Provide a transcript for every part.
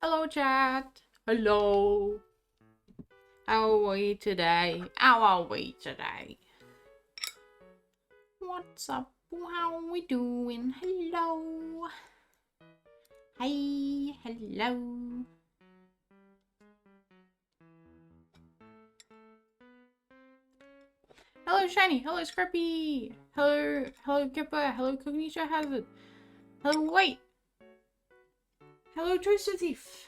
Hello, chat. Hello. How are we today? How are we today? What's up? How are we doing? Hello. Hey, hello. Hello, Shiny. Hello, Scrappy. Hello, Kipper. Hello, Cognition Hazard. Hello, White. Hello, Twisted Thief.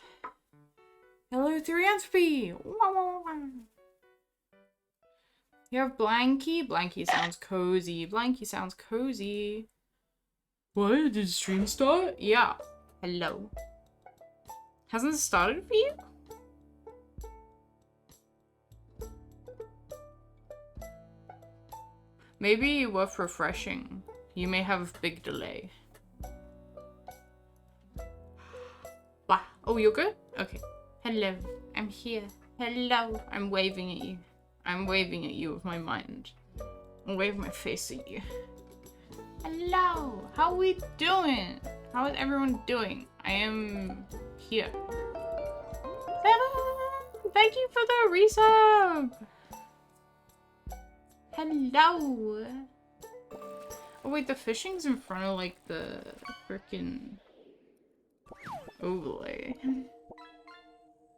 Hello, 3Entropy. You have Blanky? Blanky sounds cozy. Blanky sounds cozy. What? Did stream start? Yeah. Hello. Hasn't it started for you? Maybe worth refreshing. You may have a big delay. Wow. Oh, you're good? Okay. Hello. I'm here. Hello. I'm waving at you. I'm waving at you with my mind. I'll wave my face at you. Hello. How are we doing? How is everyone doing? I am here. Thank you for the resub. Hello. Oh wait, the fishing's in front of like the frickin' overlay.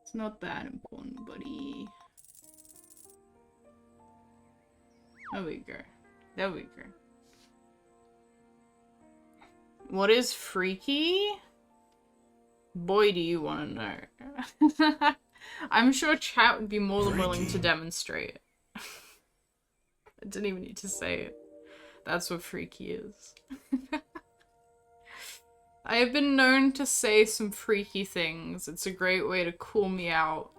It's not that important, buddy. There we go. There we go. What is freaky? Boy, do you want to know. I'm sure chat would be more than willing to demonstrate. I didn't even need to say it. That's what freaky is. I have been known to say some freaky things. It's a great way to cool me out.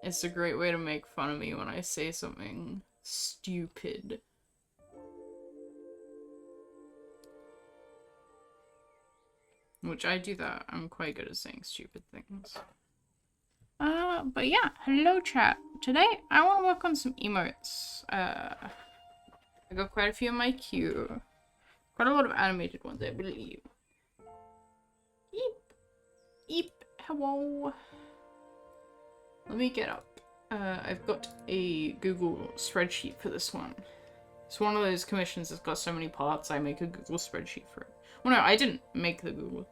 It's a great way to make fun of me when I say something stupid. Which I do that. I'm quite good at saying stupid things. But yeah, hello chat. Today, I want to work on some emotes. I got quite a few in my queue. Quite a lot of animated ones, I believe. Eep. Eep. Hello. Let me get up. I've got a Google spreadsheet for this one. It's one of those commissions that's got so many parts, I make a Google spreadsheet for it. Well, no, I didn't make the Google.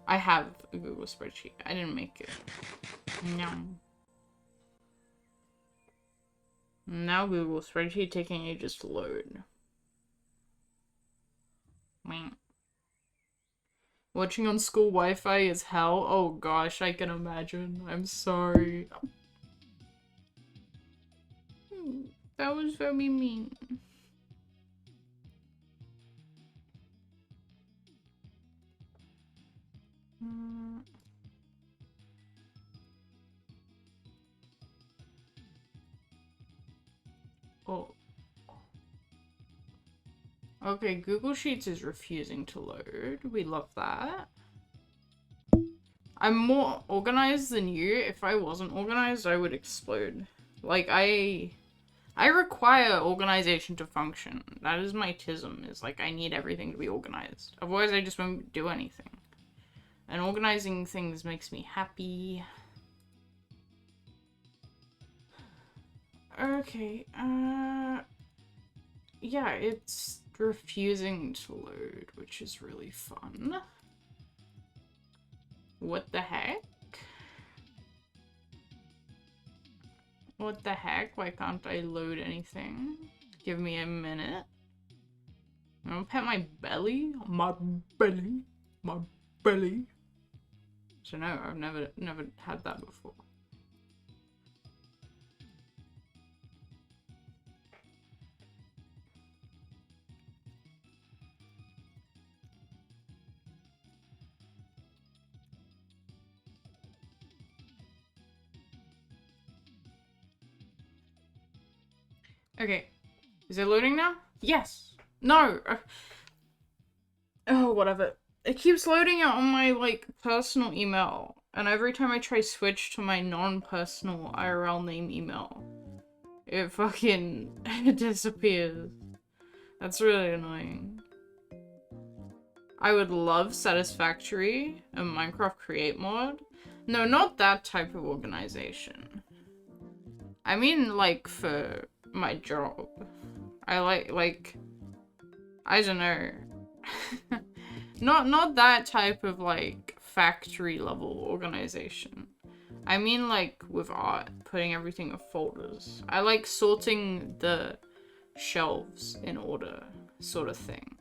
I have a Google spreadsheet. I didn't make it. No. Now Google spreadsheet taking ages to load. Watching on school Wi-Fi is hell. Oh gosh, I can imagine. I'm sorry. That was very mean. Oh. Okay, Google Sheets is refusing to load. We love that. I'm more organized than you. If I wasn't organized, I would explode. Like, I require organization to function. That is my tism, is like, I need everything to be organized. Otherwise, I just won't do anything. And organizing things makes me happy. Okay, yeah, it's refusing to load, which is really fun. What the heck? What the heck? Why can't I load anything? Give me a minute. I'm gonna pet my belly. My belly. My belly. So no, I've never had that before. Okay. Is it loading now? Yes. No. Oh, whatever. It keeps loading out on my, like, personal email. And every time I try switch to my non-personal IRL name email, it fucking disappears. That's really annoying. I would love Satisfactory, a Minecraft Create mod. No, not that type of organization. I mean, like, for my job. I like, I don't know. Not that type of, like, factory level organization. I mean, like, with art, putting everything in folders. I like sorting the shelves in order, sort of thing.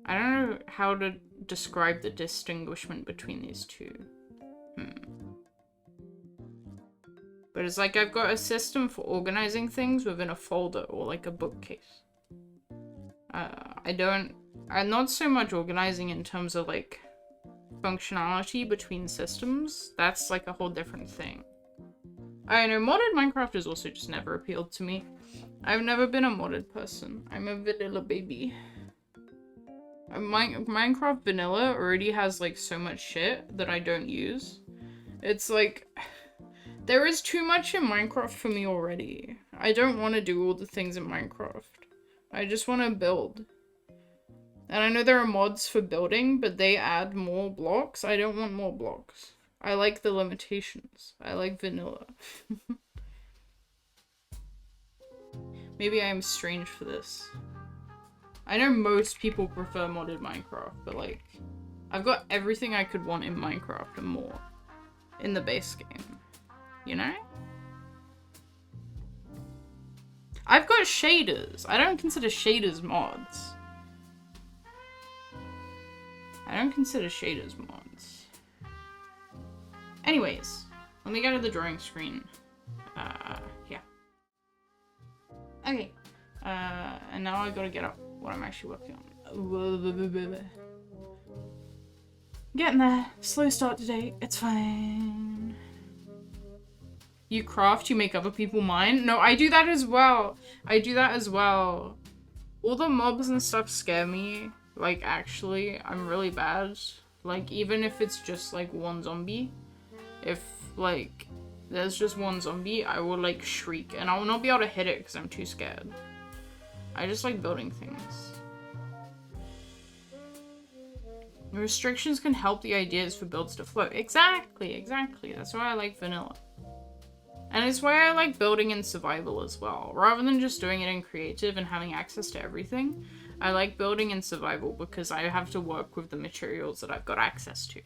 I don't know how to describe the distinguishment between these two. But it's like I've got a system for organizing things within a folder or like a bookcase. I'm not so much organizing in terms of like functionality between systems. That's like a whole different thing. I know modded Minecraft has also just never appealed to me. I've never been a modded person. I'm a vanilla baby. Minecraft vanilla already has like so much shit that I don't use. It's like, there is too much in Minecraft for me already. I don't want to do all the things in Minecraft. I just want to build. And I know there are mods for building, but they add more blocks. I don't want more blocks. I like the limitations. I like vanilla. Maybe I am strange for this. I know most people prefer modded Minecraft, but like, I've got everything I could want in Minecraft and more in the base game, you know? I've got shaders. I don't consider shaders mods. I don't consider shaders mods. Anyways, let me go to the drawing screen. Yeah. Okay. And now I gotta get up what I'm actually working on. Getting there. Slow start today. It's fine. You craft, you make other people mine? No, I do that as well. I do that as well. All the mobs and stuff scare me. Like, actually, I'm really bad. Like, even if it's just, like, one zombie. If, like, there's just one zombie, I will, like, shriek. And I will not be able to hit it because I'm too scared. I just like building things. The restrictions can help the ideas for builds to flow. Exactly, exactly. That's why I like vanilla. And it's why I like building in survival as well. Rather than just doing it in creative and having access to everything, I like building in survival because I have to work with the materials that I've got access to.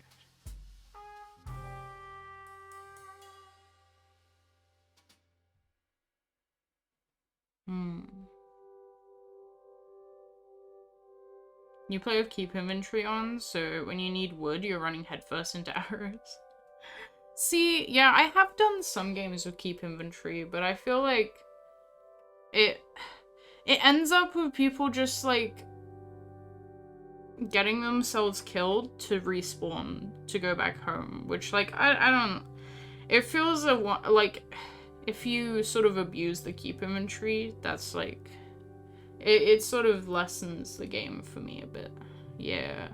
You play with keep inventory on, so when you need wood, you're running headfirst into arrows. See, yeah, I have done some games with keep inventory, but I feel like it ends up with people just like getting themselves killed to respawn to go back home, which like I don't. It feels like if you sort of abuse the keep inventory, that's like it sort of lessens the game for me a bit. Yeah.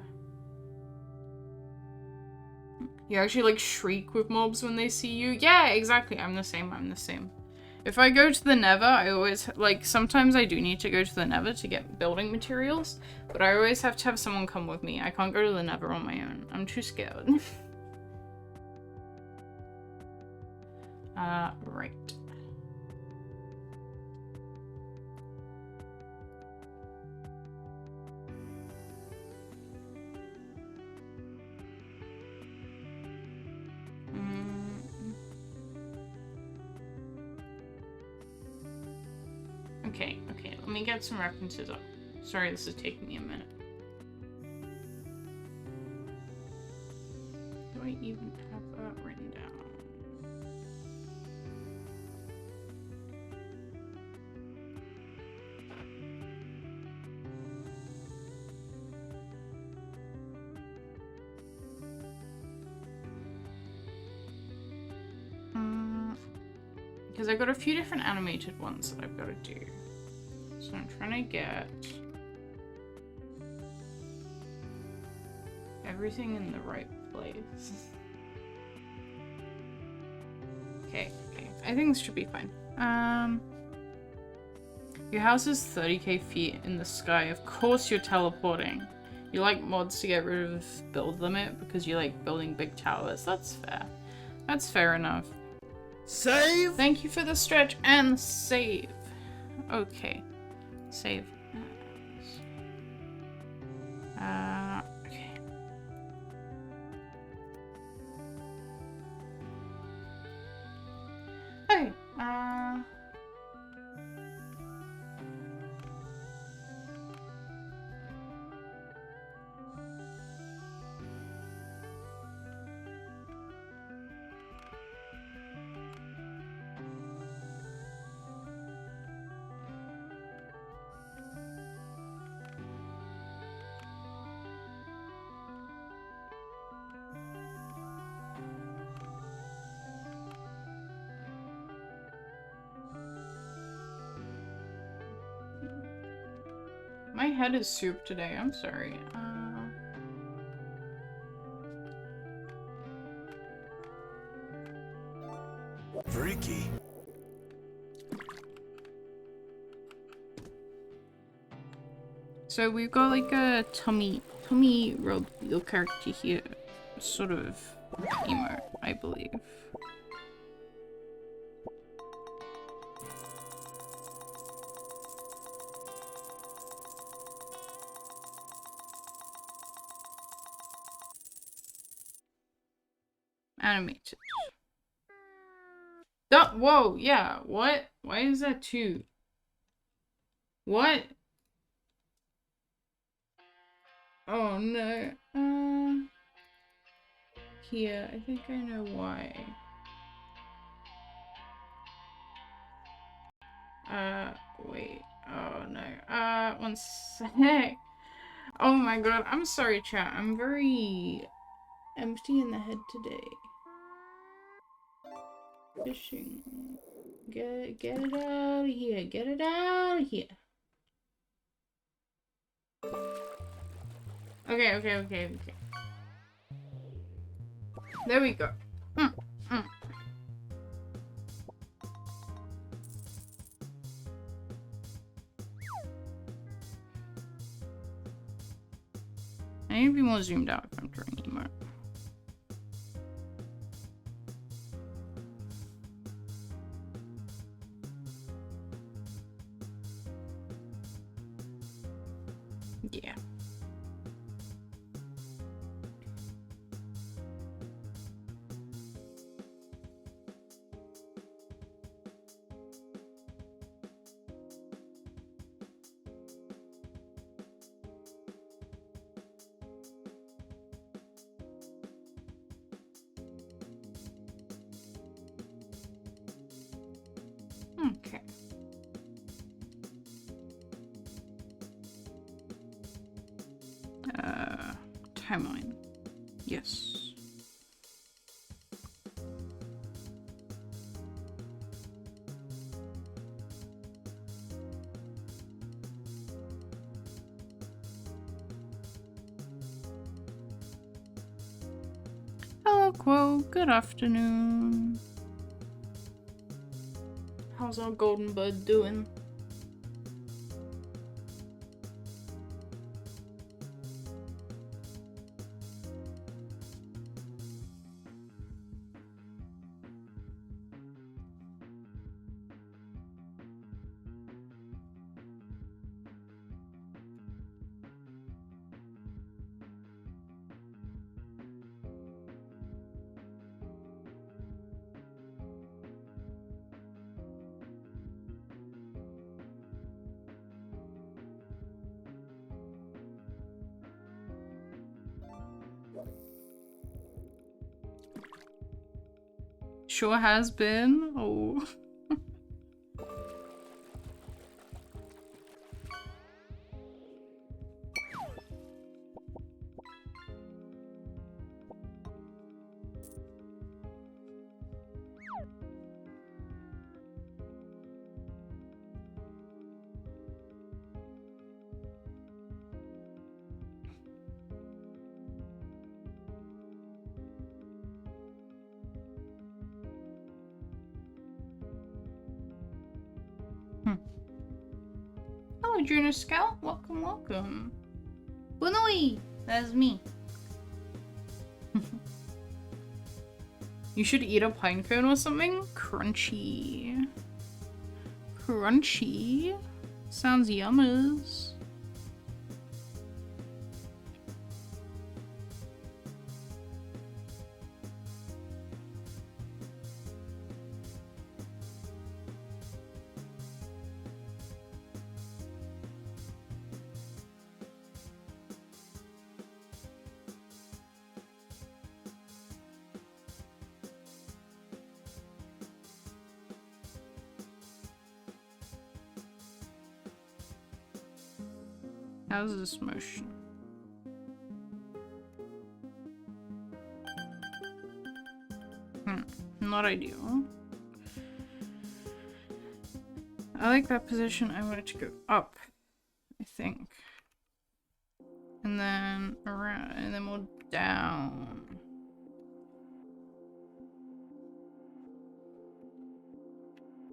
You actually, like, shriek with mobs when they see you? Yeah, exactly. I'm the same. If I go to the Nether, I always, like, sometimes I do need to go to the Nether to get building materials, but I always have to have someone come with me. I can't go to the Nether on my own. I'm too scared. Right. Okay, let me get some references up. Sorry, this is taking me a minute. Do I even have that written down? Because I've got a few different animated ones that I've got to do. So I'm trying to get everything in the right place. Okay. I think this should be fine. Your house is 30k feet in the sky. Of course you're teleporting. You like mods to get rid of build limit because you like building big towers. That's fair. That's fair enough. Save! Thank you for the stretch and save. Okay. Save. Okay. Okay, my head is soup today. I'm sorry. Freaky. So we've got like a tummy rub your character here. Sort of emo, I believe. Animated. Whoa, yeah, what? Why is that 2? What? Oh no. Here, I think I know why. Wait. Oh no. One sec. Oh my god, I'm sorry, chat. I'm very empty in the head today. Fishing. Get it out of here. Get it out of here. Okay. There we go. I need to be more zoomed out if I'm trying emote. Yeah. Okay. Timeline. Yes. Hello, Quo. Good afternoon. How's our golden bird doing? Sure has been. Oh. Hello, Junior Scout. Welcome, welcome. Bunoi! That's me. You should eat a pine cone or something? Crunchy. Crunchy? Sounds yummers. How's this motion? Not ideal. I like that position. I want it to go up, I think. And then around, and then we'll down.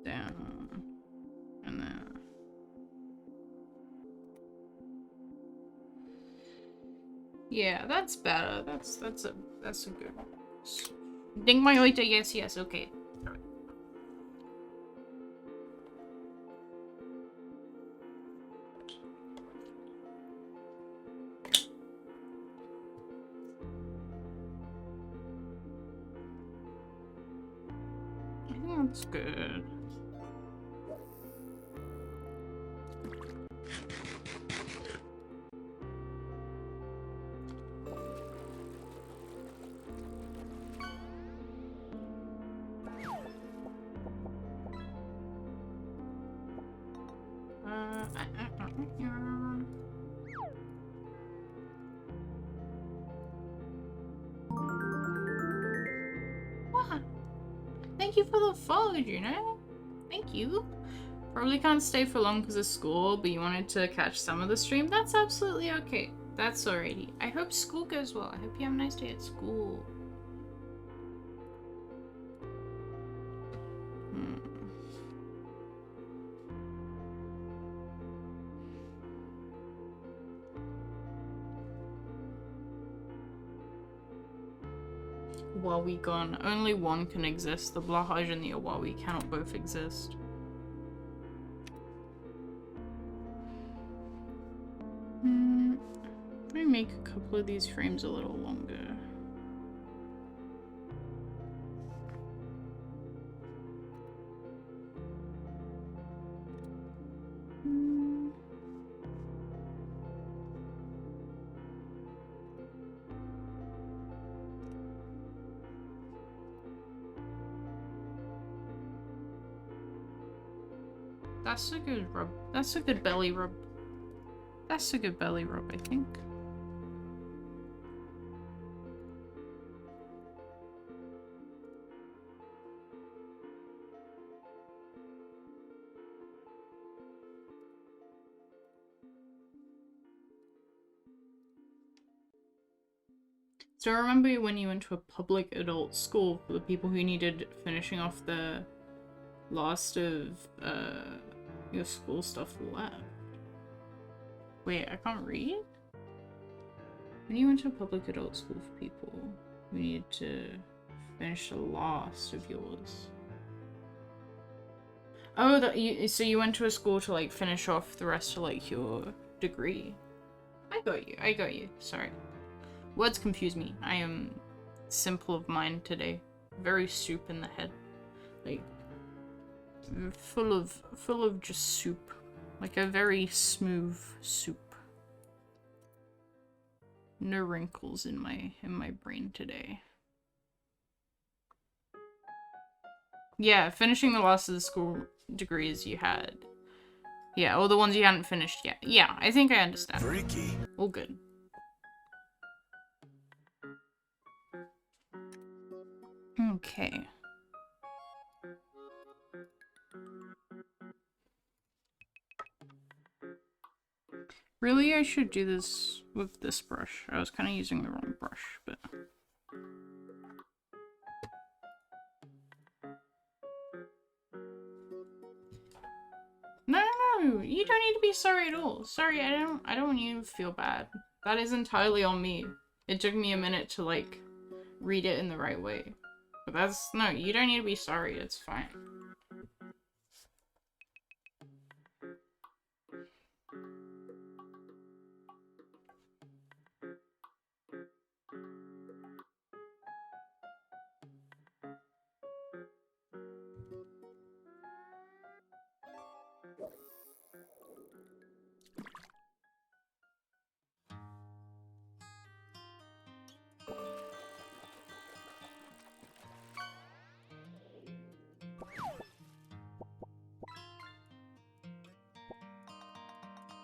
Down. And then. Yeah, that's better. That's a good one. Ding my oita, yes, okay. I think that's good. What? Thank you for the follow, Juno. Thank you. Probably can't stay for long because of school, but you wanted to catch some of the stream. That's absolutely okay. That's alrighty. I hope school goes well. I hope you have a nice day at school. Awawi gone. Only one can exist. The Blahaj and the Awawi cannot both exist. Let me make a couple of these frames a little longer. That's a good rub. That's a good belly rub. That's a good belly rub, I think. So I remember when you went to a public adult school for the people who needed finishing off the last of your school stuff left. Wait, I can't read? When you went to a public adult school for people who needed to finish the last of yours. Oh, so you went to a school to like finish off the rest of like your degree. I got you, sorry. Words confuse me. I am simple of mind today. Very soup in the head. Like full of just soup. Like a very smooth soup. No wrinkles in my brain today. Yeah, finishing the last of the school degrees you had. Yeah, or the ones you hadn't finished yet. Yeah, I think I understand. Freaky. All good. Okay. Really, I should do this with this brush. I was kind of using the wrong brush, but... No, No, you don't need to be sorry at all. Sorry, I don't want you to feel bad. That is entirely on me. It took me a minute to, like, read it in the right way. But that's, no, you don't need to be sorry, it's fine.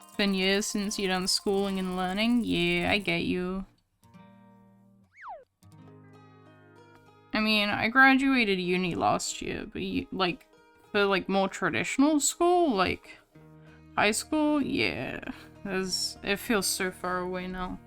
It's been years since you done schooling and learning. Yeah, I get you. I mean, I graduated uni last year, but like, for like more traditional school, like high school, yeah. It feels so far away now.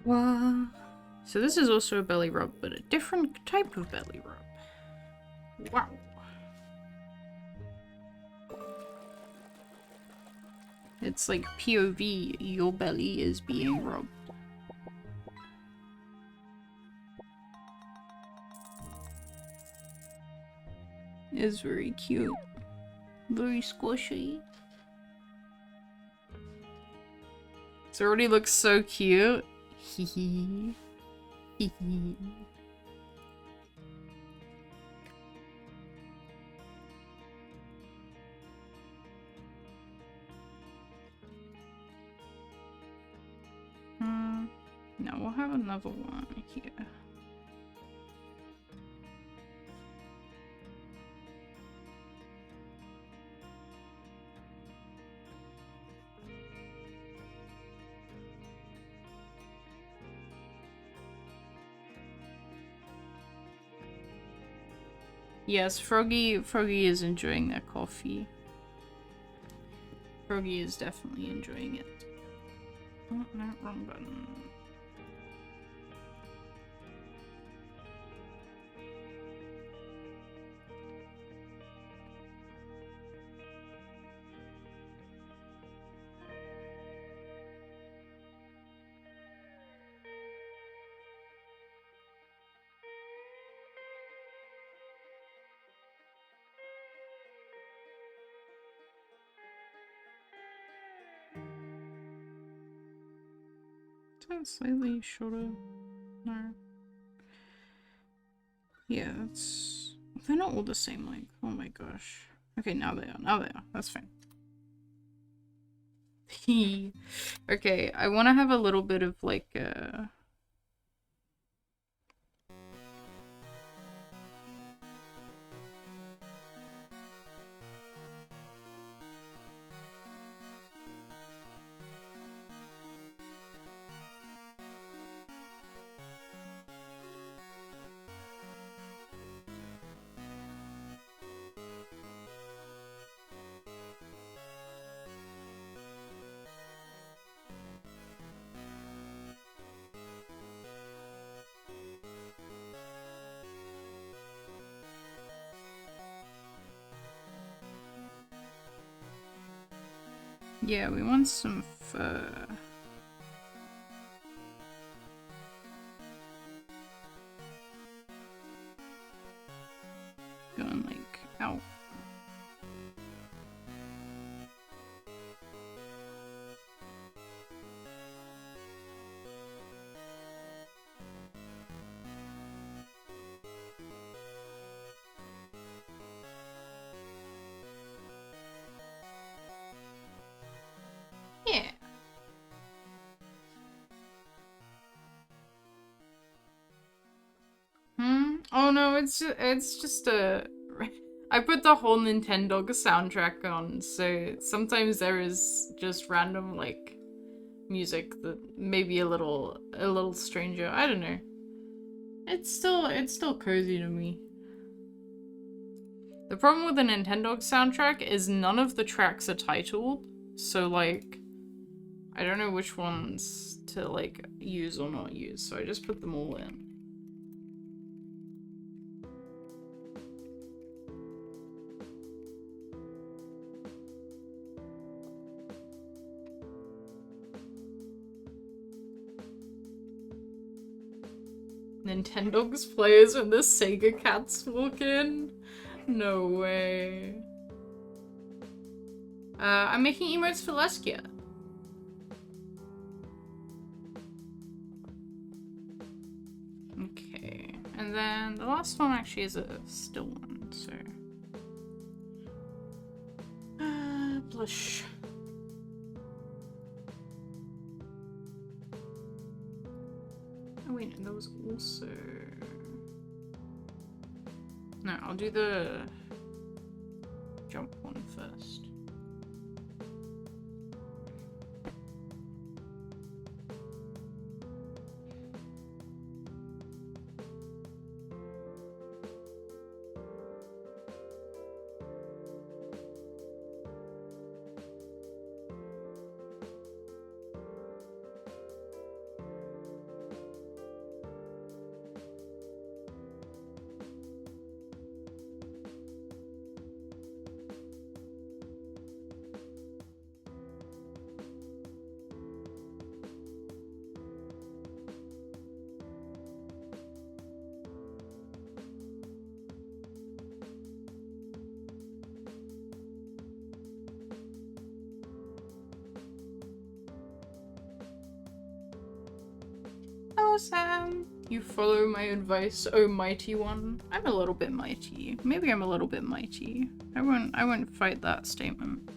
Wow. So this is also a belly rub, but a different type of belly rub. Wow. It's like POV, your belly is being rubbed. It's very cute. Very squishy. It already looks so cute. Hee hee. Hee. No, we'll have another one here. Yes, Froggy is enjoying that coffee. Froggy is definitely enjoying it. Oh, no, wrong button. Is that slightly shorter? No. Yeah, that's... They're not all the same length. Oh my gosh. Okay, now they are. Now they are. That's fine. Okay, I want to have a little bit of like yeah, we want some fur. Going like out. no, it's just a. I put the whole Nintendo soundtrack on, so sometimes there is just random like music that may be a little stranger. I don't know. It's still cozy to me. The problem with the Nintendo soundtrack is none of the tracks are titled, so like I don't know which ones to like use or not use, so I just put them all in. Nintendo's players when the Sega cats walk in? No way. I'm making emotes for Leskia. Okay, and then the last one actually is a still one, so. Blush. Oh wait, and there was also... No, I'll do the jump one first. Hello, Sam. You follow my advice, oh mighty one. I'm a little bit mighty. Maybe I'm a little bit mighty. I won't fight that statement.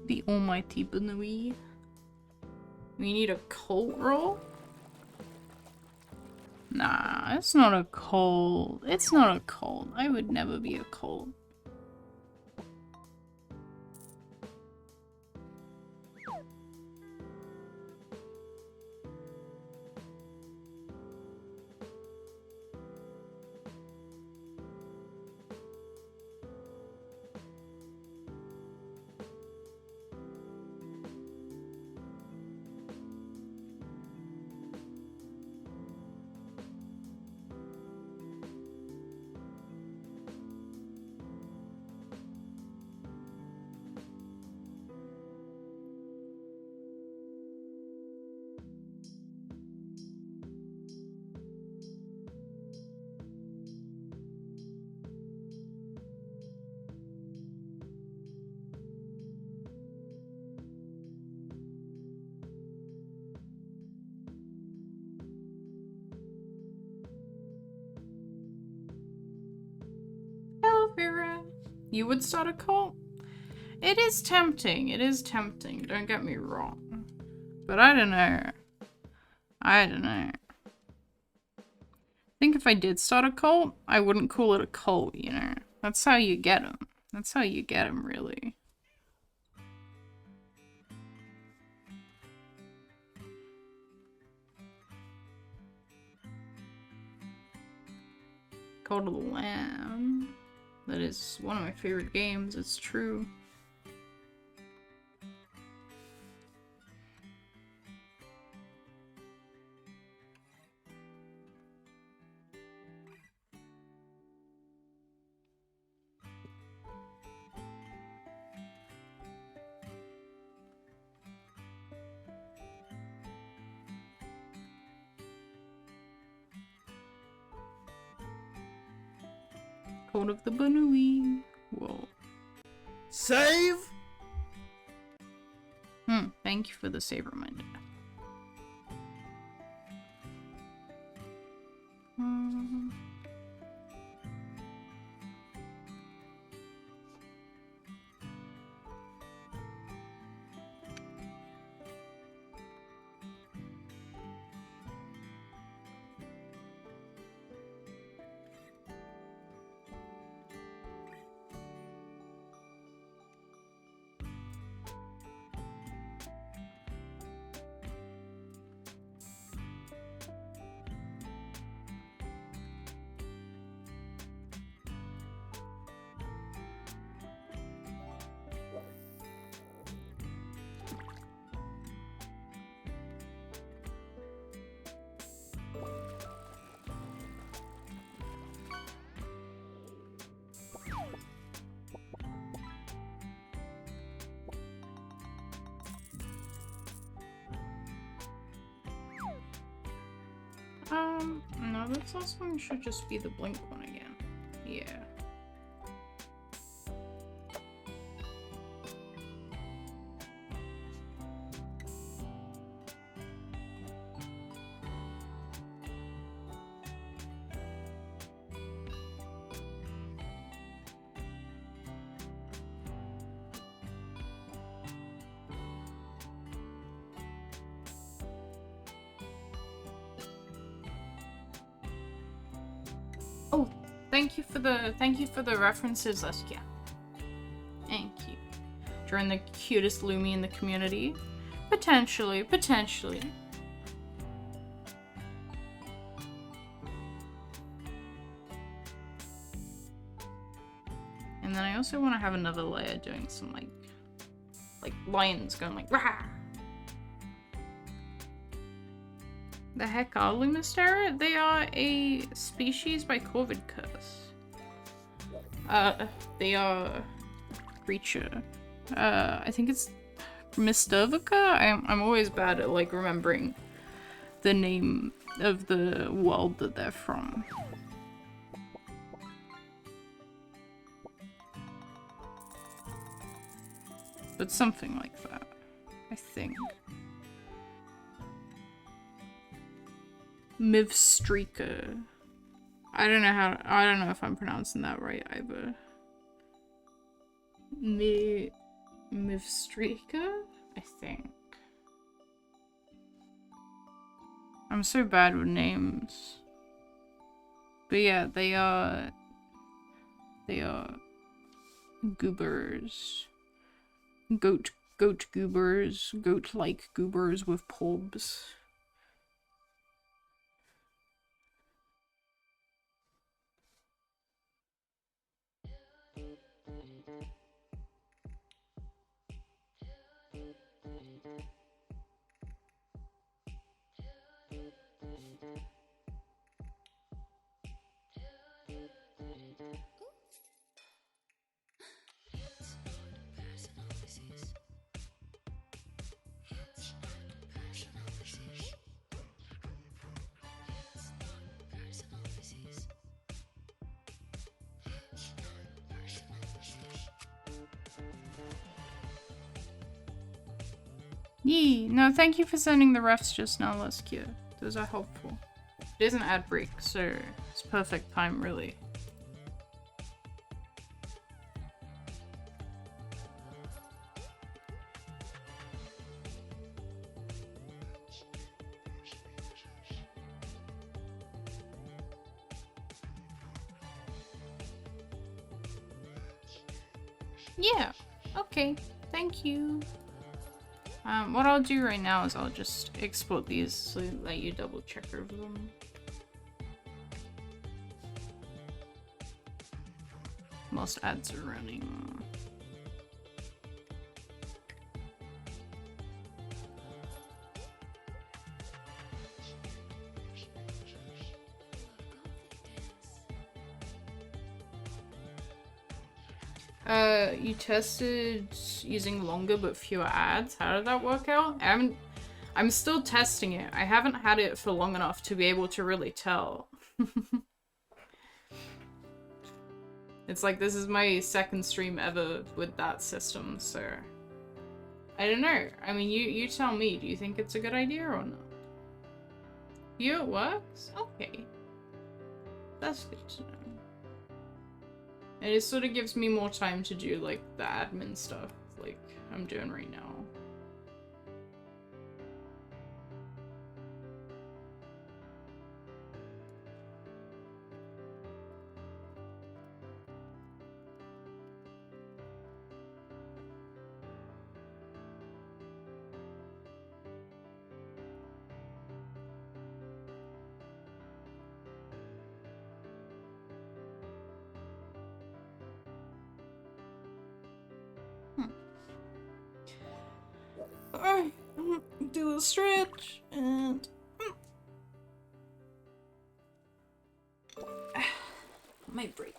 The almighty Benui. We need a cult roll? Nah, it's not a cult. It's not a cult. I would never be a cult. Hello, Vera. You would start a cult? It is tempting. It is tempting. Don't get me wrong. But I don't know. I don't know. I think if I did start a cult, I wouldn't call it a cult, you know? That's how you get them. That's how you get them, really. Cult of the Lamb. That is one of my favorite games, it's true. hold of the Banui. Whoa. Save? Thank you for the save reminder. No, this last one should just be the blink one again. Yeah. Oh, thank you for the references, Askia. Thank you. Drawing the cutest Lumi in the community? Potentially. And then I also want to have another layer doing some like lions going like rah. The heck are Lumistera? They are a species by Corvid curse. They are a creature. I think it's Mistovica? I'm always bad at like remembering the name of the world that they're from. But something like that, I think. Mivstreaker. I don't know if I'm pronouncing that right either. Mivstreaker? I think. I'm so bad with names. But yeah, they are goobers. Goat goobers. Goat-like goobers with pulbs. Yee! No, thank you for sending the refs just now, Leskia. Those are helpful. It isn't ad break, so it's perfect time, really. Yeah, okay, thank you. What I'll do right now is I'll just export these so that you double check over them. Most ads are running. You tested using longer but fewer ads. How did that work out? I'm still testing it. I haven't had it for long enough to be able to really tell. It's like this is my second stream ever with that system, so I don't know. I mean, you tell me. Do you think it's a good idea or not? You, it works? Okay. That's good to know. And it sort of gives me more time to do, like, the admin stuff, like I'm doing right now. Alright, do a stretch and my break.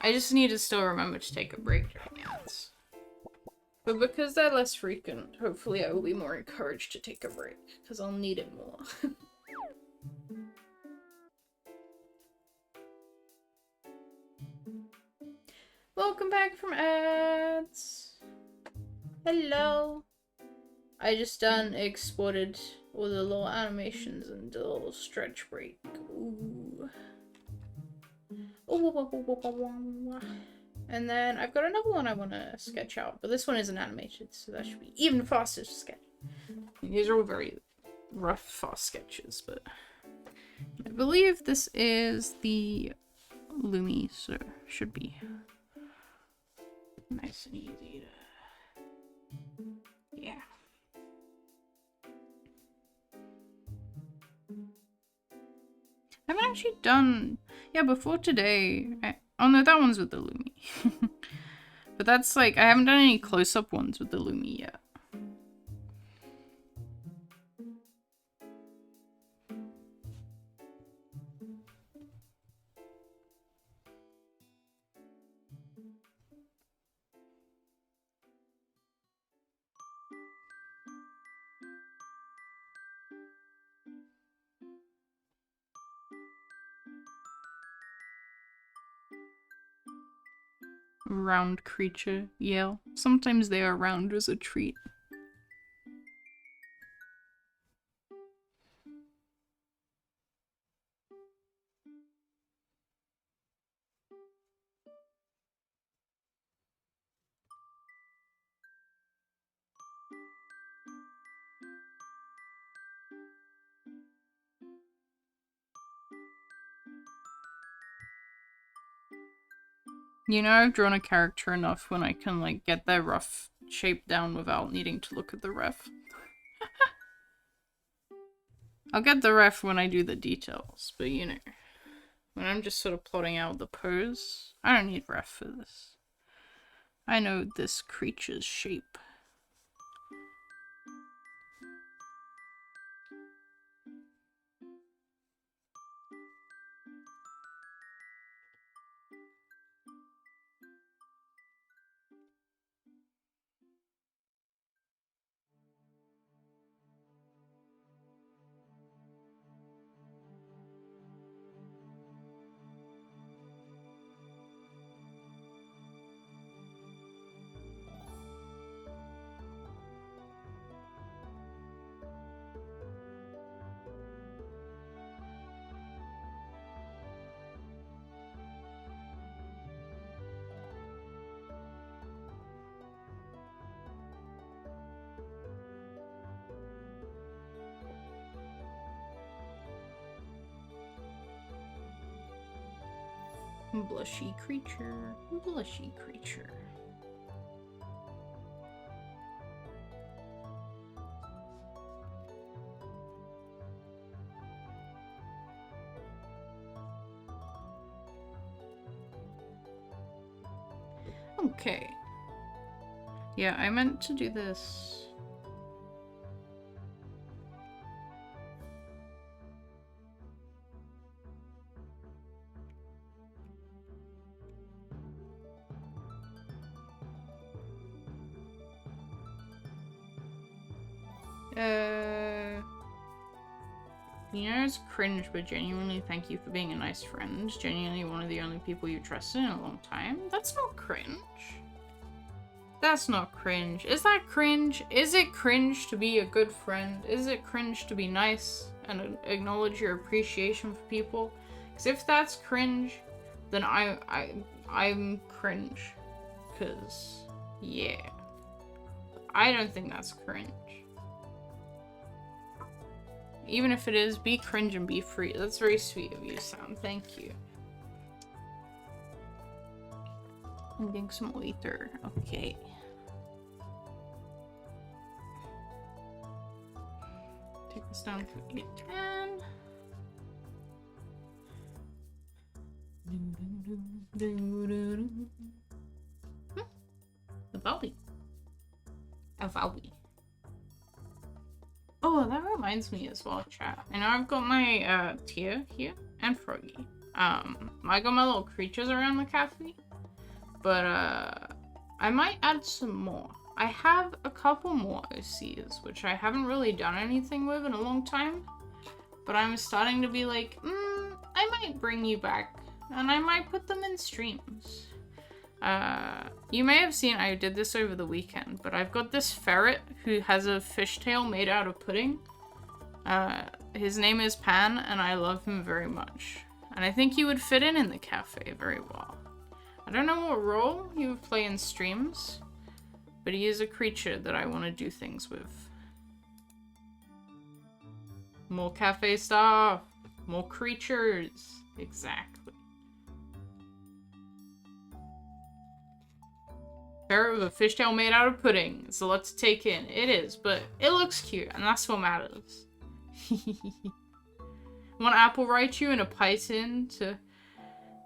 I just need to still remember to take a break during ads. But because they're less frequent, hopefully I will be more encouraged to take a break, because I'll need it more. Welcome back from ads! Hello! I just exported all the little animations and a little stretch break. Ooh. And then I've got another one I want to sketch out, but this one isn't animated, so that should be even faster to sketch. These are all very rough, fast sketches, but I believe this is the Lumi, so should be nice and easy to... yeah. I haven't actually done... yeah, before today... oh no, that one's with the Lumi. But that's like... I haven't done any close-up ones with the Lumi yet. Round creature, yell. Sometimes they are round as a treat. You know, I've drawn a character enough when I can, like, get their rough shape down without needing to look at the ref. I'll get the ref when I do the details, but you know, when I'm just sort of plotting out the pose, I don't need ref for this. I know this creature's shape. Blushy creature, blushy creature. Okay. Yeah, I meant to do this. You know it's cringe, but genuinely thank you for being a nice friend. Genuinely one of the only people you trusted in a long time. That's not cringe. That's not cringe. Is that cringe? Is it cringe to be a good friend? Is it cringe to be nice and acknowledge your appreciation for people? Because if that's cringe, then I'm cringe. Because, yeah. I don't think that's cringe. Even if it is, be cringe and be free. That's very sweet of you, Sam. Thank you. I'm getting some water. Okay. Take this down to 810. The Valley. A Valley. Oh, that reminds me as well, chat. I know I've got my Tia here and Froggy. I got my little creatures around the cafe, but I might add some more. I have a couple more OCs, which I haven't really done anything with in a long time, but I'm starting to be like, I might bring you back, and I might put them in streams. You may have seen I did this over the weekend, but I've got this ferret who has a fishtail made out of pudding. His name is Pan, and I love him very much. And I think he would fit in the cafe very well. I don't know what role he would play in streams, but he is a creature that I want to do things with. More cafe stuff! More creatures! Exactly. Ferret with a fishtail made out of pudding. It's a lot to take in. It is, but it looks cute, and that's what matters. Want Apple write you in a Python to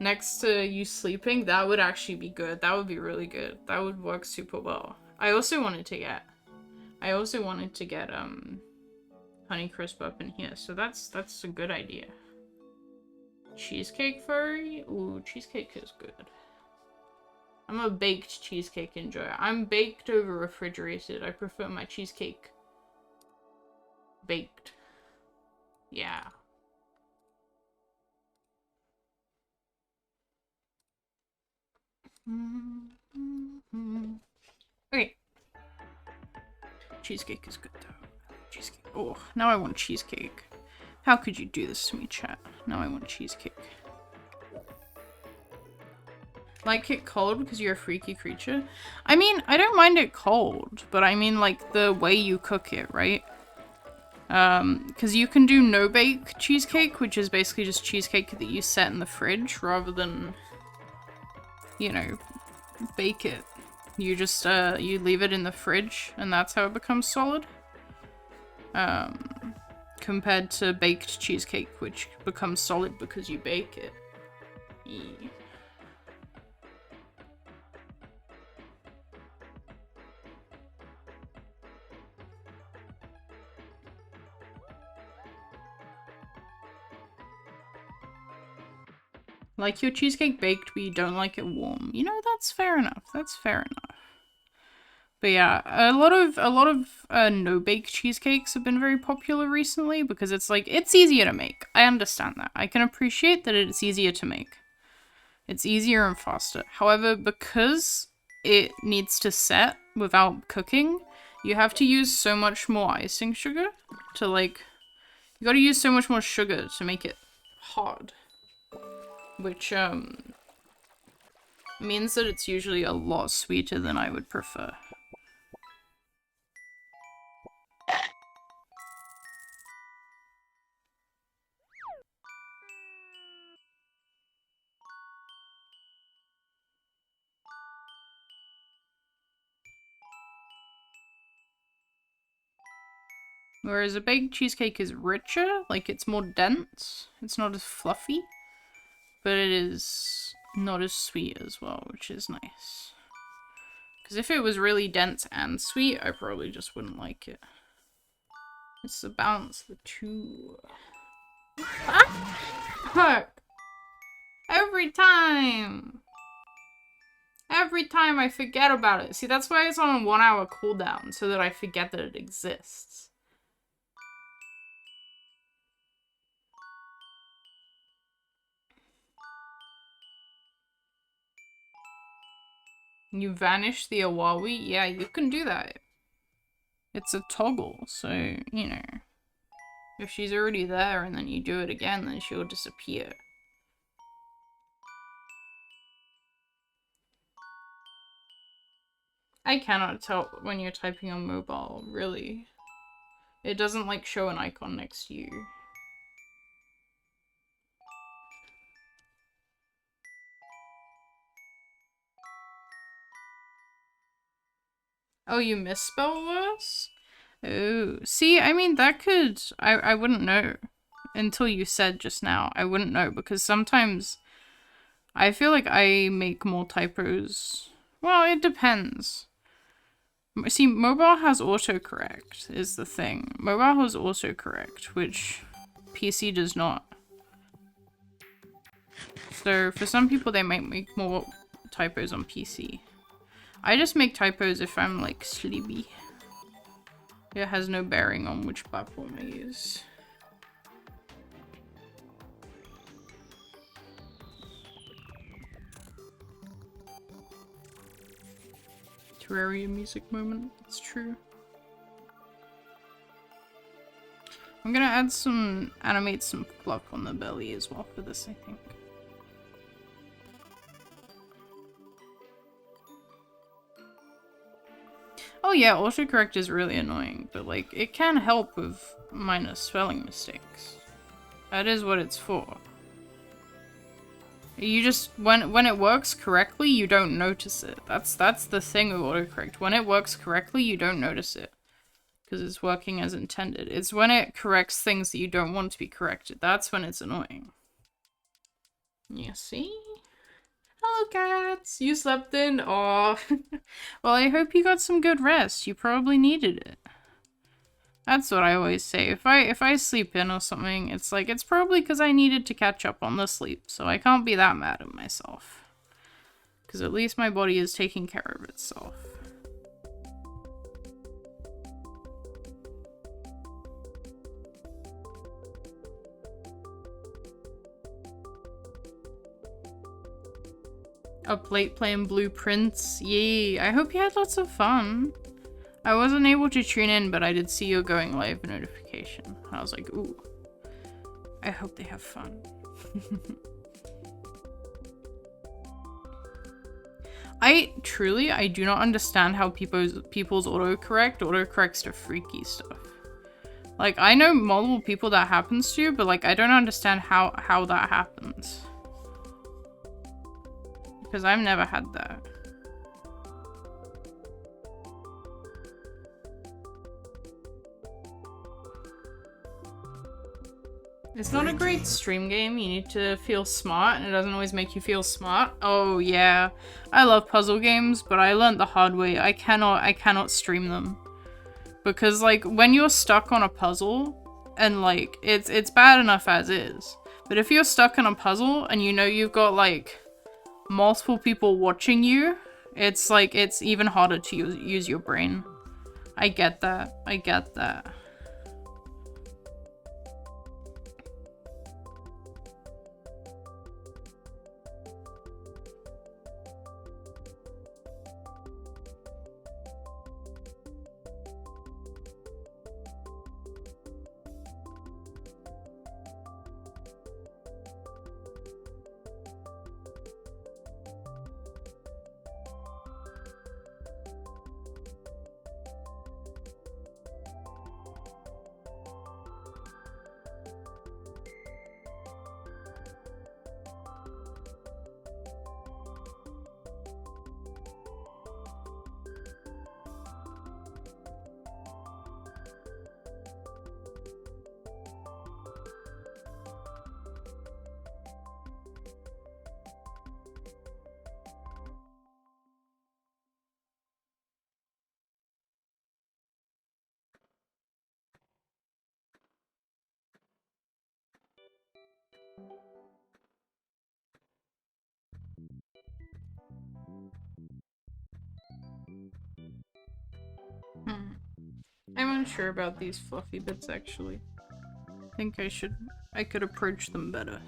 next to you sleeping? That would actually be good. That would be really good. That would work super well. I also wanted to get Honeycrisp up in here, so that's a good idea. Cheesecake furry? Ooh, cheesecake is good. I'm a baked cheesecake enjoyer. I'm baked over refrigerated. I prefer my cheesecake baked. Yeah. Okay. Cheesecake is good though. Cheesecake. Oh, now I want cheesecake. How could you do this to me, chat? Now I want cheesecake. Like it cold because you're a freaky creature? I mean, I don't mind it cold, but I mean like the way you cook it, right? Because you can do no-bake cheesecake, which is basically just cheesecake that you set in the fridge rather than, you know, bake it. You just, you leave it in the fridge and that's how it becomes solid. Compared to baked cheesecake, which becomes solid because you bake it. Yeah. Like your cheesecake baked, but you don't like it warm. You know, that's fair enough. That's fair enough. But yeah, a lot of no-bake cheesecakes have been very popular recently because it's like, it's easier to make. I understand that. I can appreciate that it's easier to make. It's easier and faster. However, because it needs to set without cooking, you have to use so much more icing sugar to like, you gotta use so much more sugar to make it hard. Which, means that it's usually a lot sweeter than I would prefer. Whereas a baked cheesecake is richer, like it's more dense, it's not as fluffy, but it is not as sweet as well, which is nice. Because if it was really dense and sweet, I probably just wouldn't like it. It's the balance of the two. Ah! Fuck! Every time! Every time I forget about it. See, that's why it's on a 1 hour cooldown, so that I forget that it exists. You vanish the Awawi? Yeah, you can do that. It's a toggle, so, you know. If she's already there and then you do it again, then she'll disappear. I cannot tell when you're typing on mobile, really. It doesn't, like, show an icon next to you. Oh, you misspell worse? Oh, see, I mean, that could... I wouldn't know. Until you said just now. I wouldn't know, because sometimes I feel like I make more typos. Well, it depends. See, mobile has autocorrect, is the thing. Mobile has autocorrect, which PC does not. So, for some people, they might make more typos on PC. I just make typos if I'm, like, sleepy. It has no bearing on which platform I use. Terraria music moment, it's true. I'm gonna add some, animate some fluff on the belly as well for this, I think. Oh yeah, autocorrect is really annoying, but like, it can help with minor spelling mistakes. That is what it's for. You just, when it works correctly, you don't notice it. That's the thing with autocorrect. When it works correctly, you don't notice it. Because it's working as intended. It's when it corrects things that you don't want to be corrected. That's when it's annoying. You see? Hello, cats! You slept in? Aw. Well, I hope you got some good rest. You probably needed it. That's what I always say. If I sleep in or something, it's like, it's probably because I needed to catch up on the sleep. So I can't be that mad at myself. Because at least my body is taking care of itself. Up late playing Blueprints. Yay. I hope you had lots of fun. I wasn't able to tune in, but I did see your going live notification. I was like, ooh. I hope they have fun. I do not understand how people's autocorrects to freaky stuff. Like, I know multiple people that happens to, but like, I don't understand how that happens. Because I've never had that. It's not a great stream game. You need to feel smart, and it doesn't always make you feel smart. Oh yeah, I love puzzle games, but I learned the hard way. I cannot stream them. Because like, when you're stuck on a puzzle, and like, it's bad enough as is. But if you're stuck in a puzzle, and you know you've got like multiple people watching you, it's like, it's even harder to use your brain. I get that. I get that. I'm unsure about these fluffy bits, actually. I think I could approach them better.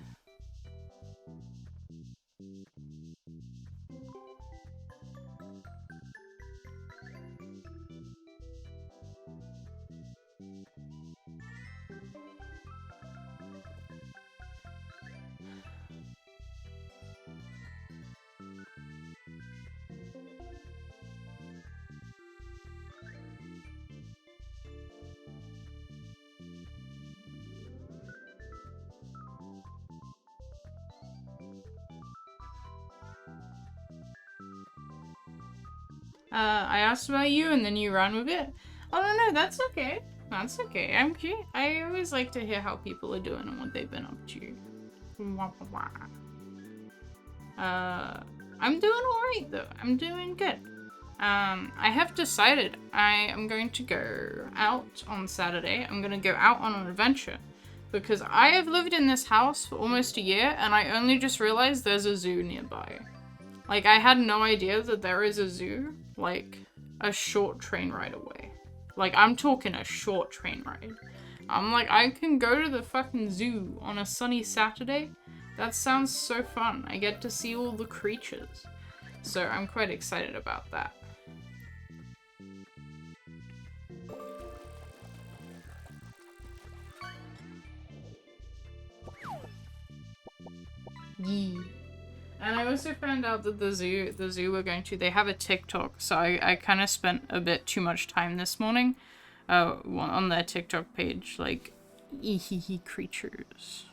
I asked about you and then you ran with it. Oh no, that's okay. That's okay. I'm cute. I always like to hear how people are doing and what they've been up to. I'm doing alright though. I'm doing good. I have decided I am going to go out on Saturday. I'm gonna go out on an adventure. Because I have lived in this house for almost a year and I only just realized there's a zoo nearby. Like, I had no idea that there is a zoo, like, a short train ride away. Like, I'm talking a short train ride. I'm like, I can go to the fucking zoo on a sunny Saturday? That sounds so fun. I get to see all the creatures. So I'm quite excited about that. Yee. And I also found out that the zoo we're going to, they have a TikTok, so I kind of spent a bit too much time this morning on their TikTok page, like, ehehe creatures.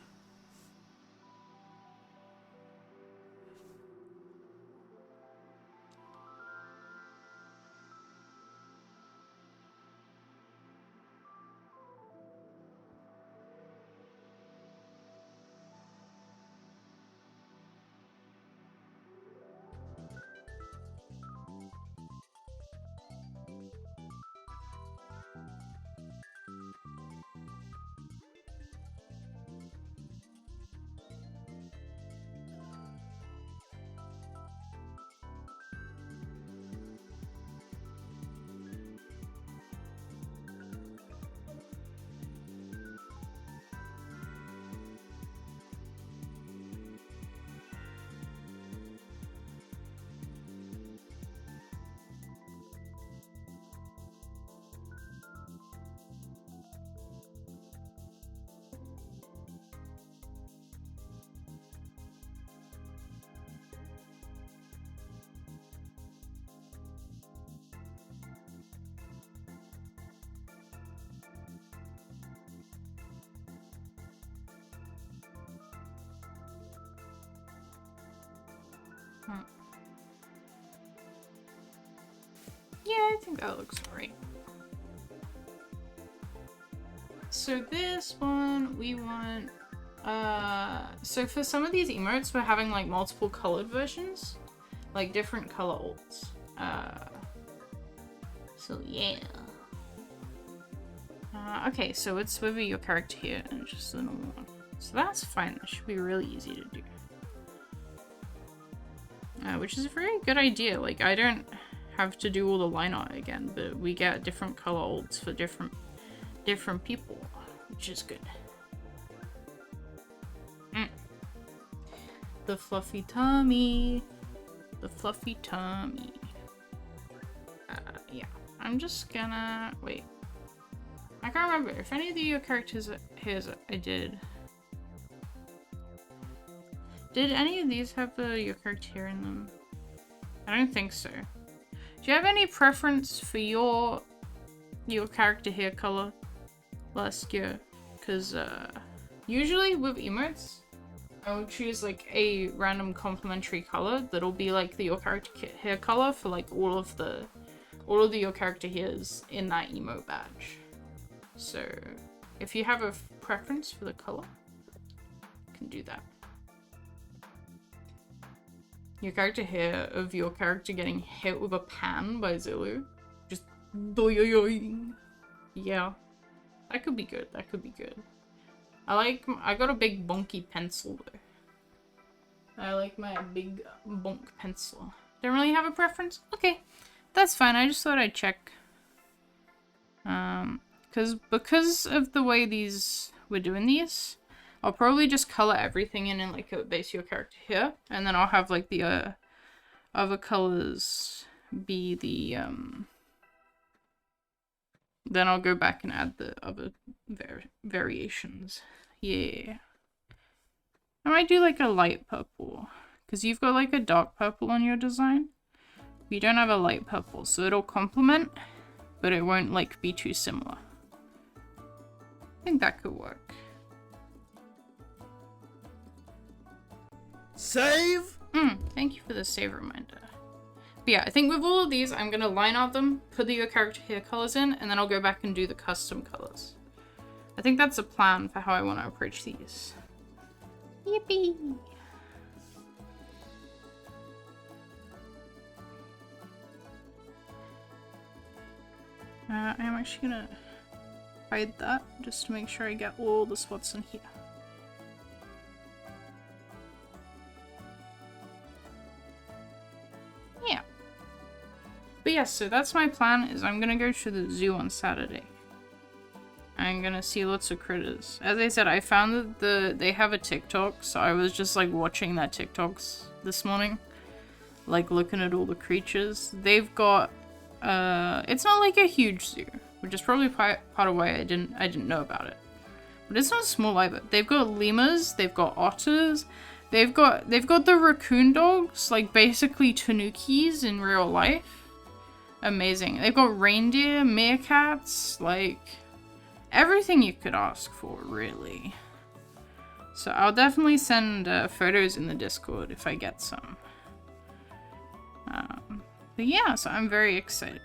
Yeah, I think that looks great. So this one, we want, so for some of these emotes, we're having like multiple colored versions, like different color alts. So yeah. Okay, so it's with your character here and just the normal one. So that's fine, that should be really easy to do. Which is a very good idea, like I don't have to do all the line art again, but we get different color alts for different people, which is good. The fluffy tummy. The fluffy tummy. Yeah. I'm just gonna... wait. I can't remember if any of your characters here I did. Did any of these have your character here in them? I don't think so. Do you have any preference for your character hair color last year? Because usually with emotes, I would choose like a random complementary color that'll be like your character hair color for like all of your character hairs in that emote badge. So if you have a preference for the color, you can do that. Your character hair of your character getting hit with a pan by Zulu. Just doyoyoing. Yeah. That could be good. That could be good. I got a big bonky pencil though. I like my big bonk pencil. Don't really have a preference? Okay. That's fine. I just thought I'd check. Because of the way we're doing these, I'll probably just color everything in like a base your character here, and then I'll have like the other colors be the then I'll go back and add the other variations. Yeah. I might do like a light purple, because you've got like a dark purple on your design. You don't have a light purple, so it'll complement, but it won't like be too similar. I think that could work. Save? Thank you for the save reminder. But yeah, I think with all of these, I'm going to line out them, put the your character hair colors in, and then I'll go back and do the custom colors. I think that's a plan for how I want to approach these. Yippee! I'm actually going to hide that just to make sure I get all the spots in here. Yeah. But yes, so that's my plan, is I'm gonna go to the zoo on Saturday. I'm gonna see lots of critters. As I said, I found that they have a TikTok, so I was just like watching their TikToks this morning. Like looking at all the creatures. They've got it's not like a huge zoo, which is probably part of why I didn't know about it. But it's not small either. They've got lemurs, they've got otters, they've got the raccoon dogs, like basically tanukis in real life. Amazing. They've got reindeer, meerkats, like everything you could ask for, really. So I'll definitely send photos in the Discord if I get some. But yeah, so I'm very excited.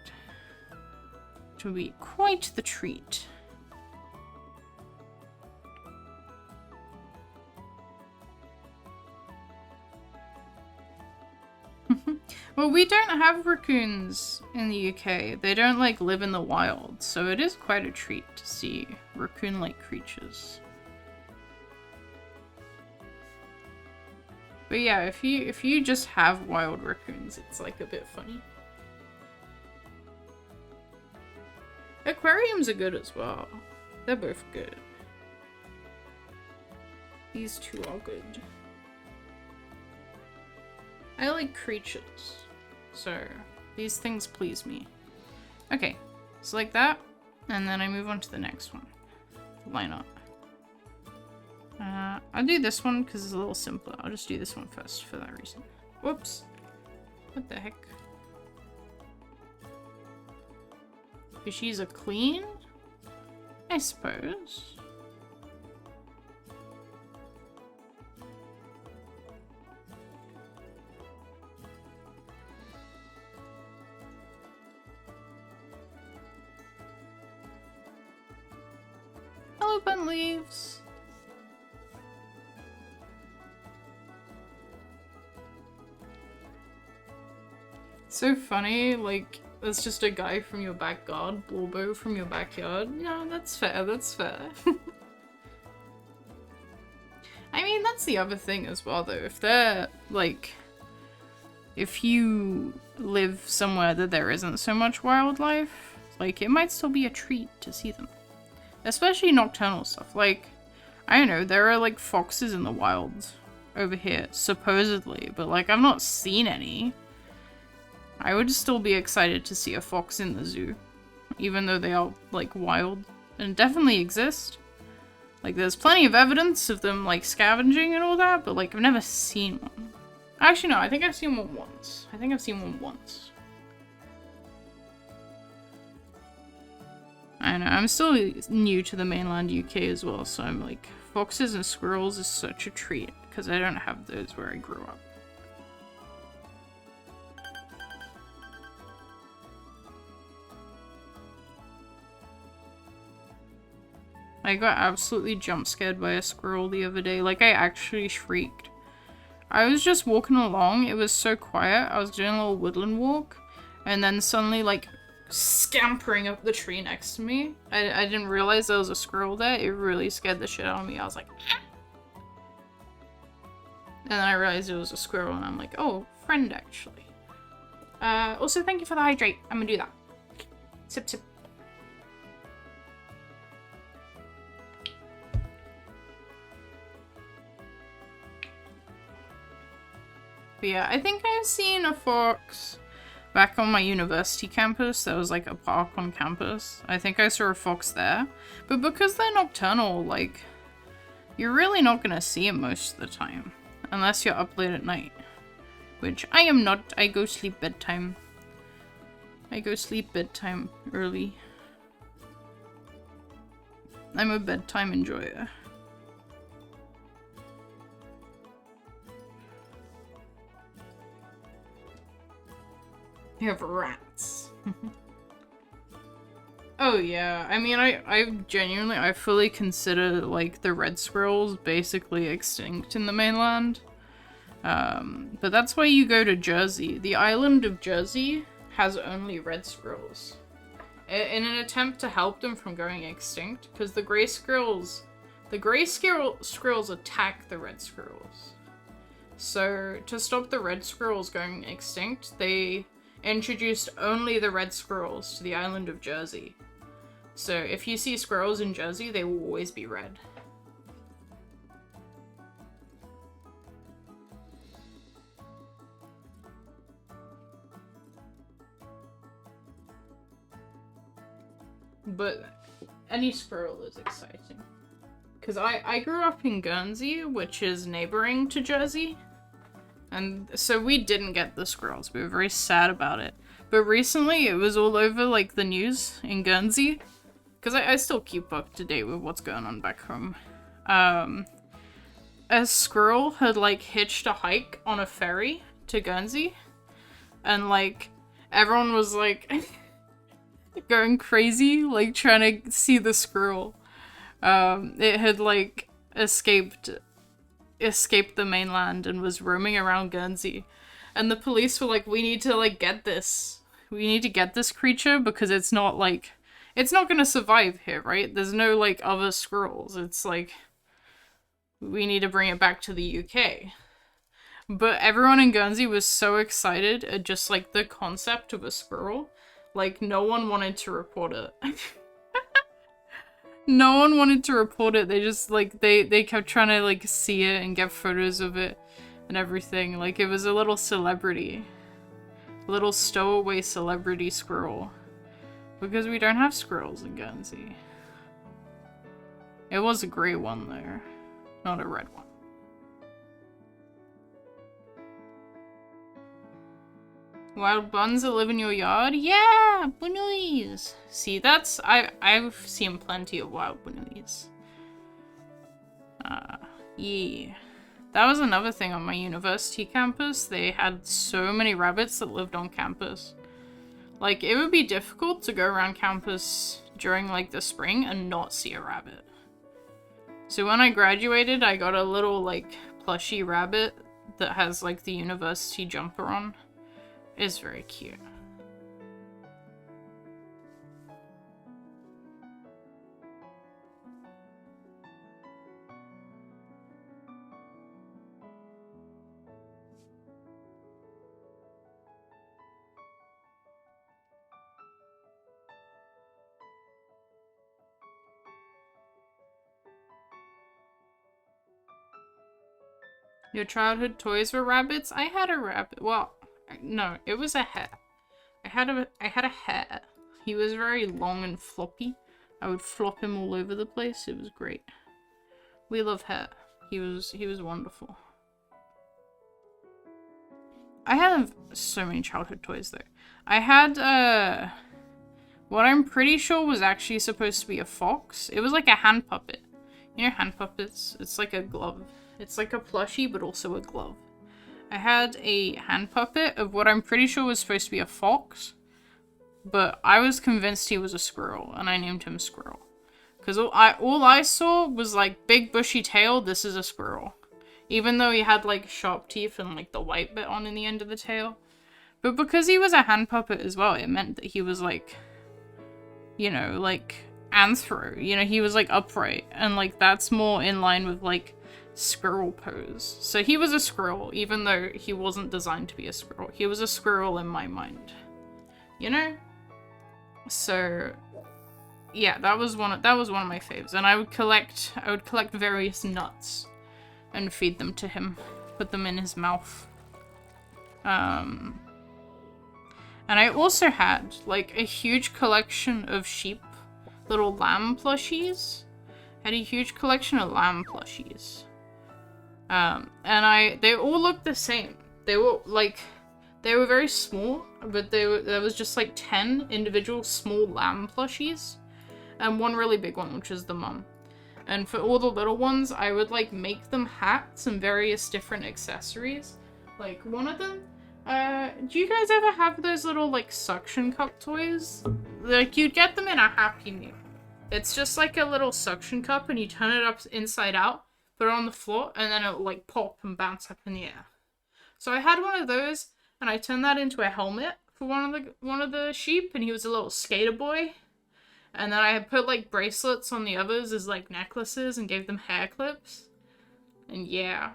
It will be quite the treat. Well, we don't have raccoons in the UK. They don't, like, live in the wild, so it is quite a treat to see raccoon-like creatures. But yeah, if you just have wild raccoons, it's, like, a bit funny. Aquariums are good as well. They're both good. These two are good. I like creatures, so these things please me. Okay, so like that, and then I move on to the next one. Line up. I'll do this one because it's a little simpler. I'll just do this one first for that reason. Whoops. What the heck? Fishies are clean? I suppose. Hello, bun leaves. So funny, like, that's just a guy from your backyard, Blorbo from your backyard. Yeah, that's fair, that's fair. I mean, that's the other thing as well, though. If they're, like, if you live somewhere that there isn't so much wildlife, like, it might still be a treat to see them. Especially nocturnal stuff. Like, I don't know, there are, like, foxes in the wild over here, supposedly, but, like, I've not seen any. I would still be excited to see a fox in the zoo, even though they are, like, wild and definitely exist. Like, there's plenty of evidence of them, like, scavenging and all that, but, like, I've never seen one. Actually, no, I think I've seen one once. I think I've seen one once. I know, I'm still new to the mainland UK as well, so I'm like, foxes and squirrels is such a treat, because I don't have those where I grew up. I got absolutely jump scared by a squirrel the other day. Like, I actually shrieked. I was just walking along. It was so quiet. I was doing a little woodland walk. And then suddenly, like, scampering up the tree next to me. I didn't realize there was a squirrel there. It really scared the shit out of me. I was like, ah! And then I realized it was a squirrel. And I'm like, oh, friend, actually. Also, thank you for the hydrate. I'm gonna do that. Sip, sip. But yeah, I think I've seen a fox back on my university campus. There was like a park on campus. I think I saw a fox there. But because they're nocturnal, like, you're really not gonna see them most of the time. Unless you're up late at night. Which I am not. I go sleep bedtime. I go sleep bedtime early. I'm a bedtime enjoyer. You have rats. Oh yeah, I mean, I fully consider, like, the red squirrels basically extinct in the mainland. But that's why you go to Jersey. The island of Jersey has only red squirrels. In an attempt to help them from going extinct, because the gray squirrels attack the red squirrels. So, to stop the red squirrels going extinct, they introduced only the red squirrels to the island of Jersey. So, if you see squirrels in Jersey, they will always be red. But any squirrel is exciting. Because I grew up in Guernsey, which is neighboring to Jersey. And so we didn't get the squirrels. We were very sad about it. But recently, it was all over, like, the news in Guernsey. Because I still keep up to date with what's going on back home. A squirrel had, like, hitched a hike on a ferry to Guernsey. And, like, everyone was, like, going crazy, like, trying to see the squirrel. It had, like, escaped the mainland and was roaming around Guernsey. And the police were like, we need to, like, get this. We need to get this creature because it's not, like, it's not gonna survive here, right? There's no, like, other squirrels. It's like, we need to bring it back to the UK. But everyone in Guernsey was so excited at just, like, the concept of a squirrel. Like, no one wanted to report it. No one wanted to report it. They just, like, they kept trying to, like, see it and get photos of it and everything. Like, it was a little celebrity. A little stowaway celebrity squirrel. Because we don't have squirrels in Guernsey. It was a grey one, though. Not a red one. Wild buns that live in your yard? Yeah! Bunnies! See, that's... I've seen plenty of wild bunnies. Yeah. That was another thing on my university campus. They had so many rabbits that lived on campus. Like, it would be difficult to go around campus during, like, the spring and not see a rabbit. So when I graduated, I got a little, like, plushy rabbit that has, like, the university jumper on. It's very cute. Your childhood toys were rabbits? I had a rabbit. Well, no, it was a hare. I had a hare. He was very long and floppy. I would flop him all over the place. It was great. We love hare. He was wonderful. I have so many childhood toys though. I had what I'm pretty sure was actually supposed to be a fox. It was like a hand puppet. You know hand puppets? It's like a glove. It's like a plushie, but also a glove. I had a hand puppet of what I'm pretty sure was supposed to be a fox, but I was convinced he was a squirrel, and I named him Squirrel. Because all I saw was, like, big bushy tail, this is a squirrel. Even though he had, like, sharp teeth and, like, the white bit on in the end of the tail. But because he was a hand puppet as well, it meant that he was, like, you know, like, anthro. You know, he was, like, upright. And, like, that's more in line with, like, squirrel pose. So he was a squirrel, even though he wasn't designed to be a squirrel. He was a squirrel in my mind. You know? So yeah, that was one of my faves. And I would collect various nuts and feed them to him. Put them in his mouth. And I also had like a huge collection of sheep, little lamb plushies. I had a huge collection of lamb plushies. And they all looked the same. They were very small, but there was just like 10 individual small lamb plushies, and one really big one, which is the mum. And for all the little ones, I would like make them hats and various different accessories. Like one of them Do you guys ever have those little, like, suction cup toys? Like, you'd get them in a Happy Meal. It's just like a little suction cup, and you turn it up inside out, put it on the floor, and then it'll, like, pop and bounce up in the air. So I had one of those, and I turned that into a helmet for one of the sheep, and he was a little skater boy. And then I had put, like, bracelets on the others as, like, necklaces and gave them hair clips. And yeah.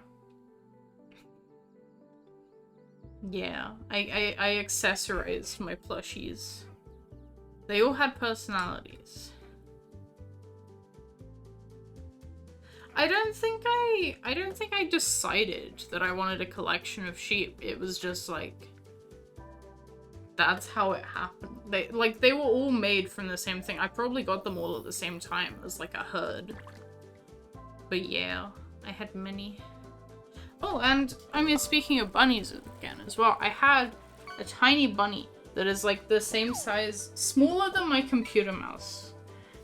Yeah, I accessorized my plushies. They all had personalities. I don't think I decided that I wanted a collection of sheep. It was just like, that's how it happened. They were all made from the same thing. I probably got them all at the same time as like a herd. But yeah, I had many. Oh, and I mean, speaking of bunnies again as well, I had a tiny bunny that is like the same size, smaller than my computer mouse.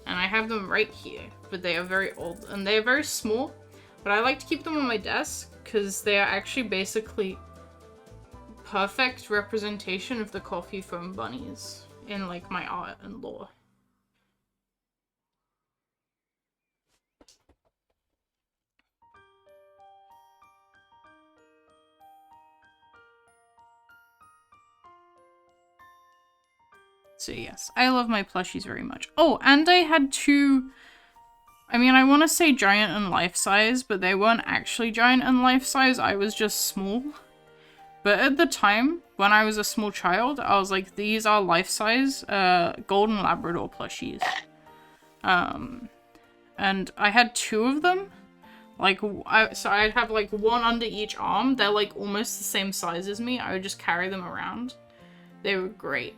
And I have them right here, but they are very old and they are very small. But I like to keep them on my desk because they are actually basically perfect representation of the coffee foam bunnies in like my art and lore. So yes, I love my plushies very much. Oh, and I had two, I mean, I want to say giant and life-size, but they weren't actually giant and life-size, I was just small. But at the time, when I was a small child, I was like, these are life-size golden Labrador plushies. And I had two of them. Like, so I'd have like one under each arm. They're like almost the same size as me. I would just carry them around. They were great.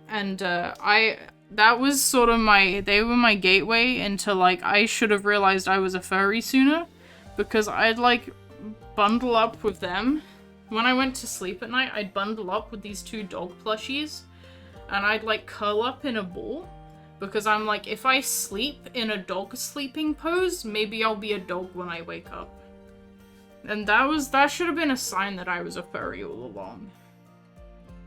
And that was sort of they were my gateway into like, I should have realized I was a furry sooner. Because I'd like bundle up with them. When I went to sleep at night, I'd bundle up with these two dog plushies. And I'd like curl up in a ball. Because I'm like, if I sleep in a dog sleeping pose, maybe I'll be a dog when I wake up. And that should have been a sign that I was a furry all along.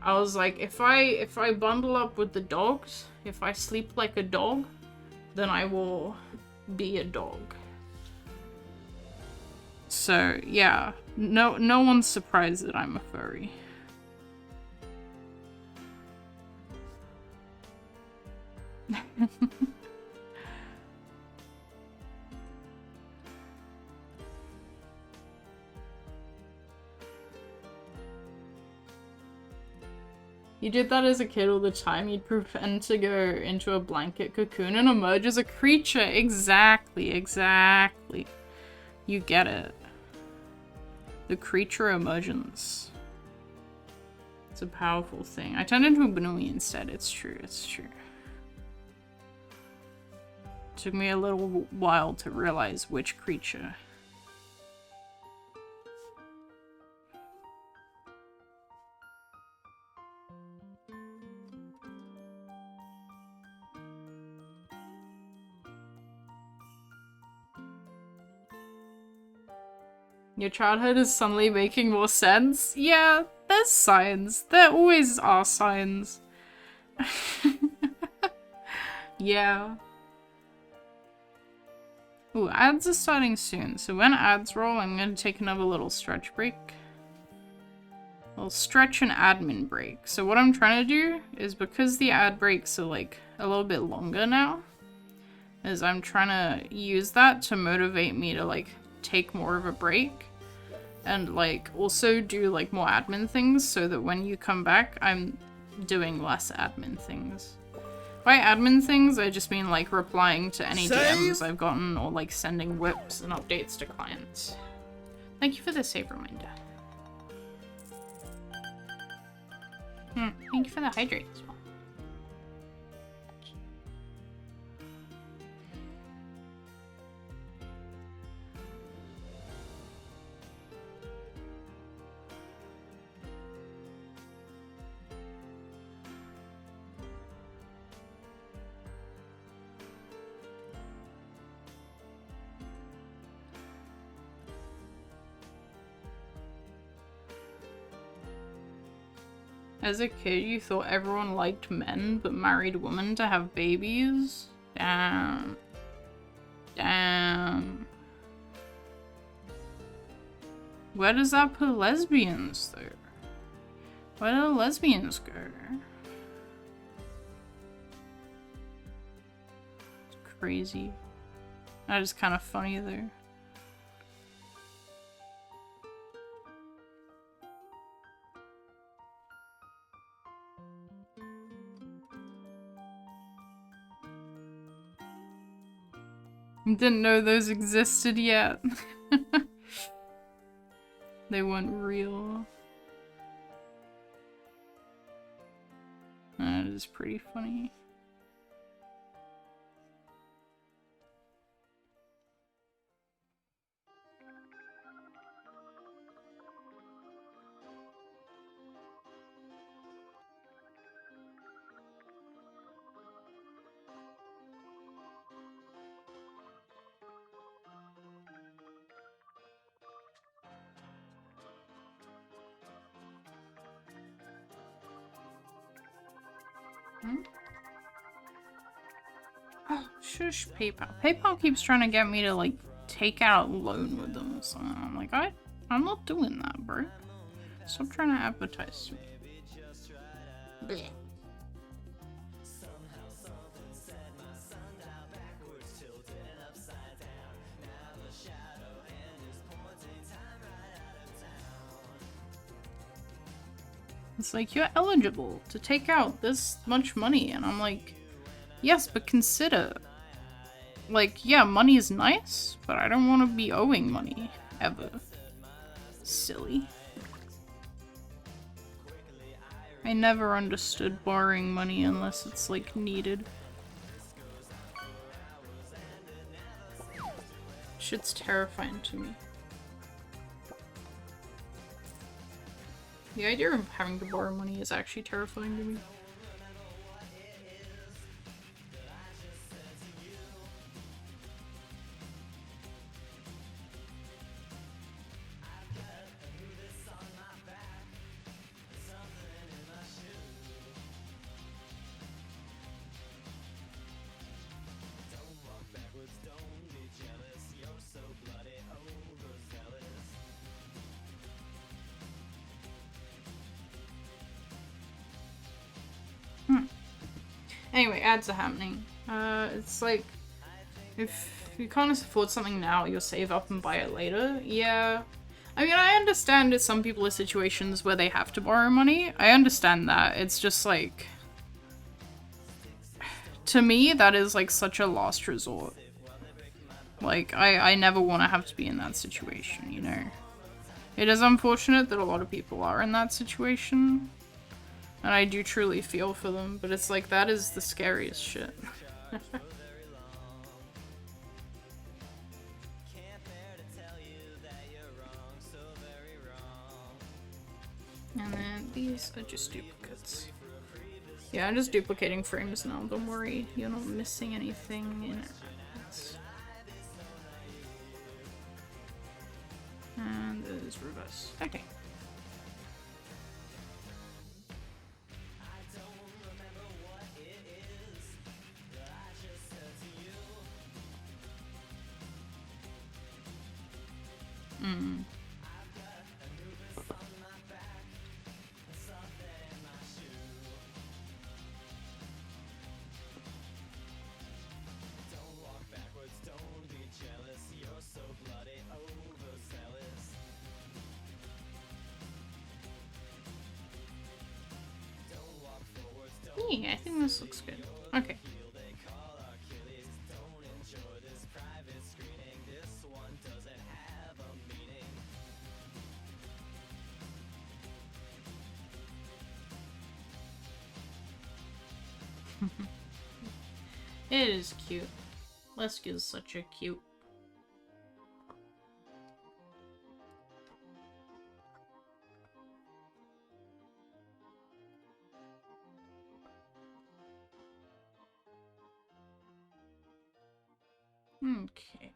I was like, if I bundle up with the dogs, if I sleep like a dog, then I will be a dog. So, yeah. No one's surprised that I'm a furry. You did that as a kid all the time. You'd pretend to go into a blanket cocoon and emerge as a creature. Exactly. You get it. The creature emergence. It's a powerful thing. I turned into a Banui instead. It's true. Took me a little while to realize which creature. Your childhood is suddenly making more sense? Yeah, there's signs. There always are signs. Yeah. Ooh, ads are starting soon, so when ads roll, I'm gonna take another little stretch break. A little stretch and admin break. So what I'm trying to do is, because the ad breaks are like a little bit longer now, is I'm trying to use that to motivate me to like take more of a break and like also do like more admin things so that when you come back, I'm doing less admin things. By admin things, I just mean like replying to any DMs I've gotten or like sending whips and updates to clients. Thank you for the save reminder. Thank you for the hydrate as well. As a kid, you thought everyone liked men but married women to have babies? Damn. Damn. Where does that put lesbians, though? Where do lesbians go? It's crazy. That is kind of funny, though. Didn't know those existed yet. They weren't real. That is pretty funny. Oh, shush, PayPal. PayPal keeps trying to get me to, like, take out a loan with them. So I'm like, I'm not doing that, bro. Stop trying to advertise to me. Blech. It's like, you're eligible to take out this much money. And I'm like, yes, but consider. Like, yeah, money is nice, but I don't want to be owing money. Ever. Silly. I never understood borrowing money unless it's, like, needed. Shit's terrifying to me. The idea of having to borrow money is actually terrifying to me. Anyway, ads are happening. It's like, if you can't afford something now, you'll save up and buy it later. Yeah. I mean, I understand that some people are situations where they have to borrow money. I understand that. It's just like, to me, that is like such a last resort. Like, I never want to have to be in that situation, you know? It is unfortunate that a lot of people are in that situation. And I do truly feel for them, but it's like, that is the scariest shit. And then these are just duplicates. Yeah, I'm just duplicating frames now, don't worry. You're not missing anything in it. And there's reverse. Okay. Mm. Yeah, I think this looks good. Okay. It is cute. Lesk is such a cute. Okay.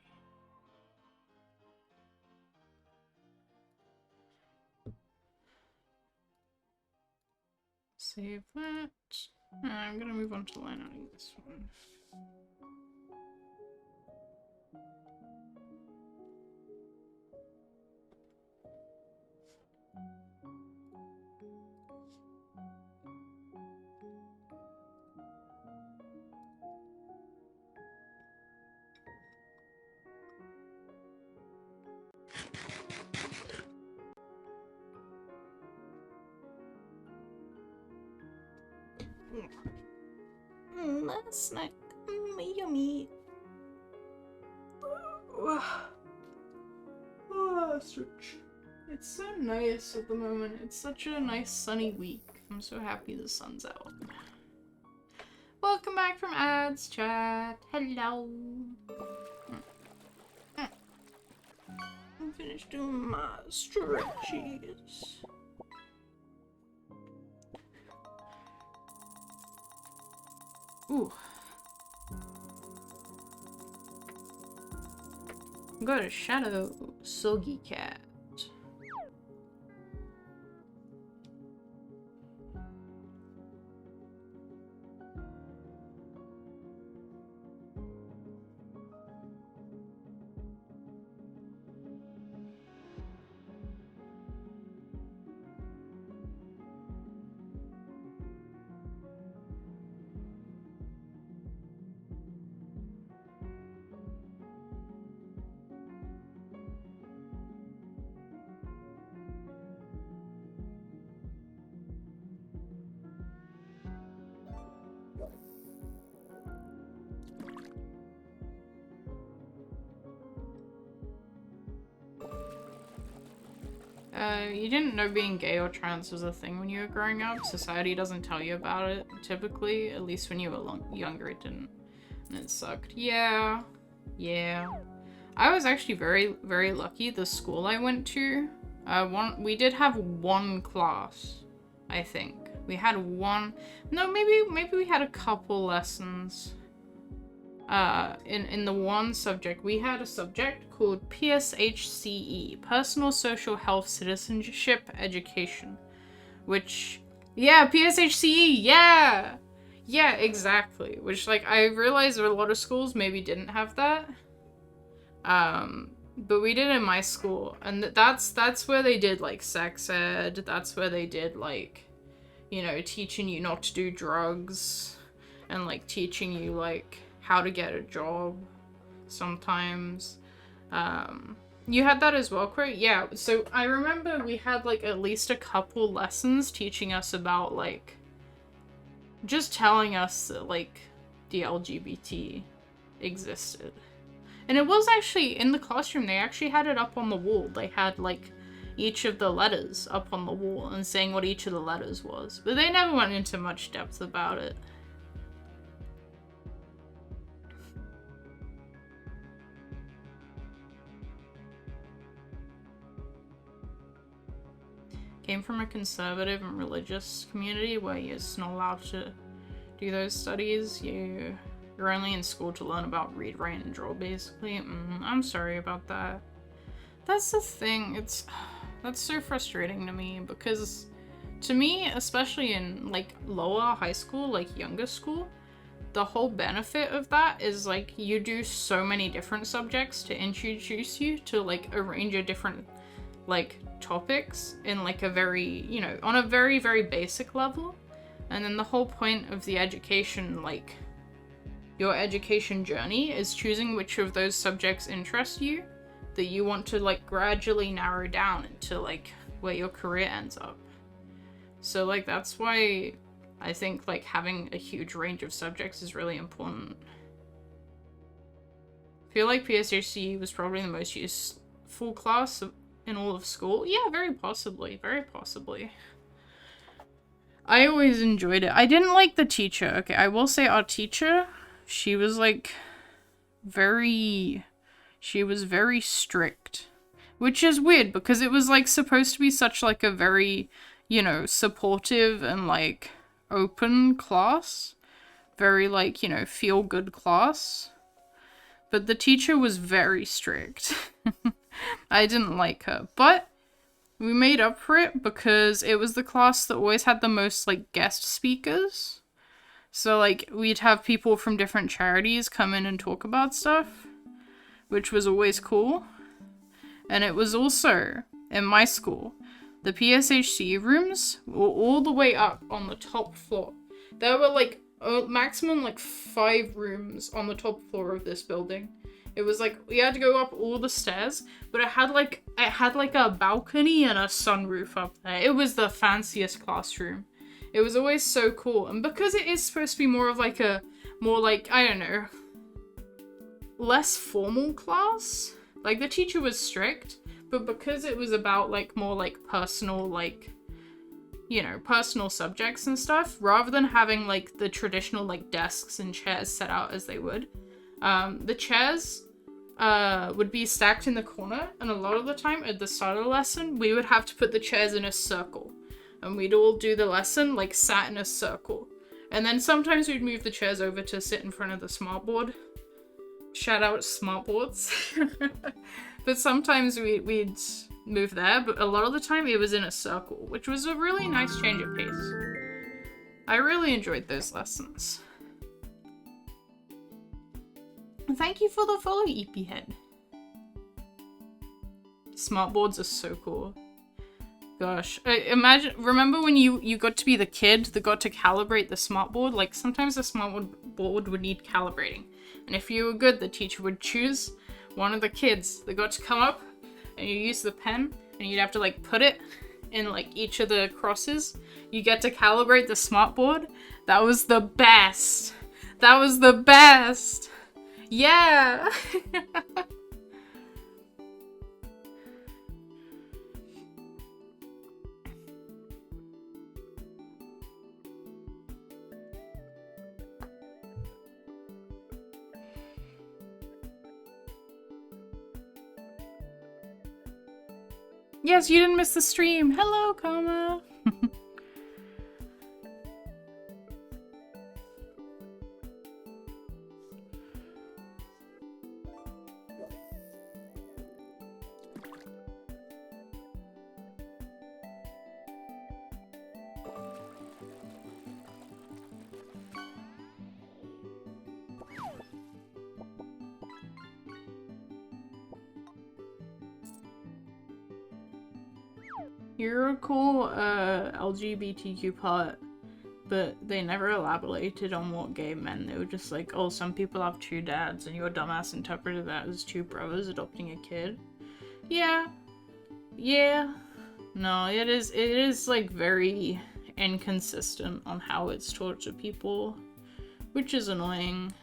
Save that. I'm gonna move on to line outing this one. Snack. Yummy. It's so nice at the moment. It's such a nice sunny week. I'm so happy the sun's out. Welcome back from ads, chat. Hello. I'm finished doing my stretches. Ooh. Got a shadow soggy cat. You didn't know being gay or trans was a thing when you were growing up. Society doesn't tell you about it, typically. At least when you were younger, it didn't. And it sucked. Yeah. Yeah. I was actually very, very lucky. The school I went to, we did have one class, I think. We had one... No, maybe we had a couple lessons. In the one subject, we had a subject called PSHCE, Personal Social Health Citizenship Education, which, yeah, PSHCE, yeah! Yeah, exactly. Which, like, I realized a lot of schools maybe didn't have that. But we did in my school, and that's where they did, like, sex ed, that's where they did, like, you know, teaching you not to do drugs, and, like, teaching you, like, how to get a job sometimes. You had that as well, Corey? Yeah, so I remember we had, like, at least a couple lessons teaching us about, like, just telling us that, like, the LGBT existed. And it was actually, in the classroom, they actually had it up on the wall. They had, like, each of the letters up on the wall and saying what each of the letters was. But they never went into much depth about it. Came from a conservative and religious community where you're just not allowed to do those studies. You're only in school to learn about read, write, and draw, basically. I'm sorry about that. That's the thing. That's so frustrating to me, because to me, especially in, like, lower high school, like, younger school, the whole benefit of that is, like, you do so many different subjects to introduce you to, like, a range of different, like, topics in, like, a very, you know, on a very, very basic level. And then the whole point of the education, like, your education journey is choosing which of those subjects interest you, that you want to, like, gradually narrow down into, like, where your career ends up. So, like, that's why I think, like, having a huge range of subjects is really important. I feel like PSHCE was probably the most useful class in all of school. Yeah, very possibly. Very possibly. I always enjoyed it. I didn't like the teacher. Okay, I will say our teacher, she was, like, she was very strict. Which is weird, because it was, like, supposed to be such, like, a very, you know, supportive and, like, open class. Very, like, you know, feel-good class. But the teacher was very strict. I didn't like her. But We made up for it because it was the class that always had the most, like, guest speakers. So, like, we'd have people from different charities come in and talk about stuff, which was always cool. And it was also, in my school, the PSHC rooms were all the way up on the top floor. There were, like, maximum, like, 5 rooms on the top floor of this building. It was like we had to go up all the stairs, but it had like a balcony and a sunroof up there. It was the fanciest classroom. It was always so cool, and because it is supposed to be more of like a I don't know, less formal class. Like the teacher was strict, but because it was about like more like personal like, you know, personal subjects and stuff, rather than having like the traditional like desks and chairs set out as they would. The chairs would be stacked in the corner, and a lot of the time at the start of the lesson, we would have to put the chairs in a circle. And we'd all do the lesson, like, sat in a circle. And then sometimes we'd move the chairs over to sit in front of the smartboard. Shout out smartboards. But sometimes we'd move there, but a lot of the time it was in a circle, which was a really nice change of pace. I really enjoyed those lessons. Thank you for the follow, EP Head. Smartboards are so cool. Gosh, remember when you got to be the kid that got to calibrate the smartboard? Like, sometimes the smartboard would need calibrating. And if you were good, the teacher would choose one of the kids that got to come up, and you use the pen, and you'd have to, like, put it in, like, each of the crosses. You get to calibrate the smartboard. That was the best. That was the best. Yeah! Yes, you didn't miss the stream. Hello, Kama. You're a cool LGBTQ part, but they never elaborated on what gay meant. They were just like, oh, some people have 2 dads, and your dumbass interpreted that as 2 brothers adopting a kid. Yeah. Yeah. No, it is like very inconsistent on how it's taught to people, which is annoying.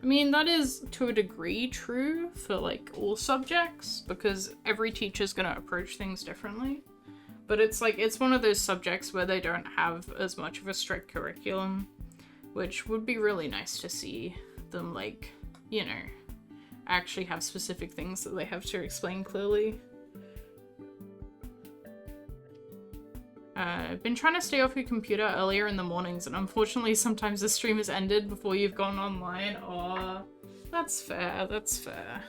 I mean, that is to a degree true for like all subjects, because every teacher's gonna approach things differently. But it's like, it's one of those subjects where they don't have as much of a strict curriculum, which would be really nice to see them, like, you know, actually have specific things that they have to explain clearly. I've been trying to stay off your computer earlier in the mornings, and unfortunately sometimes the stream has ended before you've gone online. Aw, that's fair, that's fair.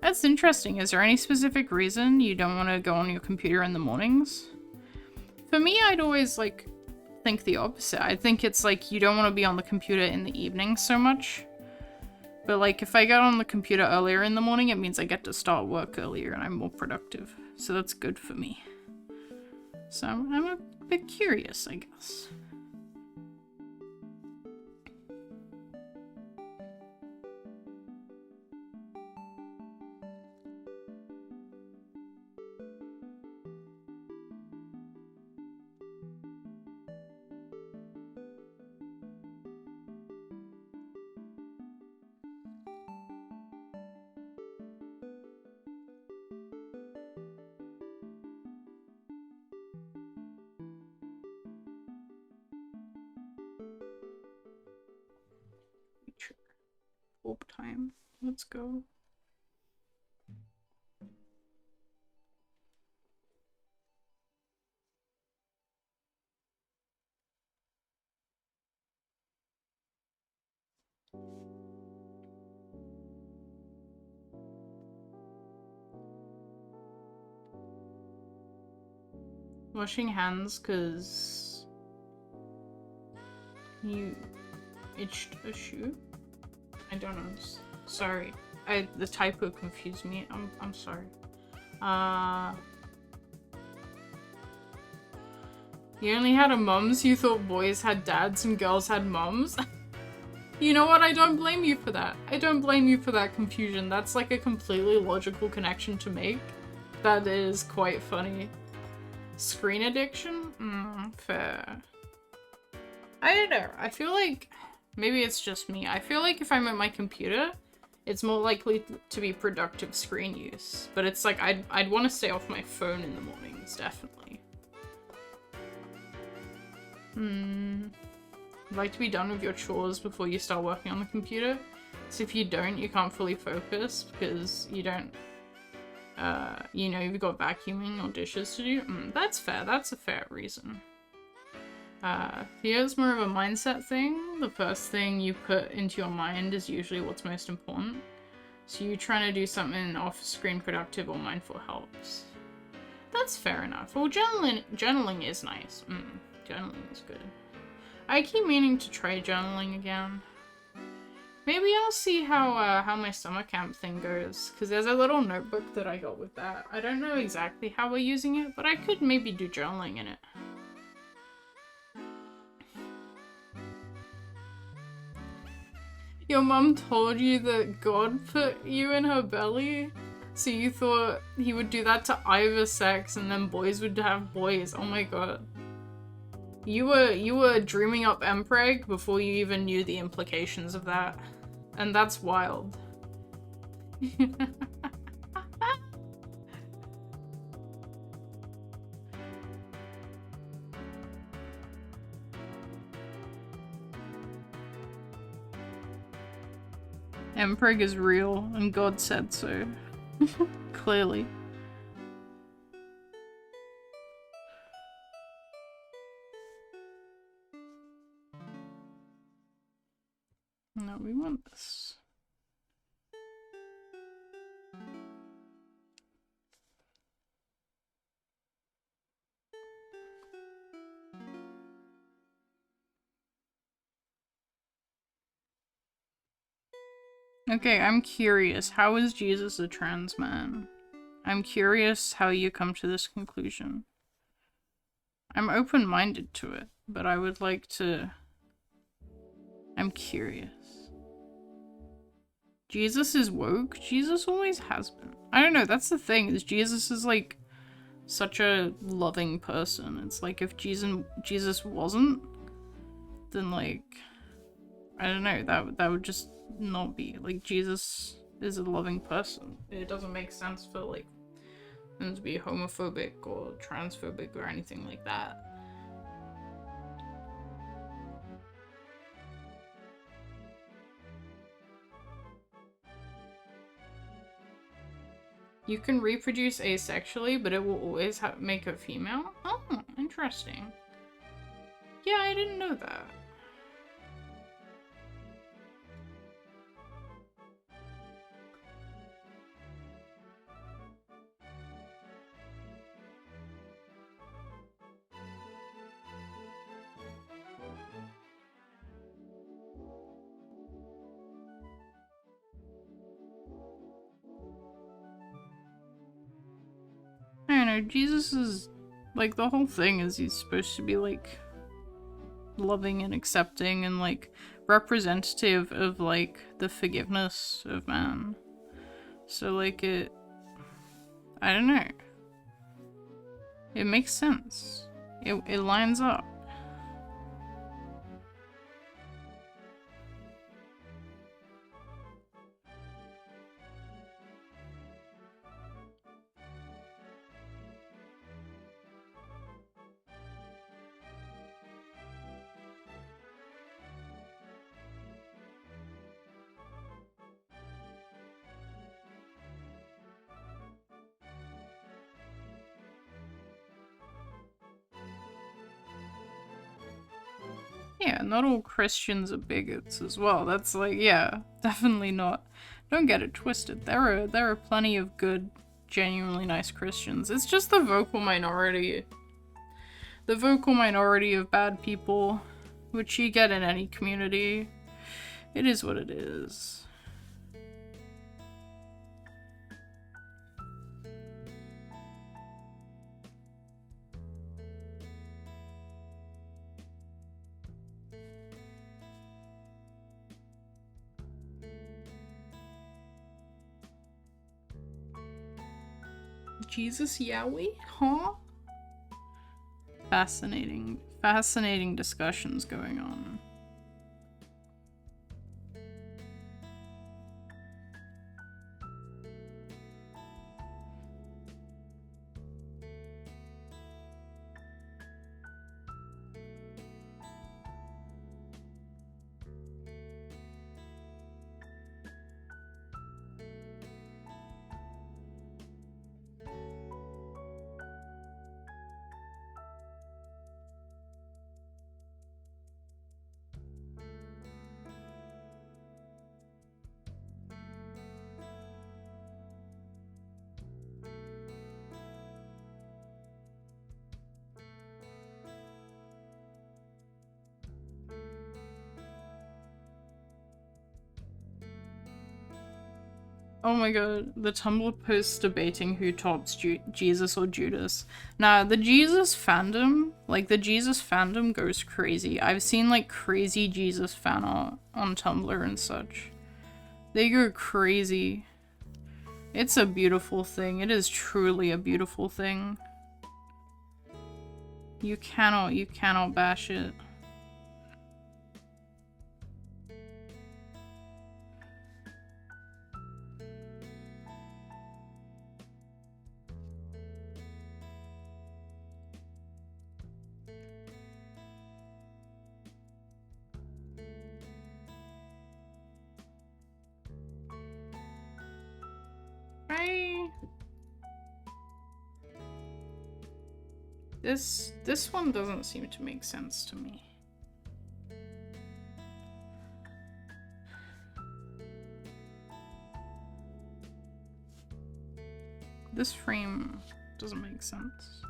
That's interesting. Is there any specific reason you don't want to go on your computer in the mornings? For me, I'd always, like, think the opposite. I think it's like you don't want to be on the computer in the evening so much. But, like, if I get on the computer earlier in the morning, it means I get to start work earlier and I'm more productive. So that's good for me. So I'm a bit curious, I guess. Hope time. Let's go. I Washing hands because you itched a shoe? I don't know. Sorry. The typo confused me. I'm sorry. You only had a mums? You thought boys had dads and girls had mums? You know what? I don't blame you for that. I don't blame you for that confusion. That's like a completely logical connection to make. That is quite funny. Screen addiction? Fair. I don't know. I feel like maybe it's just me. I feel like if I'm at my computer, it's more likely to be productive screen use. But it's like I'd want to stay off my phone in the mornings, definitely. You'd like to be done with your chores before you start working on the computer. So if you don't, you can't fully focus because you don't, you know, you've got vacuuming or dishes to do. That's fair. That's a fair reason. Here's more of a mindset thing. The first thing you put into your mind is usually what's most important. So you trying to do something off-screen productive or mindful helps. That's fair enough. Well, journaling is nice. Journaling is good. I keep meaning to try journaling again. Maybe I'll see how my summer camp thing goes, because there's a little notebook that I got with that. I don't know exactly how we're using it, but I could maybe do journaling in it. Your mum told you that God put you in her belly? So you thought he would do that to either sex and then boys would have boys. Oh my god. You were dreaming up Mpreg before you even knew the implications of that. And that's wild. Mpreg is real, and God said so. Clearly. No, we want this. Okay, I'm curious. How is Jesus a trans man? I'm curious how you come to this conclusion. I'm open-minded to it, but I would like to... I'm curious. Jesus is woke? Jesus always has been. I don't know, that's the thing, is Jesus is like such a loving person. It's like if Jesus wasn't, then like, I don't know, that would just not be. Like, Jesus is a loving person. It doesn't make sense for like him to be homophobic or transphobic or anything like that. You can reproduce asexually, but it will always make a female? Oh, interesting. Yeah, I didn't know that. I don't know, Jesus is, like, the whole thing is he's supposed to be, like, loving and accepting and, like, representative of, like, the forgiveness of man. So, like, I don't know. It makes sense. It lines up. Yeah, not all Christians are bigots as well. That's like, yeah, definitely not. Don't get it twisted. There are plenty of good, genuinely nice Christians. It's just the vocal minority the vocal minority of bad people, which you get in any community. It is what it is. Jesus Yowie? Huh? Fascinating. Fascinating discussions going on. Oh my god, the Tumblr post debating who tops Jesus or Judas. Nah, the Jesus fandom, goes crazy. I've seen like crazy Jesus fan art on Tumblr and such. They go crazy. It's a beautiful thing. It is truly a beautiful thing. You cannot bash it. This one doesn't seem to make sense to me. This frame doesn't make sense.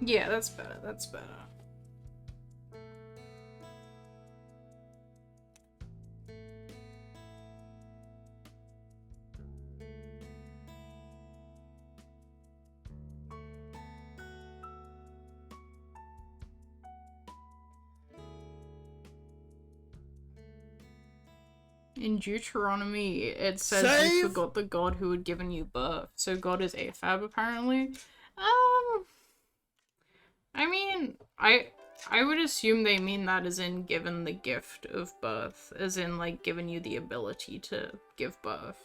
Yeah, that's better. That's better. In Deuteronomy, it says you forgot the God who had given you birth. So God is AFAB, apparently. I mean, I would assume they mean that as in given the gift of birth, as in like given you the ability to give birth.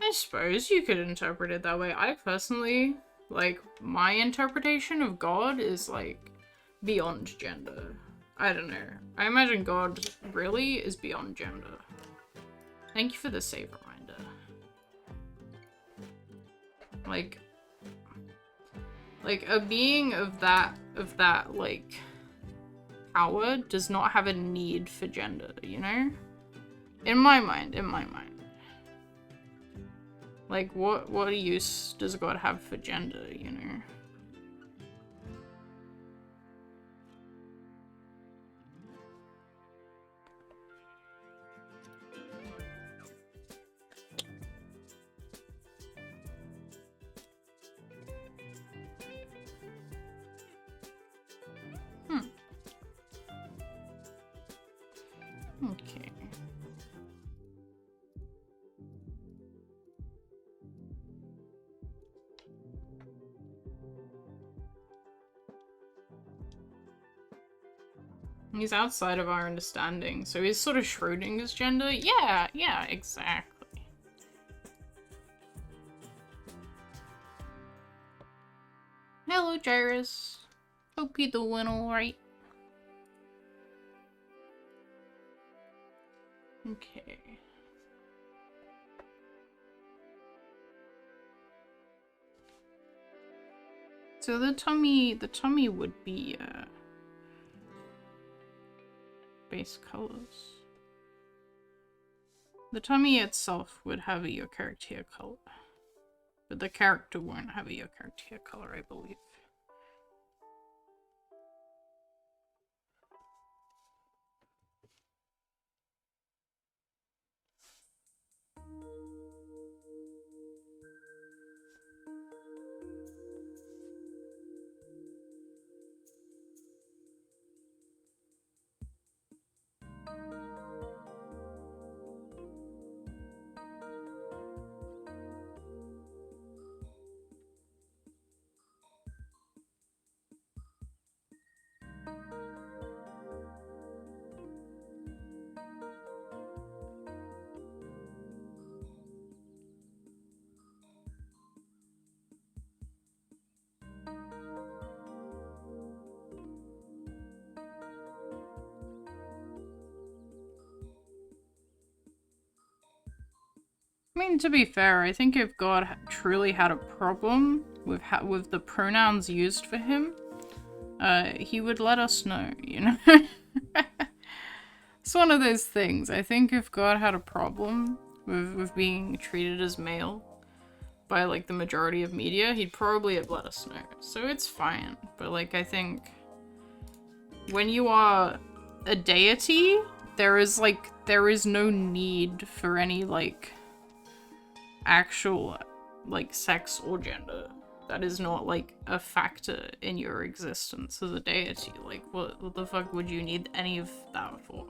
I suppose you could interpret it that way. I personally, like, my interpretation of God is like beyond gender. I don't know. I imagine God really is beyond gender. Thank you for the save reminder. Like a being of that like power does not have a need for gender, you know? In my mind. Like what use does God have for gender, you know? Okay. He's outside of our understanding, so he's sort of Schrodinger's gender. Yeah, exactly. Hello, Jairus. Hope you're doing alright. Okay. So the tummy would be, base colors. The tummy itself would have a your character color. But the character won't have a your character color, I believe. I mean, to be fair, I think if God truly had a problem with the pronouns used for him, he would let us know, you know? It's one of those things. I think if God had a problem with being treated as male by, like, the majority of media, he'd probably have let us know. So it's fine. But, like, I think when you are a deity, there is no need for any, like, actual, like, sex or gender. That is not, like, a factor in your existence as a deity. Like, what the fuck would you need any of that for?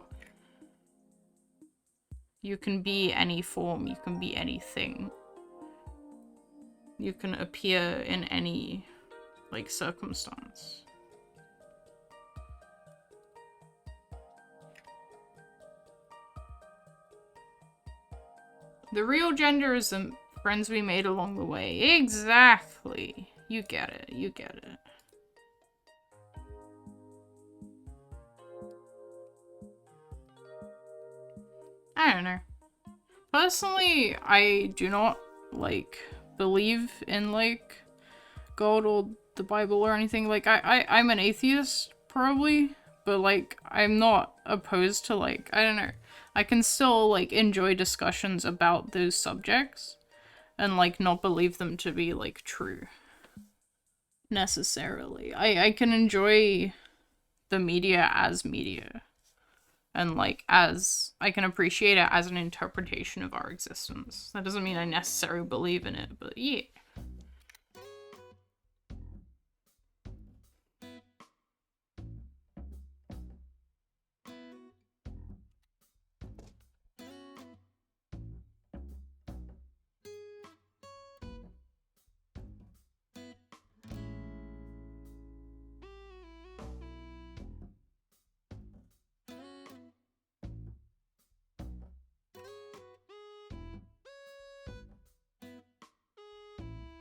You can be any form, you can be anything. You can appear in any, like, circumstance. The real gender is the friends we made along the way. Exactly. You get it. You get it. I don't know. Personally, I do not, like, believe in, like, God or the Bible or anything. Like, I'm an atheist, probably. But, like, I'm not opposed to, like, I don't know. I can still, like, enjoy discussions about those subjects. And, like, not believe them to be, like, true. Necessarily. I can enjoy the media as media. And, like, as I can appreciate it as an interpretation of our existence. That doesn't mean I necessarily believe in it, but yeah.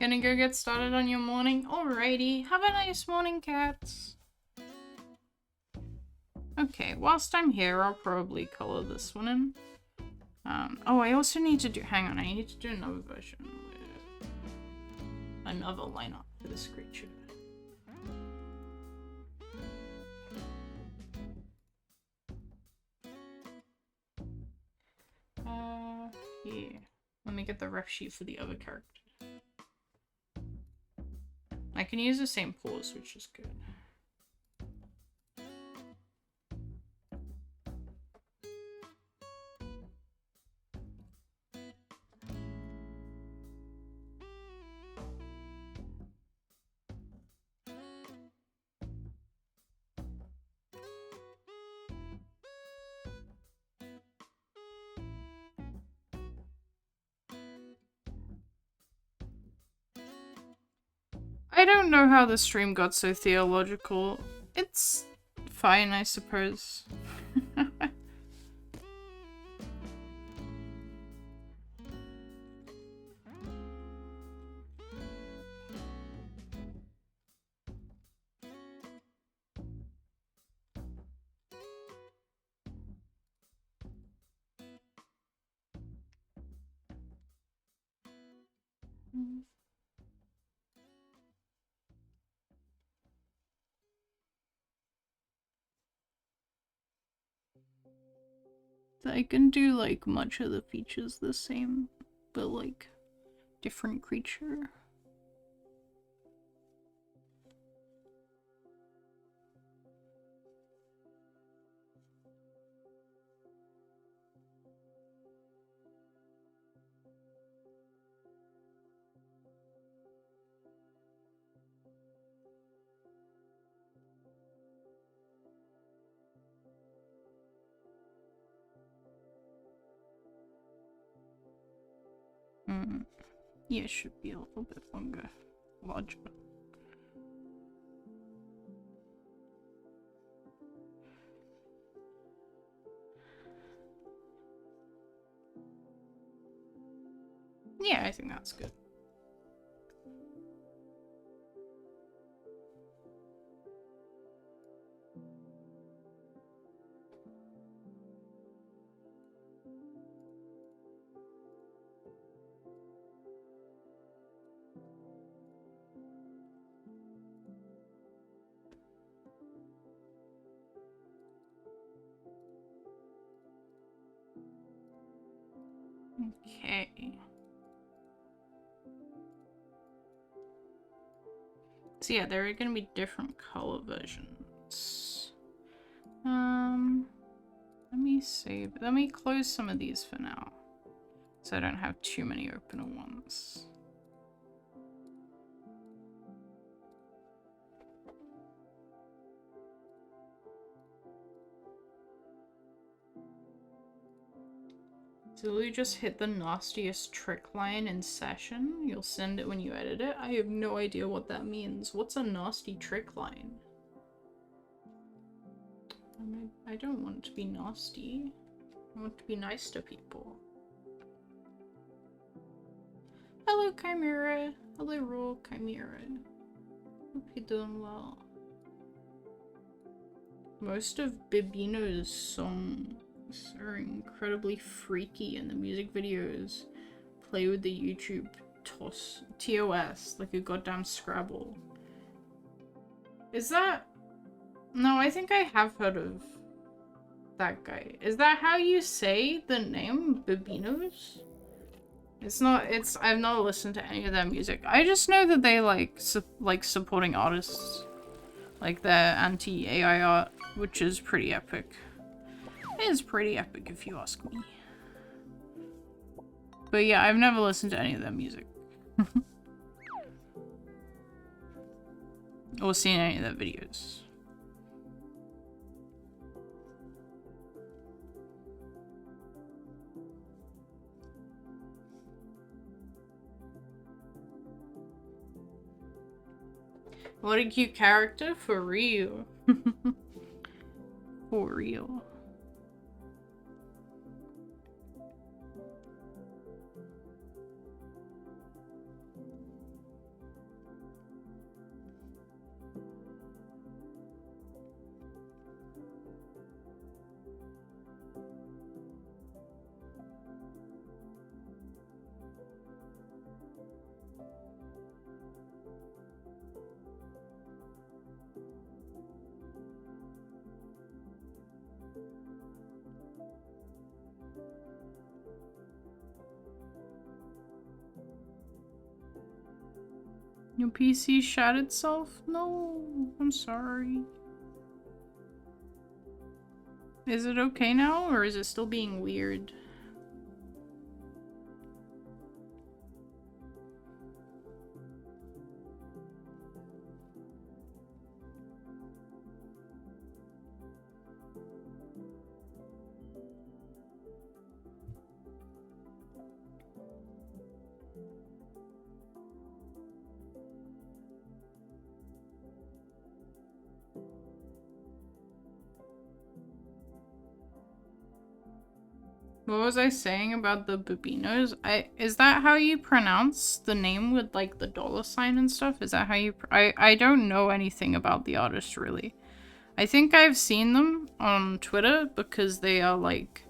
Gonna go get started on your morning? Alrighty. Have a nice morning, cats. Okay, whilst I'm here, I'll probably color this one in. Oh, I also need to do- hang on, I need to do another version with another lineup for this creature. Yeah. Let me get the ref sheet for the other character. I can use the same pause, which is good. I don't know how the stream got so theological. It's fine, I suppose. I can do like much of the features the same, but like different creature. Yeah, it should be a little bit longer. Larger. Yeah, I think that's good. Okay. So yeah, there are gonna be different color versions. Let me save. Let me close some of these for now, so I don't have too many open at once. So you just hit the nastiest trick line in session. You'll send it when you edit it. I have no idea what that means. What's a nasty trick line? I don't want to be nasty. I want to be nice to people. Hello, Chimera. Hello, Royal Chimera. Hope you're doing well. Most of Bibino's songs are incredibly freaky, and the music videos play with the YouTube TOS like a goddamn Scrabble. Is that... No, I think I have heard of that guy. Is that how you say the name? Bibino's? It's not, I've not listened to any of their music. I just know that they like supporting artists. Like their anti-AI art, which is pretty epic. It is pretty epic if you ask me. But yeah, I've never listened to any of their music. Or seen any of their videos. What a cute character, for real. For real. Your PC shot itself? No, I'm sorry. Is it okay now, or is it still being weird? What was I saying about the Babinos? Is that how you pronounce the name with like the $ and stuff? Is that how you I don't know anything about the artist really. I think I've seen them on Twitter because they are like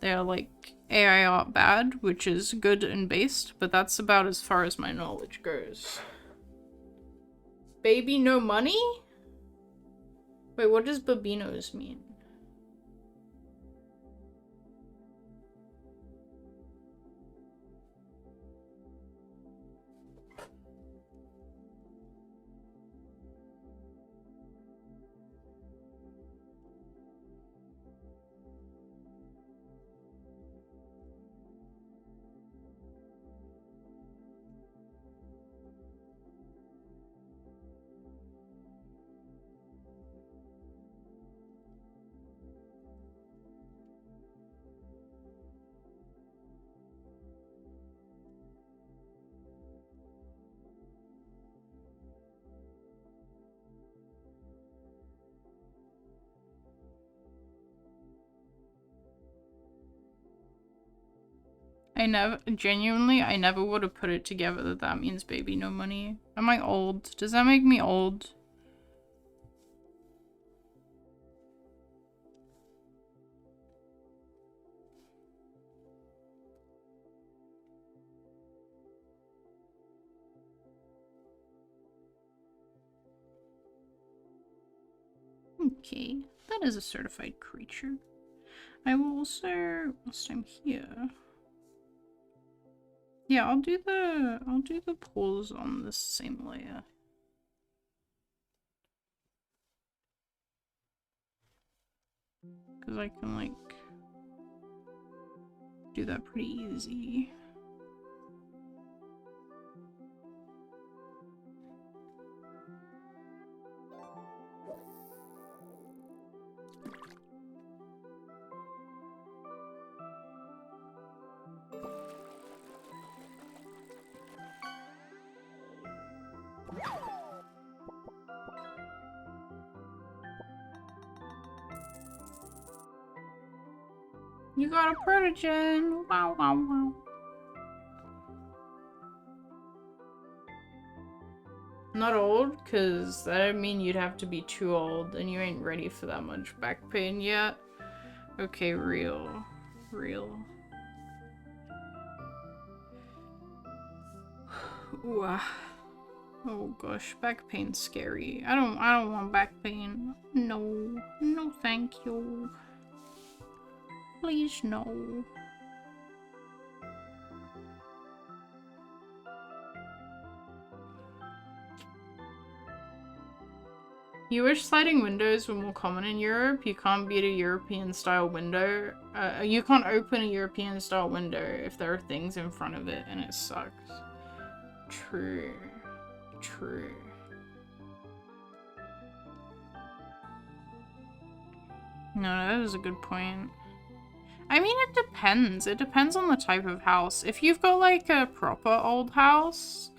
AI art bad, which is good and based, but that's about as far as my knowledge goes. Baby no money? Wait, what does Babinos mean? Genuinely, I never would have put it together that that means baby no money. Am I old? Does that make me old? Okay, that is a certified creature. I will also, whilst I'm here. Yeah, I'll do the paws on this same layer. Because I can like do that pretty easy. You got a protogen! Wow, wow, wow. Not old, because that'd mean you'd have to be too old, and you ain't ready for that much back pain yet. Okay, real. Real. Ooh, oh gosh, back pain's scary. I don't want back pain. No. No thank you. Please no. You wish sliding windows were more common in Europe. You can't beat a European style window. You can't open a European style window if there are things in front of it, and it sucks. True. True. No, that is a good point. I mean, it depends. It depends on the type of house. If you've got like a proper old house,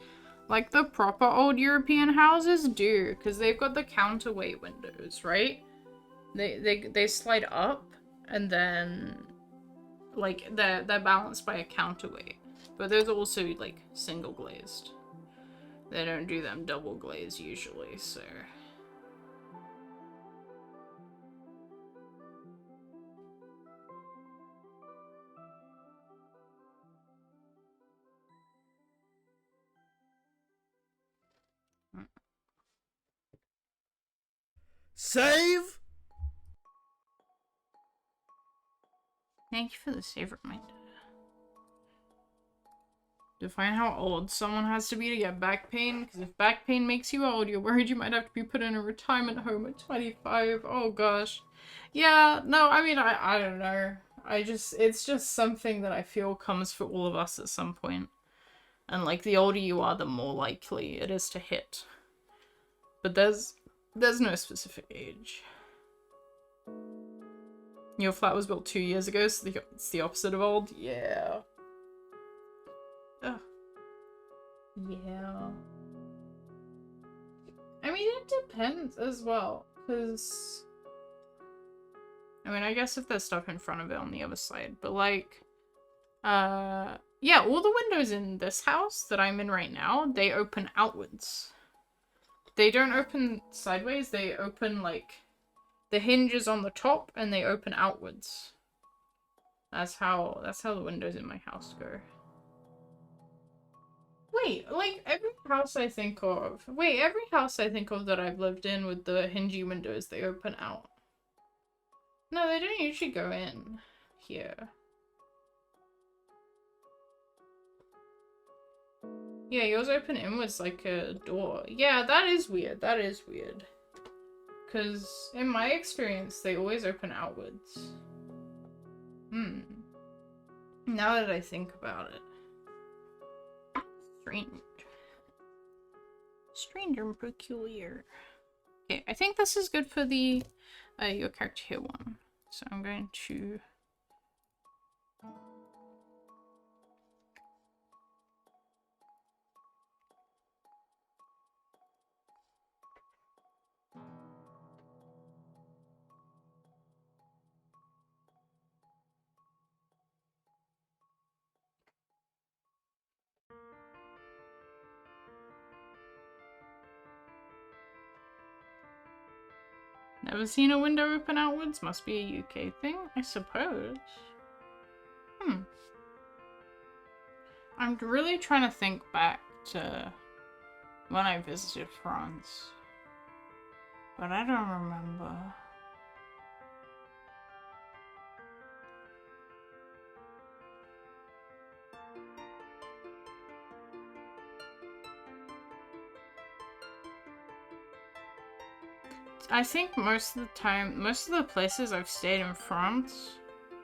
like the proper old European houses do, because they've got the counterweight windows, right? They slide up, and then like they're balanced by a counterweight. But there's also like single glazed. They don't do them double glazed usually, so. Save? Thank you for the save reminder. Define how old someone has to be to get back pain, because if back pain makes you old, you're worried you might have to be put in a retirement home at 25. Oh gosh. Yeah, no, I mean, I don't know. It's just something that I feel comes for all of us at some point. And like, the older you are, the more likely it is to hit. But there's no specific age. Your flat was built 2 years ago, so it's the opposite of old? Yeah. Ugh. Yeah. I mean, it depends as well, because I mean, I guess if there's stuff in front of it on the other side, but like, yeah, all the windows in this house that I'm in right now, they open outwards. They don't open sideways, they open like, the hinge is on the top and they open outwards. That's how the windows in my house go. Wait, like every house I think of that I've lived in with the hingy windows, they open out. No, they don't usually go in here. Yeah, yours open inwards like a door. Yeah, that is weird. That is weird. Because in my experience, they always open outwards. Hmm. Now that I think about it. Strange. Strange and peculiar. Okay, I think this is good for the your character here one. So I'm going to... Never seen a window open outwards? Must be a UK thing, I suppose. Hmm. I'm really trying to think back to when I visited France. But I don't remember. I think most of the time, most of the places I've stayed in France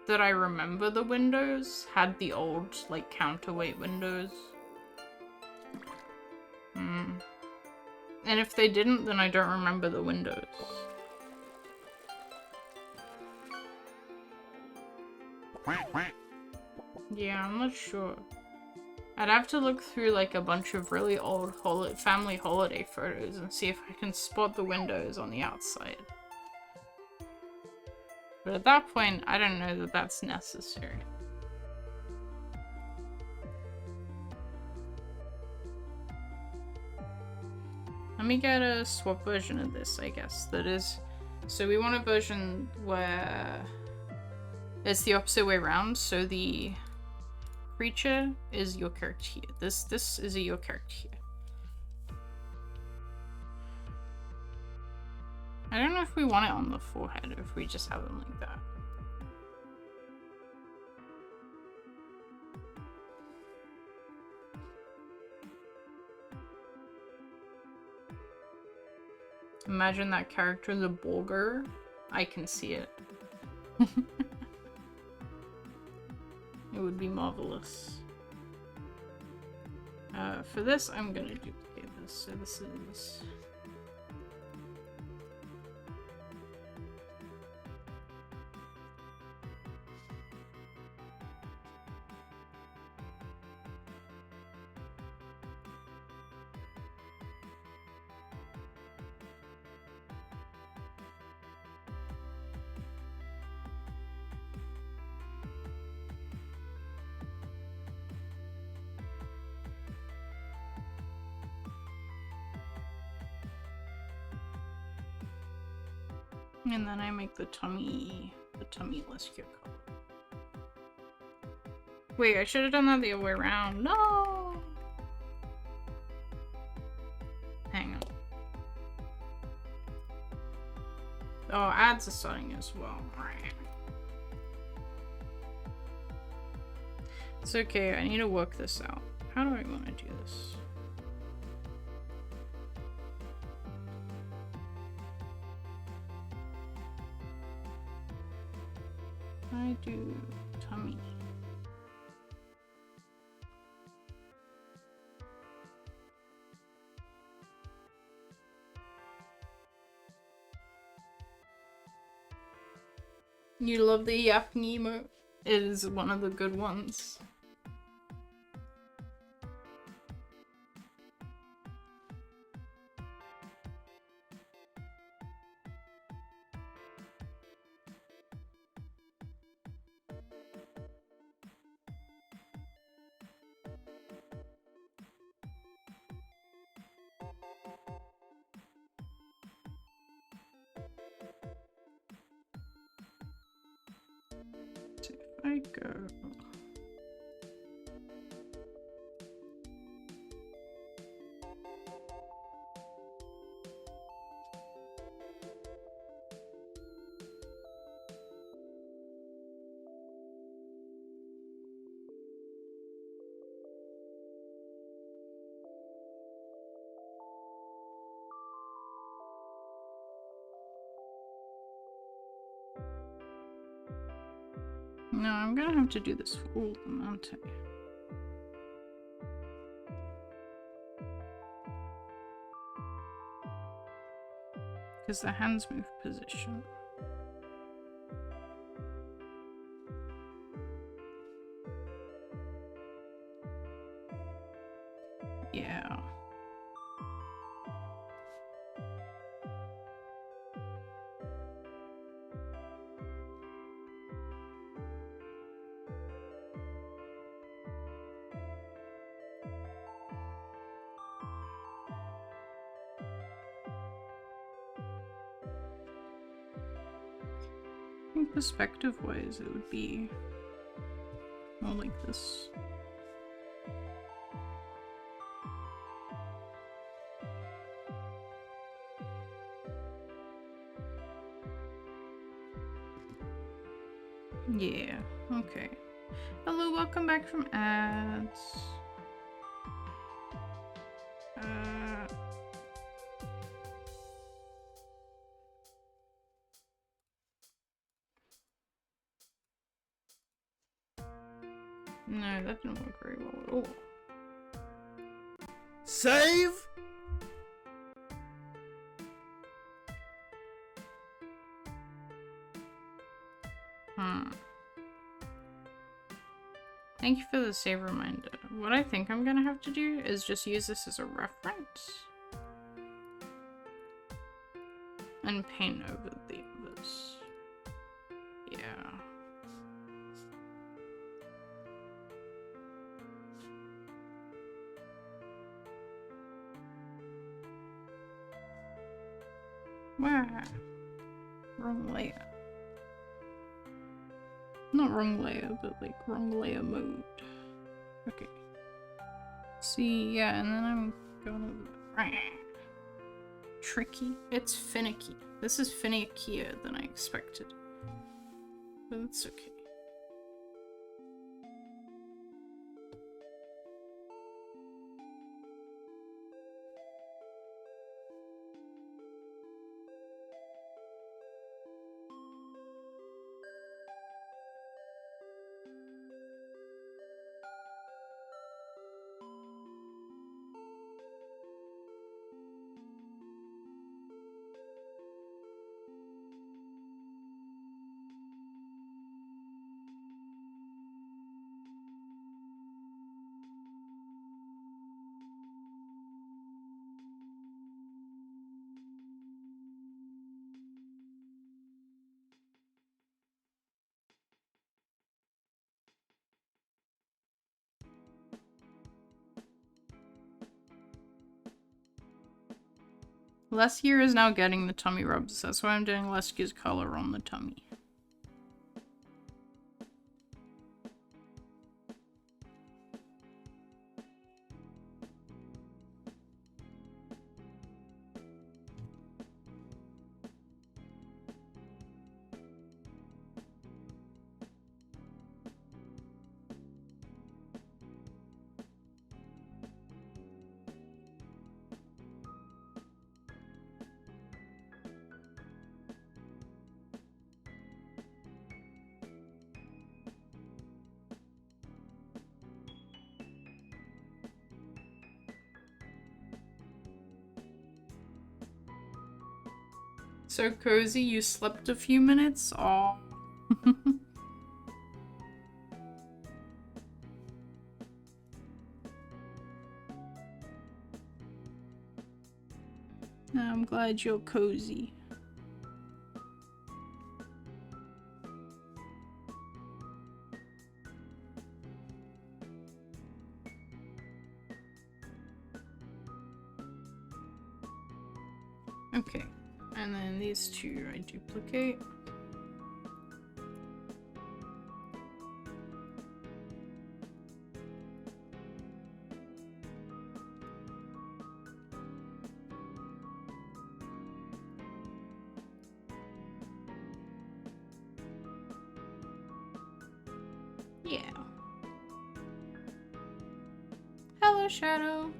that I remember the windows had the old, like, counterweight windows. Hmm. And if they didn't, then I don't remember the windows. Yeah, I'm not sure. I'd have to look through like a bunch of really old family holiday photos and see if I can spot the windows on the outside. But at that point, I don't know that that's necessary. Let me get a swap version of this, I guess. That is... So we want a version where it's the opposite way around, so the creature is your character here. This is your character here. I don't know if we want it on the forehead or if we just have them like that. Imagine that character is a bulgur. I can see it. It would be marvelous. For this, I'm gonna duplicate this. So this is... And then I make the tummy less cute color. Wait, I should have done that the other way around. No! Hang on. Oh, ads are starting as well. Alright. It's okay, I need to work this out. How do I want to do this? I do tummy. You love the yapping emote? It is one of the good ones. it go? No, I'm gonna have to do this for all of them, aren't I? Because the hands move position. Yeah. I think perspective-wise it would be more like this. Yeah, okay. Hello, welcome back from ads. No, that didn't work very well at all. Save. Thank you for the save reminder. What I think I'm gonna have to do is just use this as a reference and paint over the others. Yeah. Where? Wrong layer. Not wrong layer, but like wrong layer mode. Okay. See, yeah, and then I'm going over the... Tricky. It's finicky. This is finickier than I expected. But it's okay. Leskier is now getting the tummy rubs. That's why I'm doing Leskier's color on the tummy. So cozy, you slept a few minutes? Aw. I'm glad you're cozy. Okay, and then these two I duplicate. Hello, Shadow.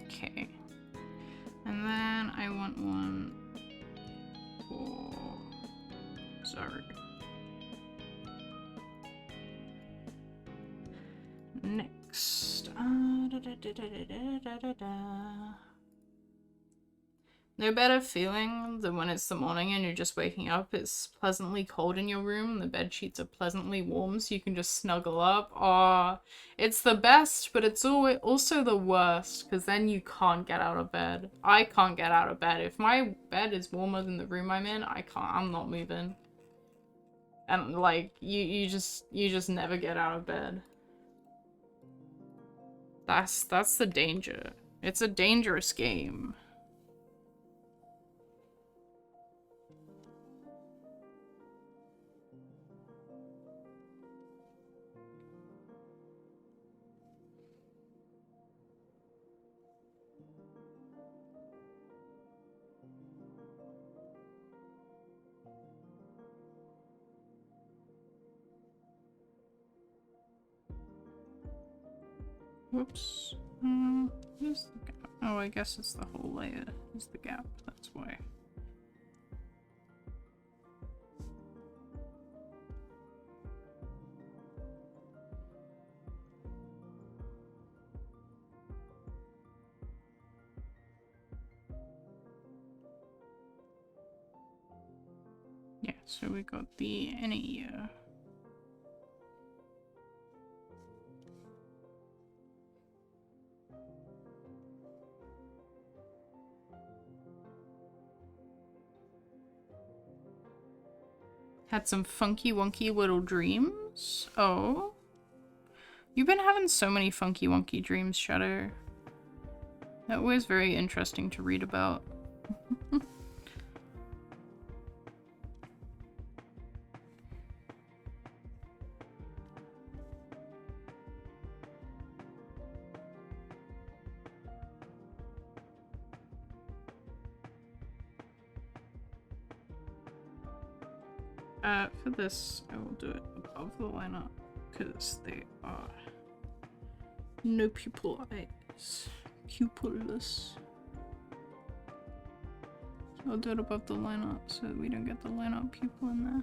Okay. And then I want one for Zaru. Next. No better feeling than when it's the morning and you're just waking up. It's pleasantly cold in your room. The bed sheets are pleasantly warm, so you can just snuggle up. Aw, it's the best, but it's also the worst, because then you can't get out of bed. I can't get out of bed. If my bed is warmer than the room I'm in, I can't. I'm not moving. And like you just never get out of bed. That's the danger. It's a dangerous game. Whoops. Here's the gap. Oh, I guess it's the whole layer is the gap. That's why. Yeah, so we got the inner ear. Had some funky wonky little dreams. Oh. You've been having so many funky wonky dreams, Shadow. They're always very interesting to read about. For this, I will do it above the lineup because they are no pupil eyes. Pupilless. So I'll do it above the lineup so that we don't get the lineup pupil in there.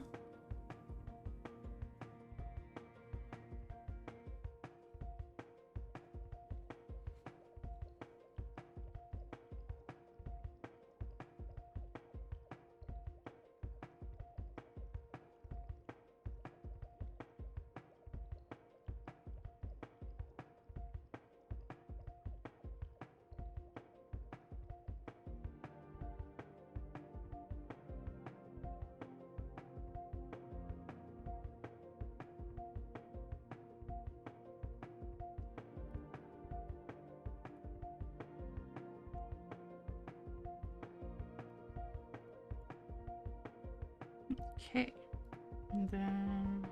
Okay, and then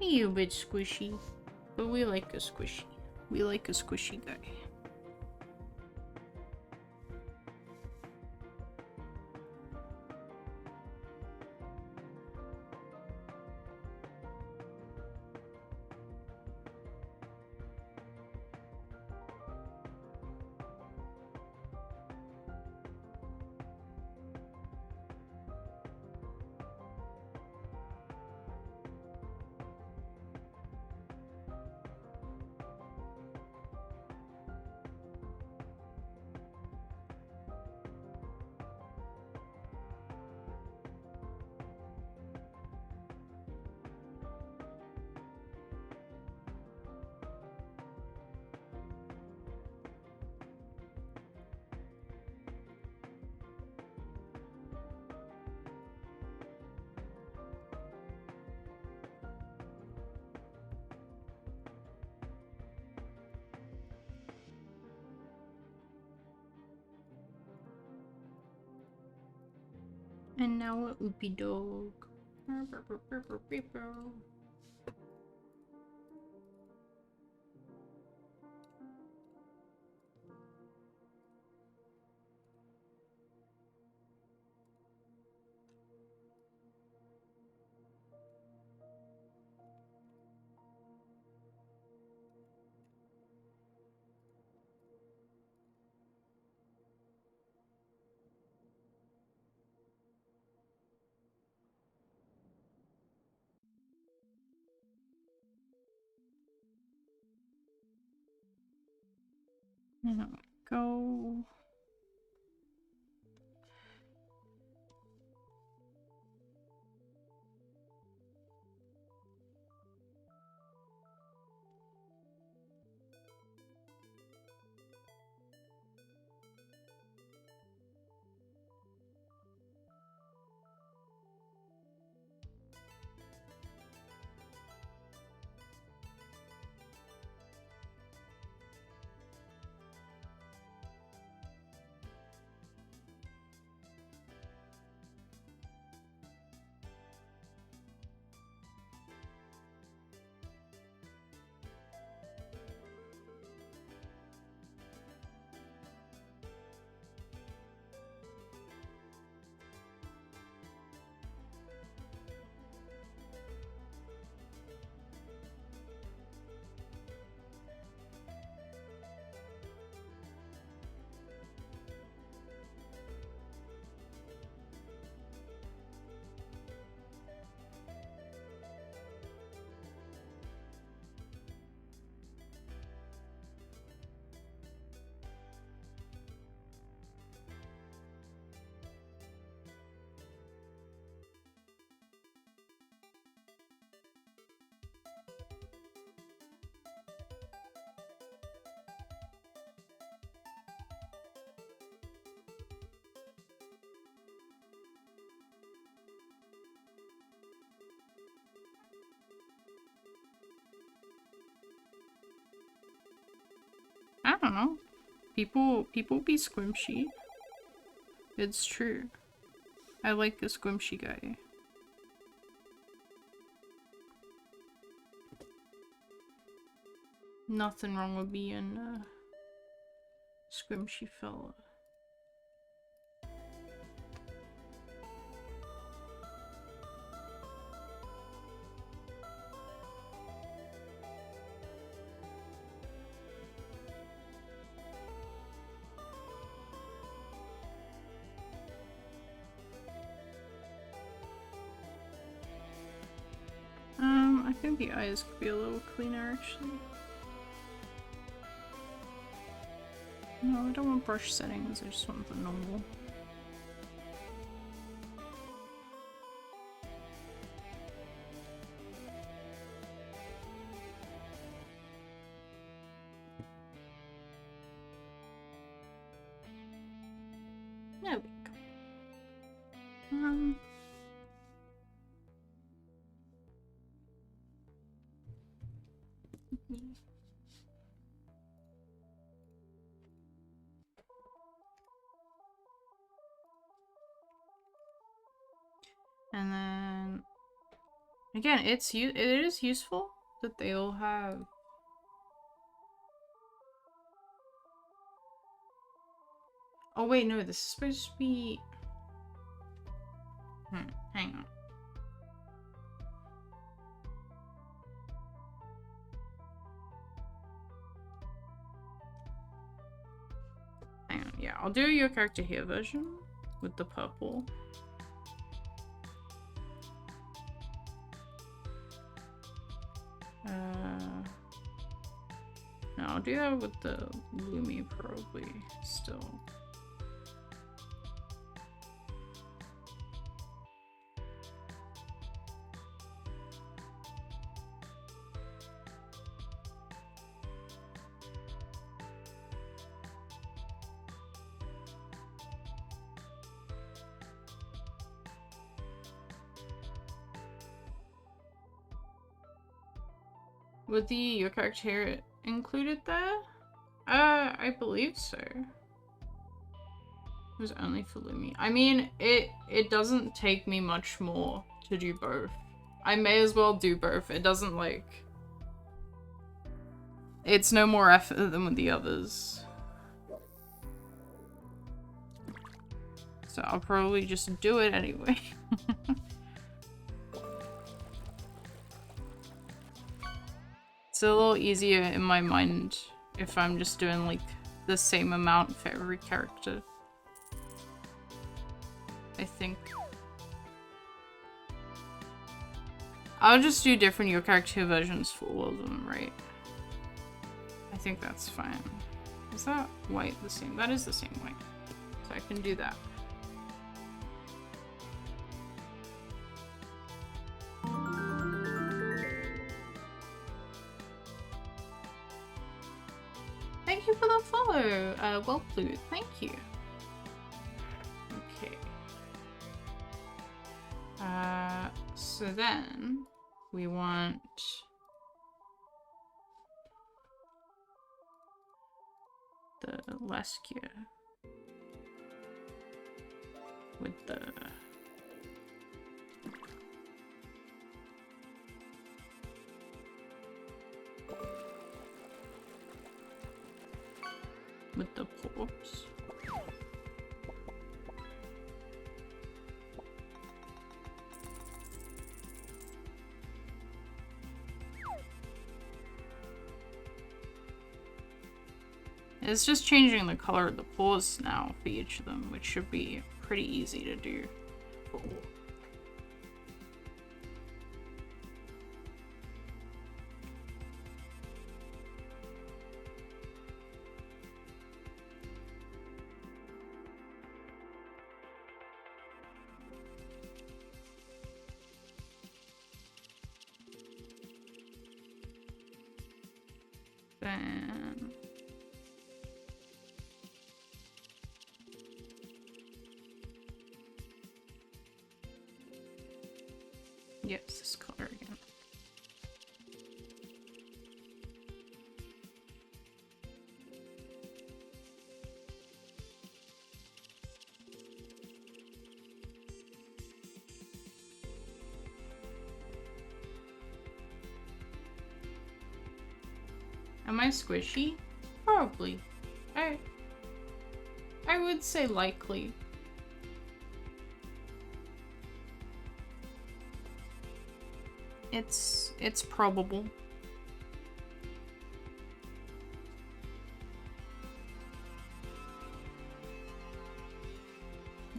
you a bit squishy, but we like a squishy. We like a squishy guy. And now a oopie dog. There we go. I don't know. People be squishy. It's true. I like a squishy guy. Nothing wrong with being a squishy fella. I think the eyes could be a little cleaner actually. No, I don't want brush settings, I just want the normal. There we go. And then again, it is useful that they all have oh wait, no, this is supposed to be hang on. Hang on, yeah, I'll do your character here version with the purple. No, I'll do that with the Lumi probably still. Would your character included there? I believe so. was only for Lumi. I mean, it doesn't take me much more to do both. I may as well do both. It doesn't like... It's no more effort than with the others. So I'll probably just do it anyway. It's a little easier in my mind if I'm just doing like the same amount for every character. I think. I'll just do different your character versions for all of them, right? I think that's fine. Is that white the same? That is the same white. So I can do that. Thank you for the follow, well Plued. Thank you. Okay. So then we want the Leskia with the corpse. It's just changing the color of the paws now for each of them, which should be pretty easy to do. Then... yes, this color again. Am I squishy? Probably. I would say likely. It's probable.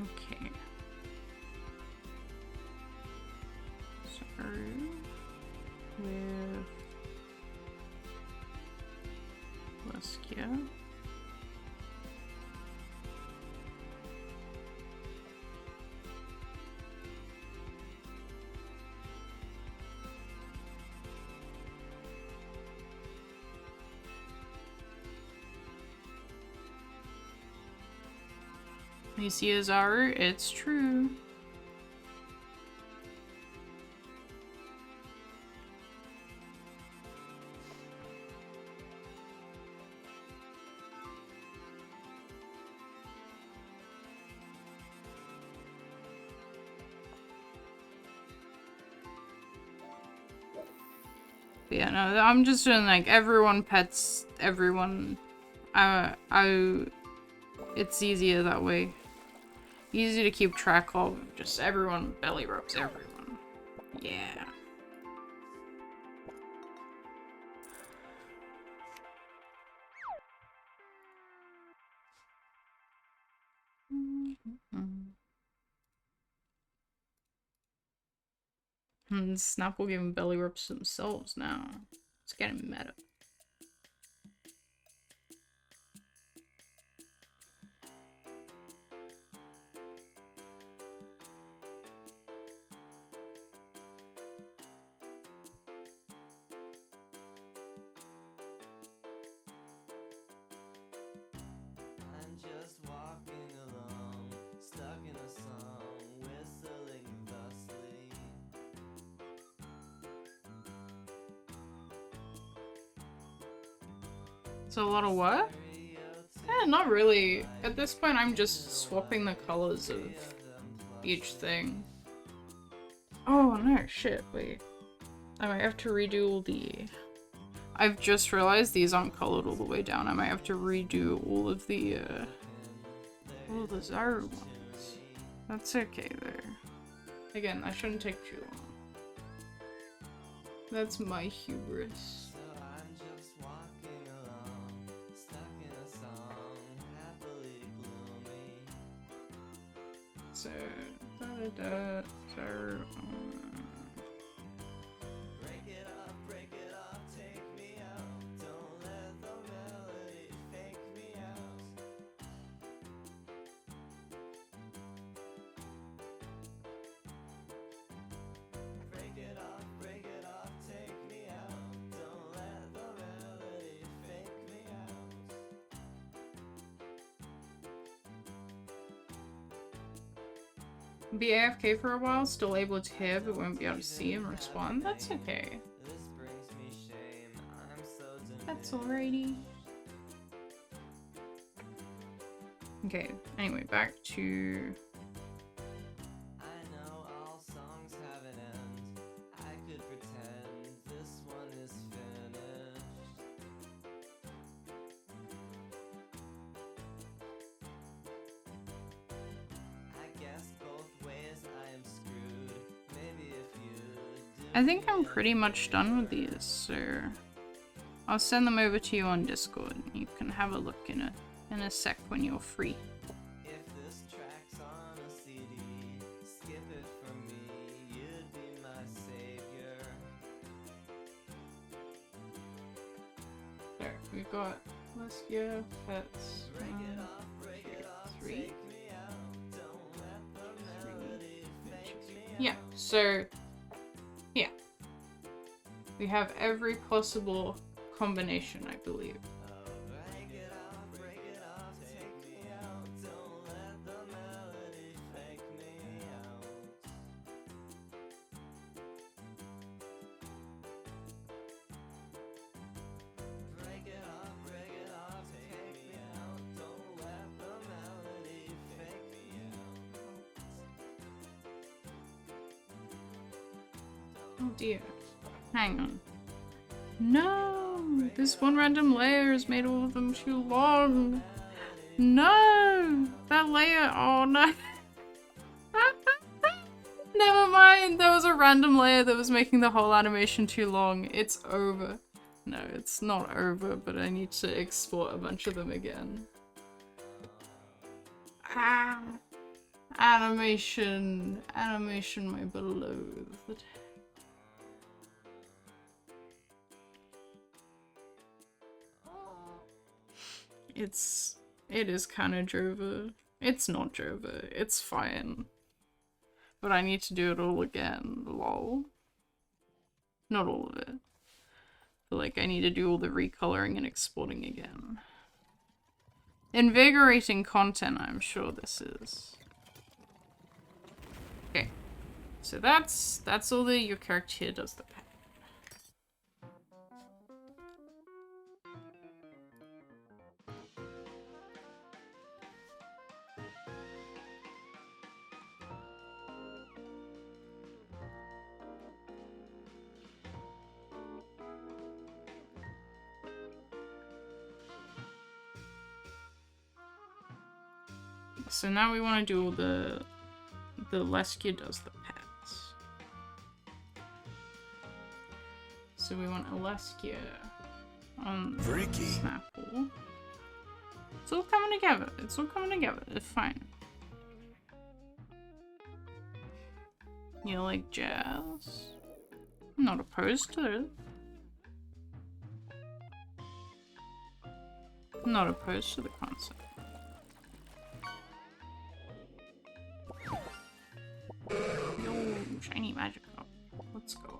Okay. So with Leskia. You see Azaru? It's true. But yeah, no, I'm just doing like everyone pets everyone. It's easier that way. Easy to keep track of. Just everyone belly rubs everyone. Yeah. Snap will give them belly rubs themselves now. It's getting meta. So a lot of what? Not really. At this point, I'm just swapping the colors of each thing. Oh no, shit, wait. I might have to redo all the... I've just realized these aren't colored all the way down. I might have to redo all of the Zaru ones. That's okay though. Again, that shouldn't take too long. That's my hubris. So, Break it up, take me out. Don't let the melody fake me out. Break it up, take me out. Don't let the melody fake me out. Be AFK for a while, still able to hear but won't be able to see and respond. That's okay. This brings me shame. I'm so That's alrighty. Okay, anyway, back to... I know all songs have an end. I could pretend this one is finished. I guess both ways I am screwed. Maybe if you I think I'm pretty much done with these, so... I'll send them over to you on Discord and you can have a look in a sec when you're free. If this track's on a CD, skip it for me. You'd be my savior. There, we've got Leskia, Pets, Break it off, 3. take me out. Don't let the melody fake me out. Yeah, so... Yeah. We have every possible combination, I believe. Break it off, take me out. Don't let the melody fake me out. Break it off, take me out. Don't let the melody fake me out. Oh dear. Hang on. No! This one random layer has made all of them too long. No! That layer, oh no. Never mind, there was a random layer that was making the whole animation too long. It's over. No, it's not over, but I need to export a bunch of them again. Ah! Animation. Animation, my beloved. It is kind of Jova. It's not Jova. It's fine. But I need to do it all again. Lol. Not all of it. But like I need to do all the recoloring and exporting again. Invigorating content, I'm sure this is. Okay. So that's all that your character here does the pattern. So now we want to do all the Leskia does the pets. So we want a Leskia on the Snapple. It's all coming together. It's all coming together. It's fine. You like jazz? I'm not opposed to it. I'm not opposed to the concept. Yo, shiny magic. Oh, let's go.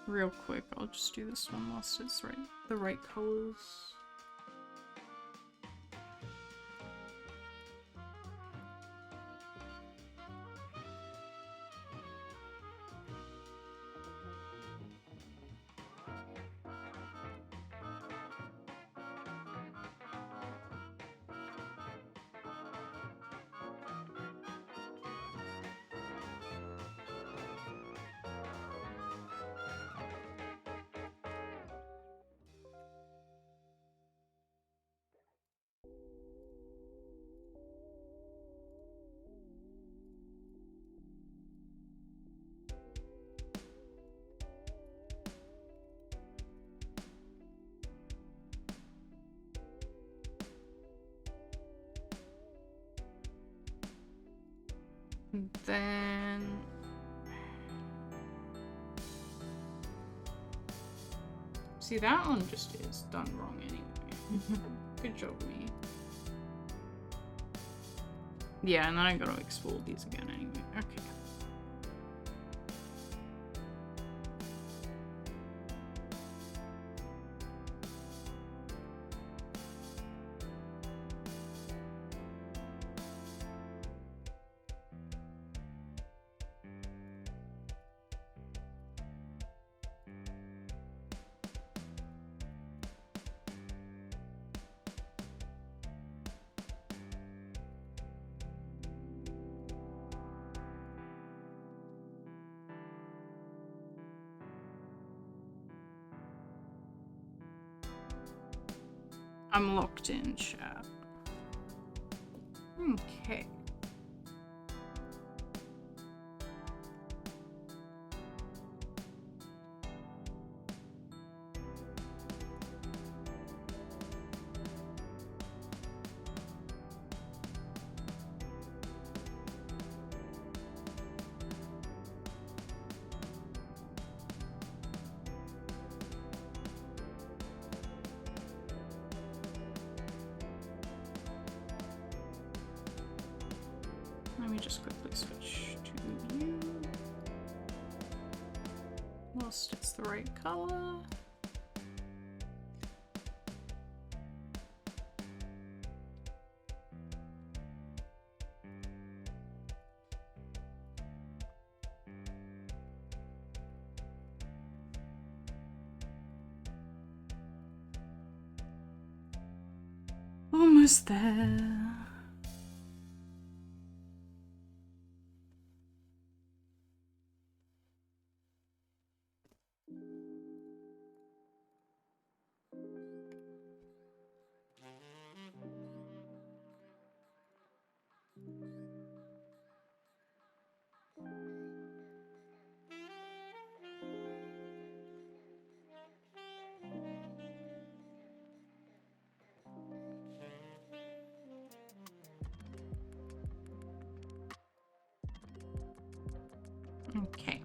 real quick. I'll just do this one whilst it's the right colors. Then see, that one just is done wrong anyway. Good job, me. Yeah, and then I gotta export these again anyway. Okay. I'm locked in, chat. Okay. Let me just quickly switch to you. Whilst it's the right color. Almost there. Okay.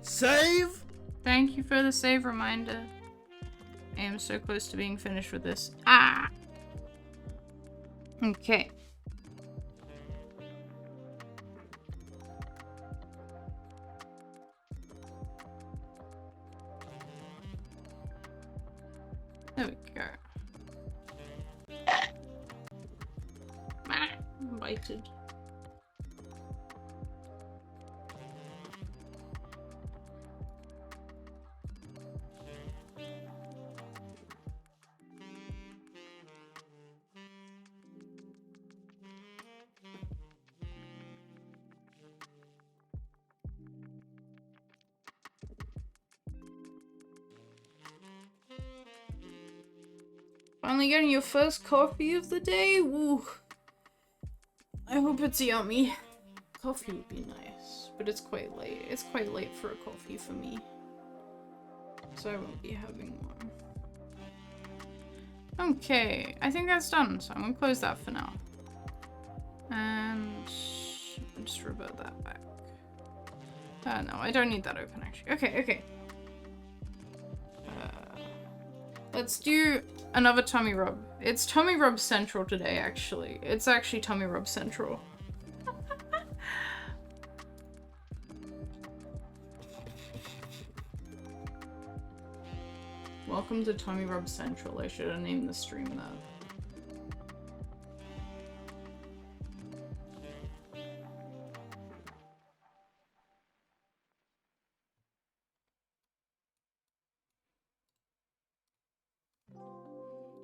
Save? Thank you for the save reminder. I am so close to being finished with this. Ah! Okay. There we go. Ah, invited. Finally getting your first coffee of the day? Woo. I hope it's yummy. Coffee would be nice, but it's quite late. It's quite late for a coffee for me. So I won't be having one. Okay, I think that's done, so I'm gonna close that for now. And just revert that back. No, I don't need that open actually. Okay. Let's do another tummy rub. It's tummy rub central today, actually. It's actually tummy rub central. Welcome to Tommy Rub Central. I should have named the stream that.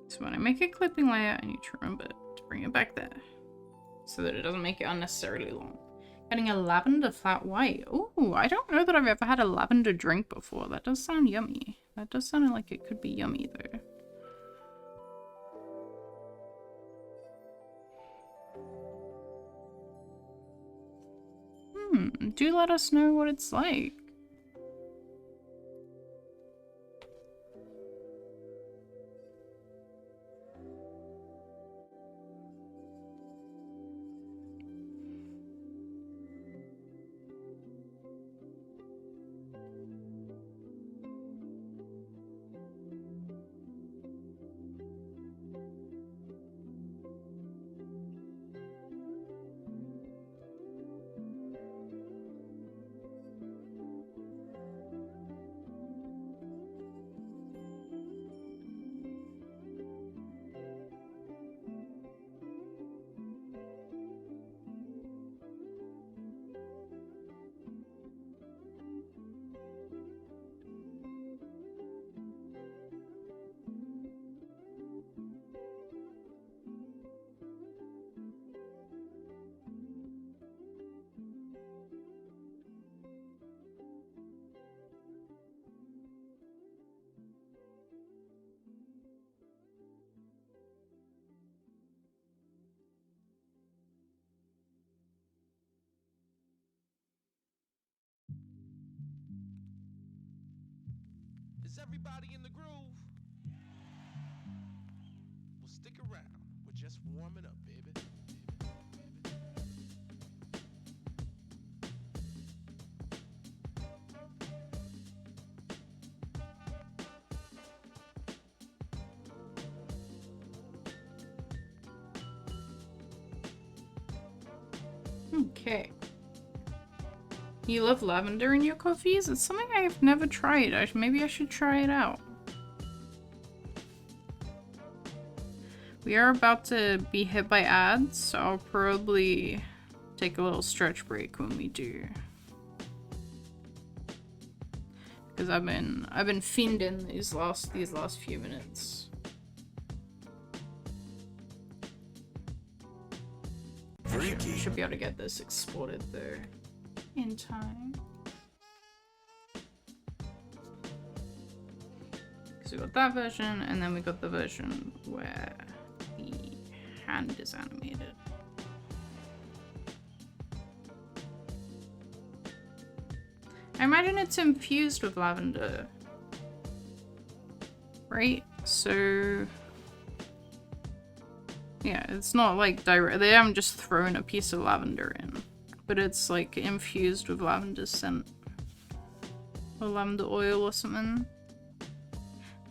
So when I make a clipping layer, I need to remember to bring it back there so that it doesn't make it unnecessarily long. Getting a lavender flat white. Ooh, I don't know that I've ever had a lavender drink before. That does sound yummy. That does sound like it could be yummy though. Do let us know what it's like. Is everybody in the groove? Well, stick around. We're just warming up, baby. Okay. You love lavender in your coffees? It's something I've never tried. Maybe I should try it out. We are about to be hit by ads, so I'll probably take a little stretch break when we do. Because I've been fiending these last few minutes. Should be able to get this exported though in time. So we got that version, and then we got the version where the hand is animated. I imagine it's infused with lavender, right? So yeah, it's not like direct. They haven't just thrown a piece of lavender in, but it's like infused with lavender scent or lavender oil or something.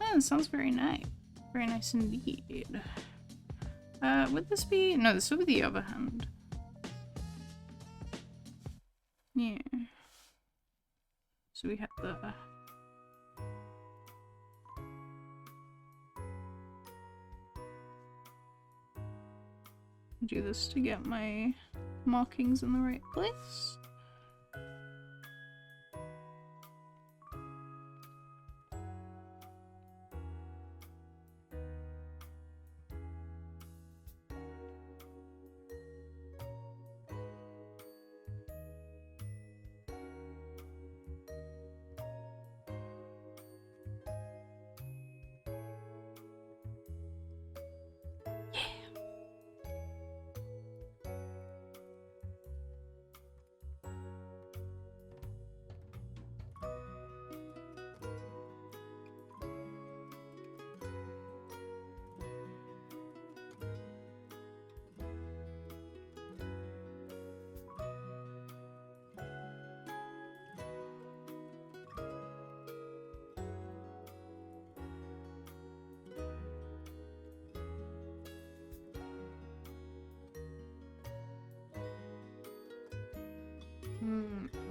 Oh, it sounds very nice. Very nice indeed. Would this be? No, this would be the other hand. Yeah. So we have the... do this to get my markings in the right place.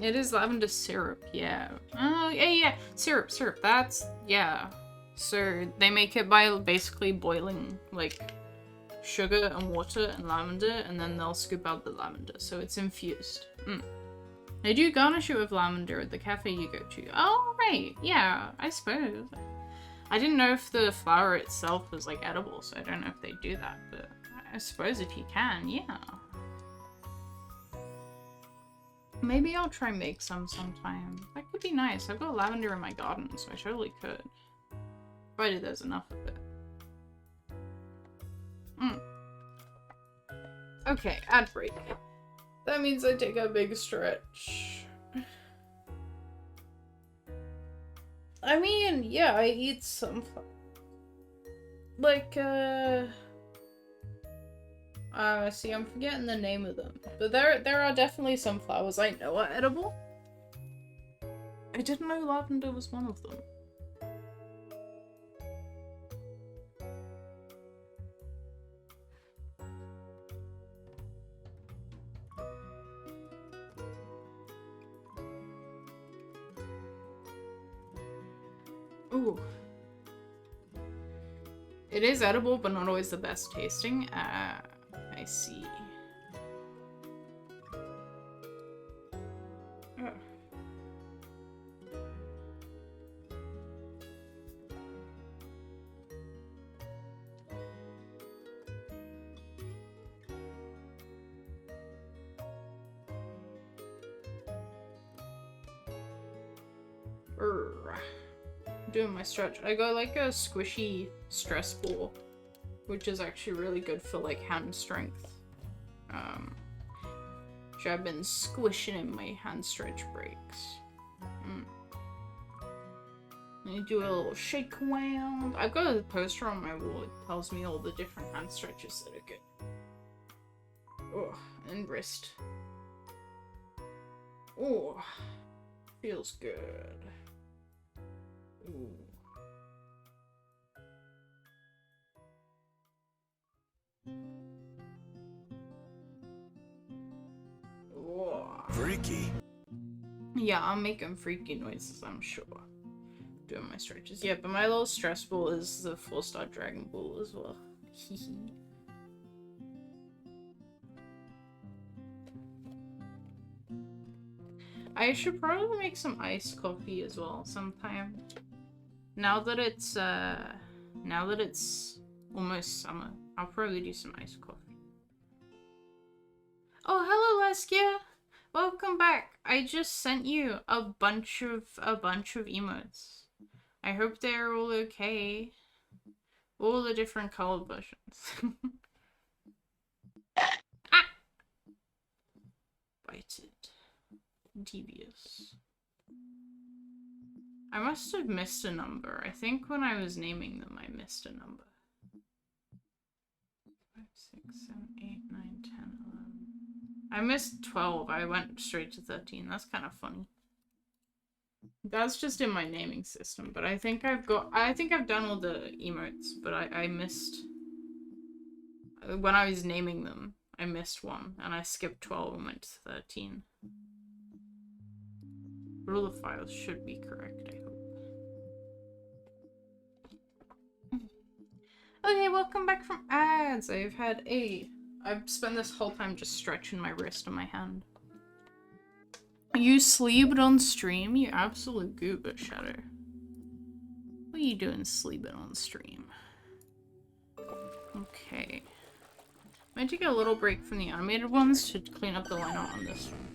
It is lavender syrup, yeah. Oh, yeah, syrup. That's, yeah. So they make it by basically boiling like sugar and water and lavender, and then they'll scoop out the lavender, so it's infused. They do garnish it with lavender at the cafe you go to. Oh, right, yeah, I suppose. I didn't know if the flower itself was like edible, so I don't know if they do that, but I suppose if you can, yeah. Maybe I'll try make some sometime. That could be nice. I've got lavender in my garden, so I totally could. Provided there's enough of it. Okay, ad break. That means I take a big stretch. I mean, yeah, I eat some like, see, I'm forgetting the name of them. But there are definitely some flowers I know are edible. I didn't know lavender was one of them. Ooh. It is edible, but not always the best tasting. I see. Ugh. Doing my stretch. I got like a squishy stress ball, which is actually really good for like hand strength. Which I've been squishing in my hand stretch breaks. And you do a little shake around. I've got a poster on my wall. It tells me all the different hand stretches that are good. Oh, and wrist. Oh, feels good. Ooh. Whoa. Freaky. Yeah, I'm making freaky noises, I'm sure. Doing my stretches. Yeah, but my little stress ball is the 4-star Dragon Ball as well. I should probably make some iced coffee as well sometime. Now that it's almost summer, I'll probably do some iced coffee. Oh, hello, Leskia! Welcome back. I just sent you a bunch of emotes. I hope they're all okay. All the different colored versions. Ah! Bited. Devious. I must have missed a number. I think when I was naming them, I missed a number. 5, 6, 7, 8, 9, 10, 11. I missed 12. I went straight to 13. That's kind of funny. That's just in my naming system, but I think I've done all the emotes, but I missed, when I was naming them, I missed one, and I skipped 12 and went to 13. But all the files should be correct, I hope. Okay, welcome back from ads. I've spent this whole time just stretching my wrist and my hand. You sleeped on stream? You absolute goober, Shadow. What are you doing sleeping on stream? Okay. I'm gonna take a little break from the animated ones to clean up the line art on this one.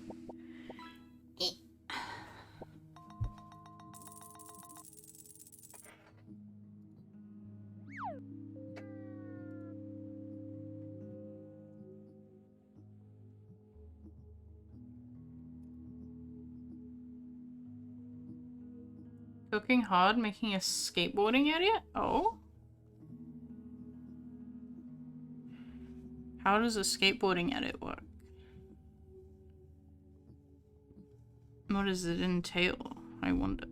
Cooking hard, making a skateboarding edit? Oh? How does a skateboarding edit work? What does it entail? I wonder.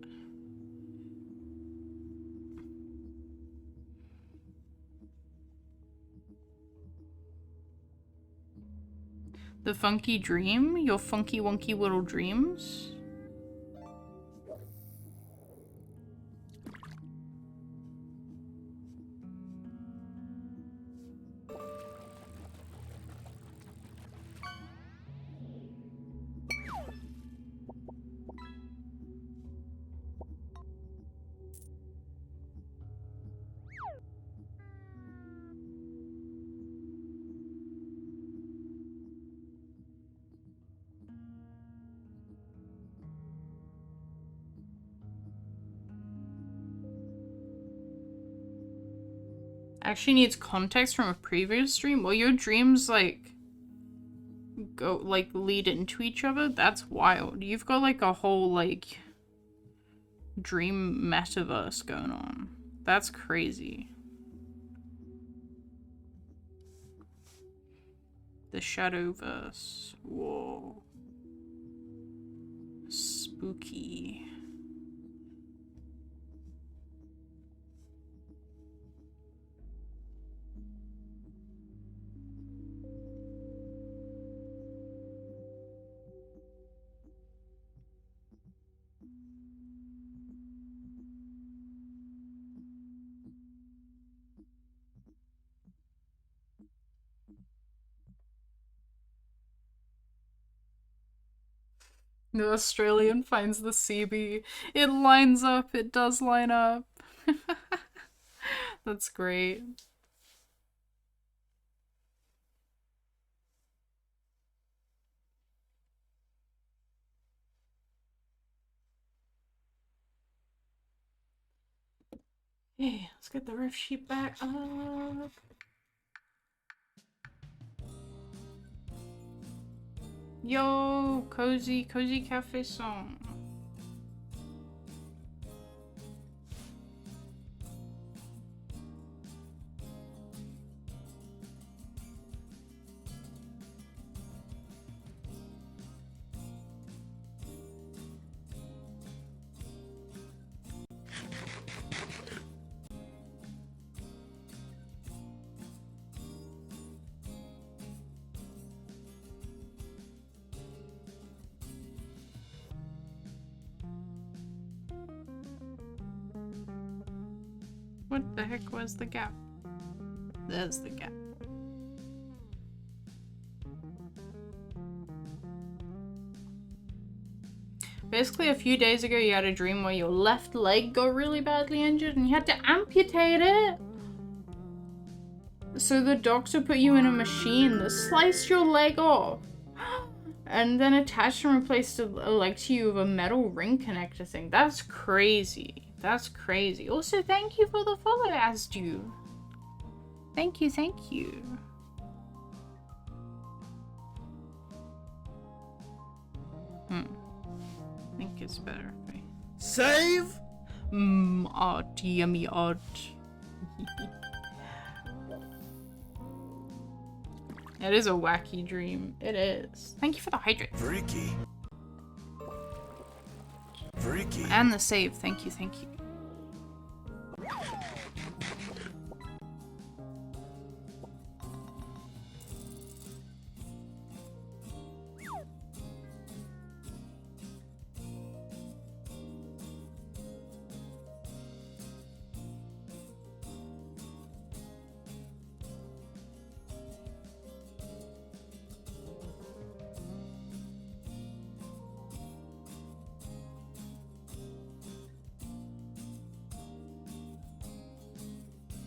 The funky dream? Your funky wonky little dreams? actually needs context from a previous stream. Well, your dreams like go like lead into each other. That's wild. You've got like a whole like dream metaverse going on. That's crazy. The Shadowverse. Whoa. Spooky. The Australian finds the CB. It lines up. It does line up. That's great. Hey, let's get the riff sheet back up. Yo, cozy cafe song. What the heck was the gap? There's the gap. Basically, a few days ago, you had a dream where your left leg got really badly injured and you had to amputate it. So the doctor put you in a machine that sliced your leg off and then attached and replaced a leg to you with a metal ring connector thing. That's crazy. That's crazy. Also, thank you for the follow, Asdu. Thank you, thank you. I think it's better. Right? Save? Art, yummy art. It is a wacky dream. It is. Thank you for the hydrate. Freaky. Freaky. And the save. Thank you, thank you.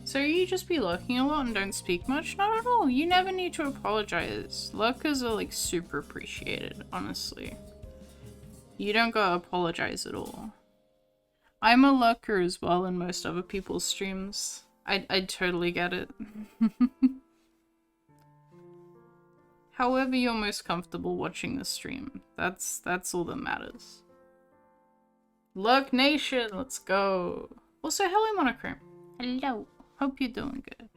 So you just be lurking a lot and don't speak much? Not at all. You never need to apologize. Lurkers are like super appreciated, honestly. You don't gotta apologize at all. I'm a lurker as well in most other people's streams. I totally get it. However you're most comfortable watching the stream. That's all that matters. Lurk Nation, let's go. Also, hello Monochrome. Hello. Hope you're doing good.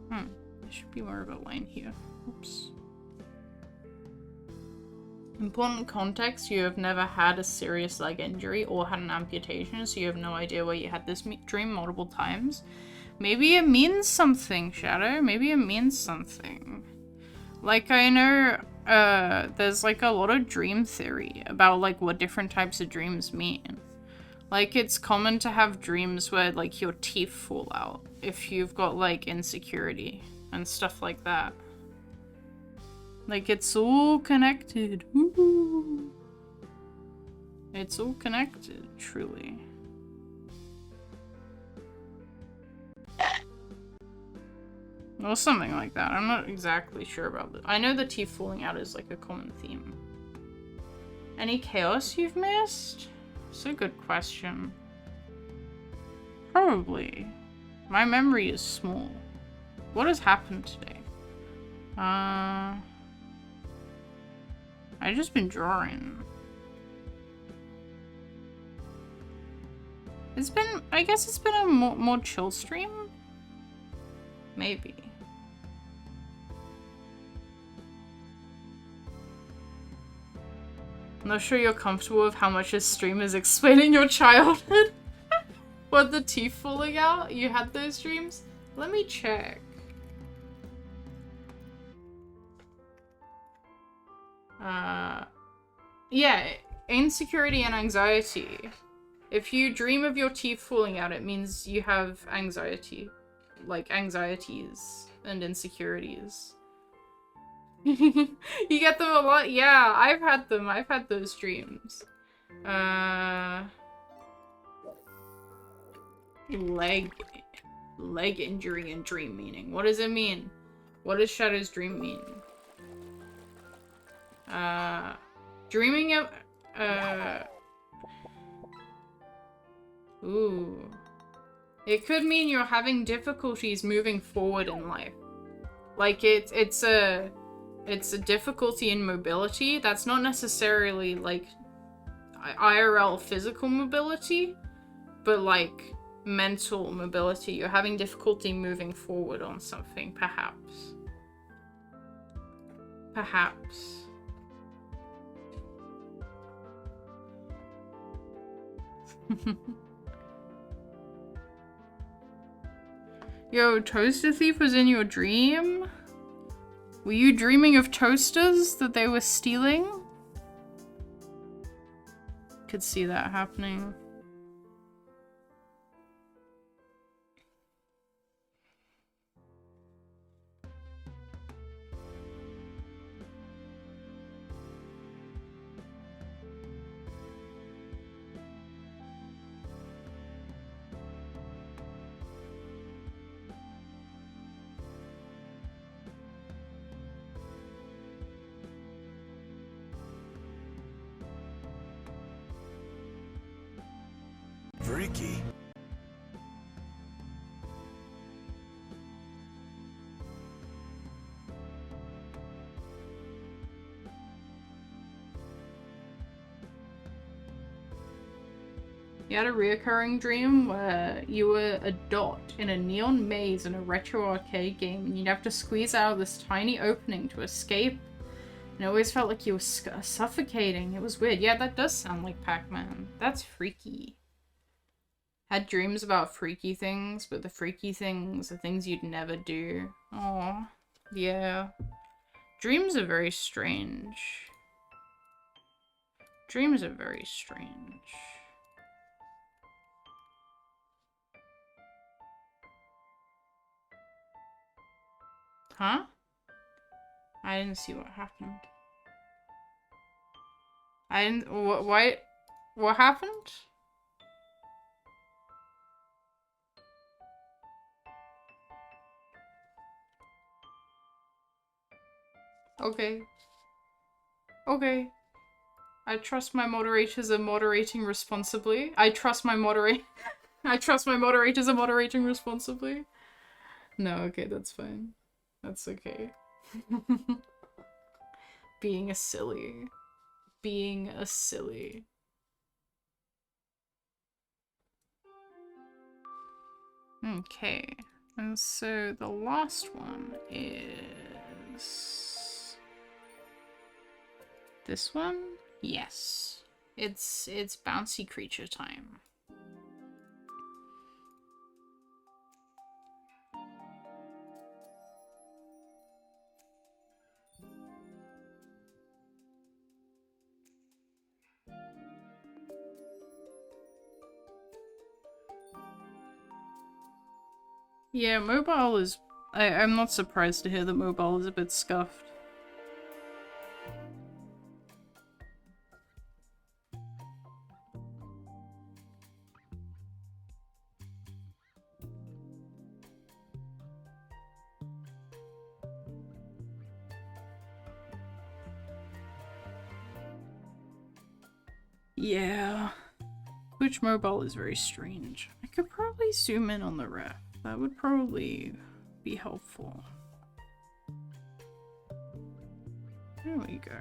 There should be more of a line here. Oops. Important context, you have never had a serious leg injury or had an amputation, so you have no idea why you had this dream multiple times. Maybe it means something, Shadow. Maybe it means something. Like, I know there's like a lot of dream theory about like what different types of dreams mean. Like, it's common to have dreams where like your teeth fall out if you've got like insecurity and stuff like that. Like, it's all connected. Woo. It's all connected, truly. Or something like that. I'm not exactly sure about it. I know the teeth falling out is like a common theme. Any chaos you've missed? It's a good question. Probably. My memory is small. What has happened today? I just been drawing. It's been, I guess it's been a more chill stream? Maybe. I'm not sure you're comfortable with how much this stream is explaining your childhood. What, the teeth falling out? You had those dreams? Let me check. Yeah, insecurity and anxiety. If you dream of your teeth falling out, it means you have anxiety. Like, anxieties and insecurities. You get them a lot? Yeah, I've had them. I've had those dreams. Leg injury and dream meaning. What does it mean? What does Shadow's dream mean? Dreaming of, ooh. It could mean you're having difficulties moving forward in life. Like, it's a difficulty in mobility. That's not necessarily, like, IRL physical mobility, but, like, mental mobility. You're having difficulty moving forward on something, perhaps. Perhaps. Yo, Toaster Thief was in your dream? Were you dreaming of toasters that they were stealing? Could see that happening. Freaky. You had a reoccurring dream where you were a dot in a neon maze in a retro arcade game, and you'd have to squeeze out of this tiny opening to escape. And it always felt like you were suffocating. It was weird. Yeah, that does sound like Pac-Man. That's freaky. Had dreams about freaky things, but the freaky things are things you'd never do. Aw, yeah. Dreams are very strange. Dreams are very strange. Huh? I didn't see what happened. I didn't. What happened? Okay. Okay. I trust my moderators are moderating responsibly. I trust my moderators are moderating responsibly. No, okay, that's fine. That's okay. Being a silly. Being a silly. Okay. And so the last one is this one? Yes. It's bouncy creature time. Yeah, mobile is... I'm not surprised to hear that mobile is a bit scuffed. Yeah. Twitch mobile is very strange. I could probably zoom in on the ref. That would probably be helpful. There we go.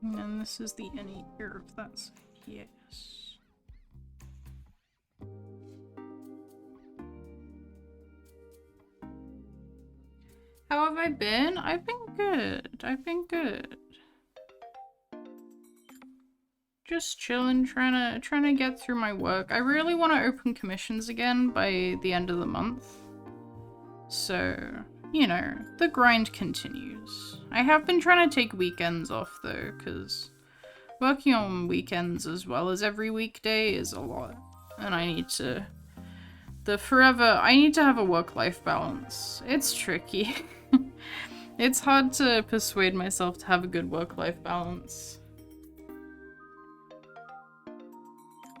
And then this is the any here, if that's yes. How have I been? I've been good. I've been good. Just chilling, trying to get through my work. I really want to open commissions again by the end of the month. So, you know, the grind continues. I have been trying to take weekends off though, because working on weekends as well as every weekday is a lot. And I need to... I need to have a work-life balance. It's tricky. It's hard to persuade myself to have a good work-life balance.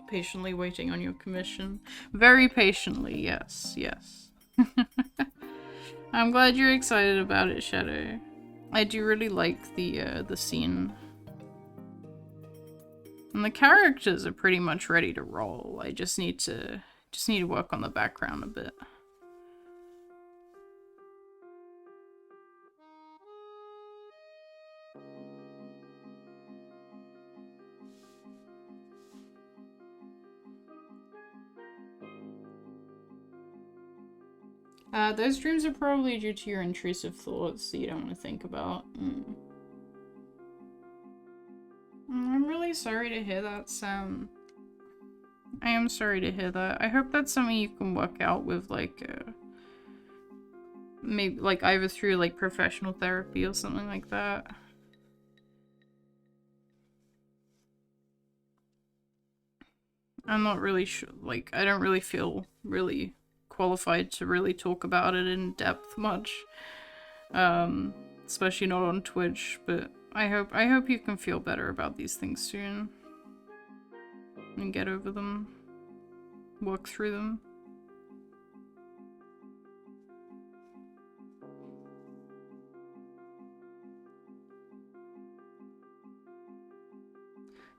Patiently waiting on your commission. Very patiently, yes, yes. I'm glad you're excited about it, Shadow. I do really like the scene. And the characters are pretty much ready to roll. I just need to work on the background a bit. Those dreams are probably due to your intrusive thoughts that you don't want to think about. I'm really sorry to hear that, Sam. I am sorry to hear that. I hope that's something you can work out with, like, maybe, like, either through, like, professional therapy or something like that. I'm not really sure, like, I don't really feel really qualified to really talk about it in depth much. Especially not on Twitch, but I hope you can feel better about these things soon. And get over them. Work through them.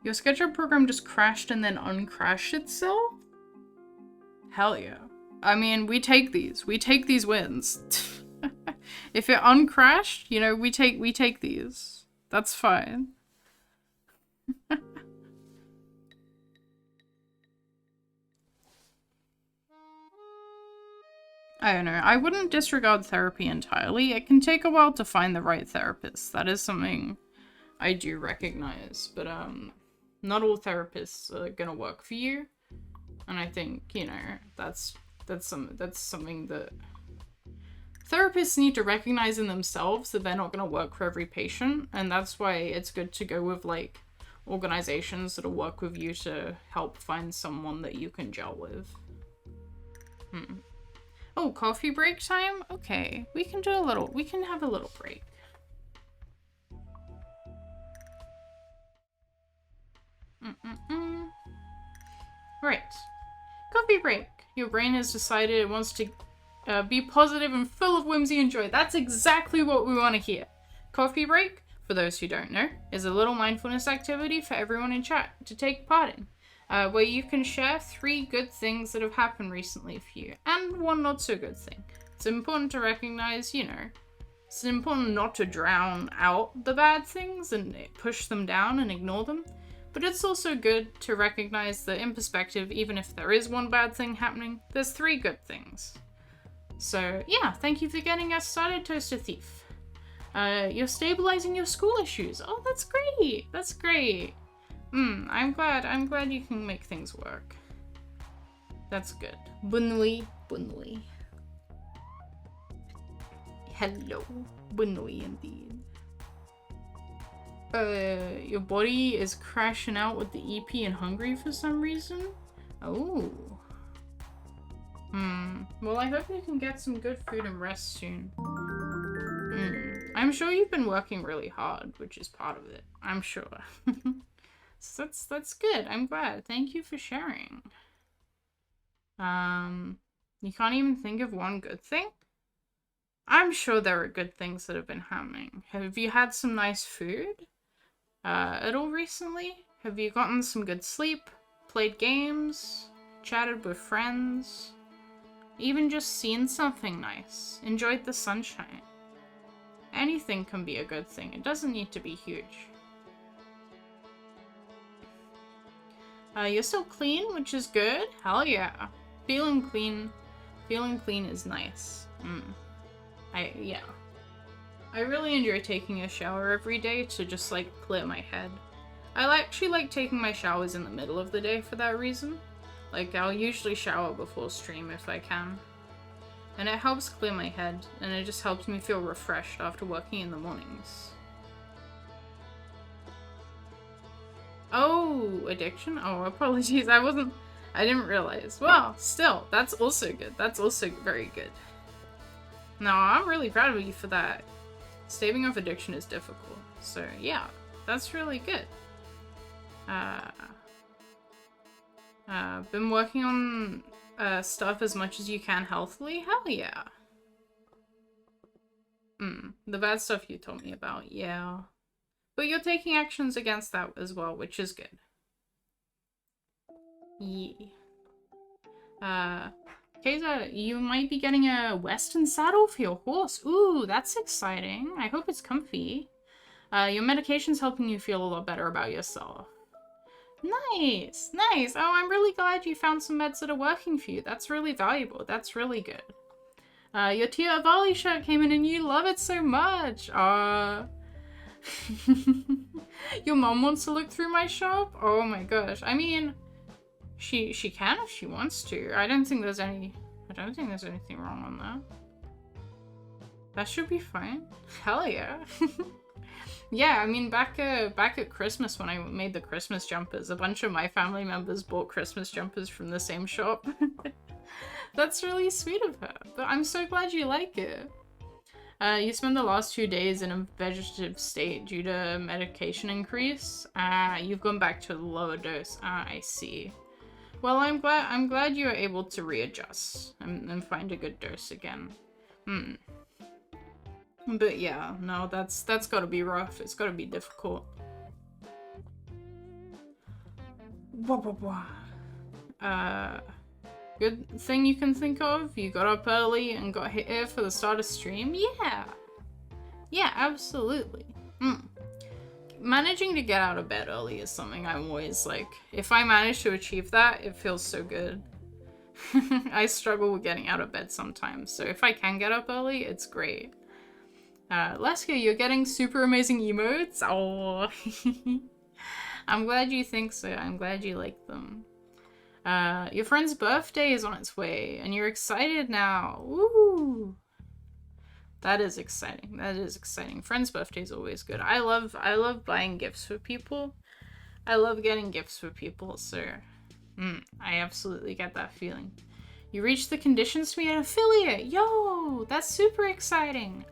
Your SketchUp program just crashed and then uncrashed itself? Hell yeah. I mean, we take these. We take these wins. If it uncrashed, you know, we take these. That's fine. I don't know. I wouldn't disregard therapy entirely. It can take a while to find the right therapist. That is something I do recognize. But not all therapists are gonna work for you. And I think, you know, that's something that therapists need to recognize in themselves, that they're not gonna work for every patient. And that's why it's good to go with, like, organizations that'll work with you to help find someone that you can gel with. Oh, coffee break time? Okay, we can have a little break. Right. Coffee break. Your brain has decided it wants to be positive and full of whimsy and joy. That's exactly what we want to hear. Coffee break, for those who don't know, is a little mindfulness activity for everyone in chat to take part in. Where you can share 3 good things that have happened recently for you, and 1 not so good thing. It's important to recognize, you know, it's important not to drown out the bad things and push them down and ignore them, but it's also good to recognize that in perspective, even if there is 1 bad thing happening, there's 3 good things. So yeah, thank you for getting us started, Toaster Thief. You're stabilizing your school issues. Oh, that's great. That's great. I'm glad you can make things work. That's good. Bonne nuit, bonne nuit. Hello. Bonne nuit indeed. Your body is crashing out with the EP and hungry for some reason? Oh. Well, I hope you can get some good food and rest soon. I'm sure you've been working really hard, which is part of it. I'm sure. So that's good. I'm glad. Thank you for sharing. You can't even think of one good thing? I'm sure there are good things that have been happening. Have you had some nice food? At all recently? Have you gotten some good sleep? Played games? Chatted with friends? Even just seen something nice? Enjoyed the sunshine? Anything can be a good thing. It doesn't need to be huge. You're still clean, which is good. Hell yeah. Feeling clean is nice. Yeah. I really enjoy taking a shower every day to just, like, clear my head. I actually like taking my showers in the middle of the day for that reason. Like, I'll usually shower before stream if I can. And it helps clear my head, and it just helps me feel refreshed after working in the mornings. Oh, addiction? Oh, apologies. I didn't realize. Well, still, that's also good. That's also very good. No, I'm really proud of you for that. Staving off addiction is difficult. So, yeah, that's really good. Been working on stuff as much as you can healthily? Hell yeah. The bad stuff you told me about, yeah. But you're taking actions against that as well, which is good. Yeah. Keza, you might be getting a western saddle for your horse. Ooh, that's exciting. I hope it's comfy. Your medication's helping you feel a lot better about yourself. Nice, nice. Oh, I'm really glad you found some meds that are working for you. That's really valuable. That's really good. Your Tia Avali shirt came in and you love it so much. Your mom wants to look through my shop? Oh my gosh. I mean, she can if she wants to. I don't think there's anything wrong on that. That should be fine. Hell yeah. Yeah, I mean, back at Christmas when I made the Christmas jumpers, a bunch of my family members bought Christmas jumpers from the same shop. That's really sweet of her, but I'm so glad you like it. You spent the last 2 days in a vegetative state due to medication increase. You've gone back to a lower dose. I see. Well, I'm glad you were able to readjust and find a good dose again. But yeah, no, that's gotta be rough. It's gotta be difficult. Good thing you can think of? You got up early and got here for the start of stream? Yeah. Yeah, absolutely. Managing to get out of bed early is something I'm always like, if I manage to achieve that, it feels so good. I struggle with getting out of bed sometimes, so if I can get up early, it's great. Leska, you're getting super amazing emotes? Oh, I'm glad you think so. I'm glad you like them. Your friend's birthday is on its way, and you're excited now. Woo! That is exciting. That is exciting. Friend's birthday is always good. I love buying gifts for people. I love getting gifts for people, so I absolutely get that feeling. You reached the conditions to be an affiliate. Yo, that's super exciting.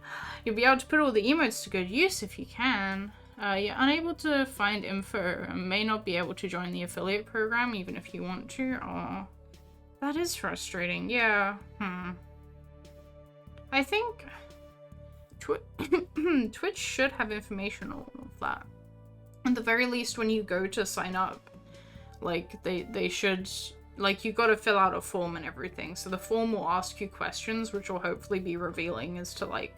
You'll be able to put all the emotes to good use if you can. You're unable to find info and may not be able to join the affiliate program even if you want to. Aw, that is frustrating. Yeah. I think Twitch should have information on all of that. At the very least, when you go to sign up, like they should. Like, you gotta fill out a form and everything, so the form will ask you questions, which will hopefully be revealing as to, like,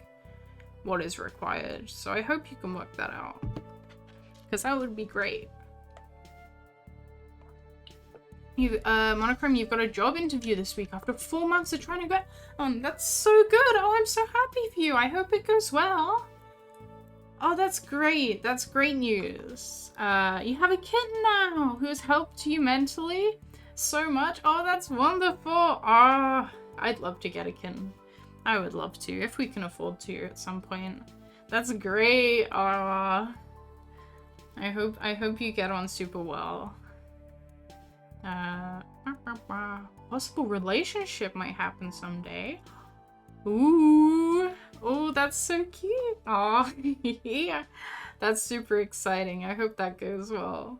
what is required. So I hope you can work that out, because that would be great. Monochrome, you've got a job interview this week after 4 months of trying to get on. That's so good. Oh, I'm so happy for you. I hope it goes well. Oh, that's great. That's great news. You have a kitten now who has helped you mentally so much. Oh, that's wonderful. Ah, I'd love to get a kitten. I would love to, if we can afford to at some point. That's great. Ah, I hope you get on super well. Possible relationship might happen someday. Ooh, Oh, that's so cute. Oh, yeah. That's super exciting. I hope that goes well.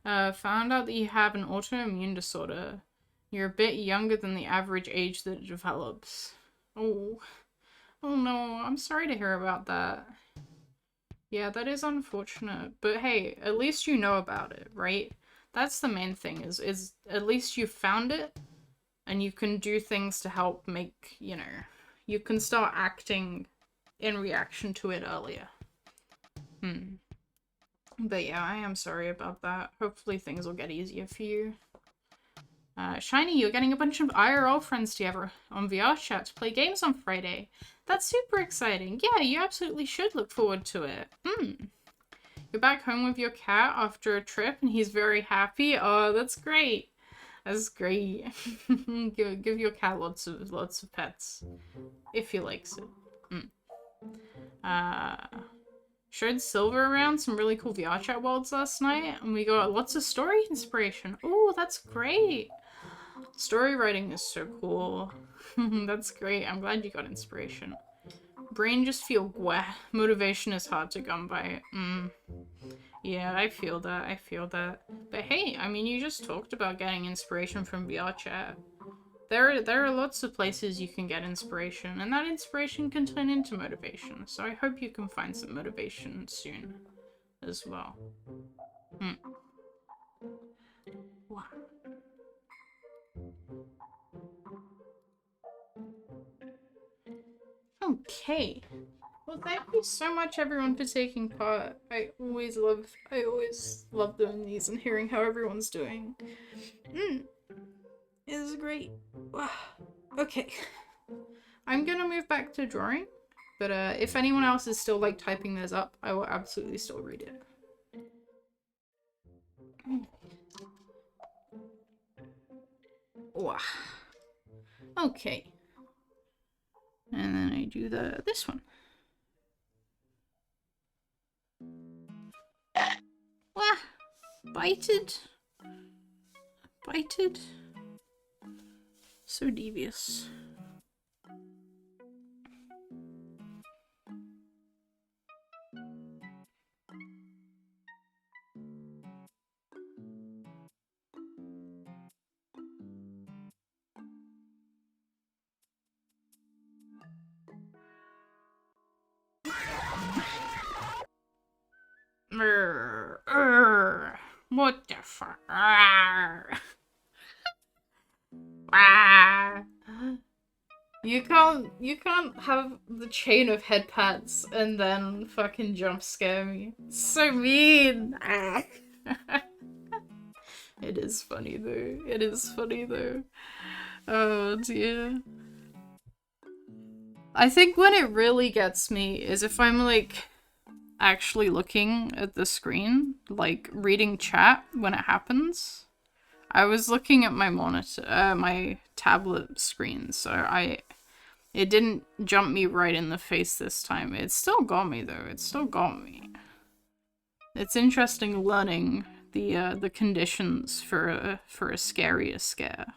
Found out that you have an autoimmune disorder. You're a bit younger than the average age that it develops. Oh. Oh no, I'm sorry to hear about that. Yeah, that is unfortunate. But hey, at least you know about it, right? That's the main thing, is at least you found it, and you can do things to help make, you know, you can start acting in reaction to it earlier. But yeah, I am sorry about that. Hopefully things will get easier for you. Shiny, you're getting a bunch of IRL friends together on VR chat to play games on Friday. That's super exciting. Yeah, you absolutely should look forward to it. You're back home with your cat after a trip and he's very happy. Oh, that's great. That's great. give your cat lots of pets. If he likes it. Showed Silver around some really cool VR chat worlds last night, and we got lots of story inspiration. Oh, that's great. Story writing is so cool. That's great. I'm glad you got inspiration. Brain just feel gweh. Motivation is hard to come by. Yeah, I feel that. I feel that. But hey, I mean, you just talked about getting inspiration from VR chat. There are lots of places you can get inspiration, and that inspiration can turn into motivation. So I hope you can find some motivation soon as well. Wow. Okay. Well, thank you so much, everyone, for taking part. I always love doing these and hearing how everyone's doing. It is great. Wow. Okay. I'm gonna move back to drawing, but if anyone else is still like typing theirs up, I will absolutely still read it. Wow. Okay. And then I do this one. Wah! Bited. Bited. So devious. What the fuck? You can't have the chain of head pats and then fucking jump scare me. So mean. It is funny though. It is funny though. Oh dear. I think when it really gets me is if I'm like actually looking at the screen, like reading chat when it happens. I was looking at my monitor, my tablet screen, so it didn't jump me right in the face this time. It still got me though. It still got me. It's interesting learning the conditions for a scarier scare.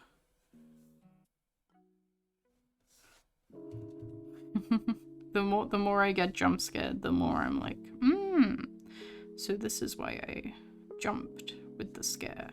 The more I get jump scared, the more I'm like, so this is why I jumped with the scare.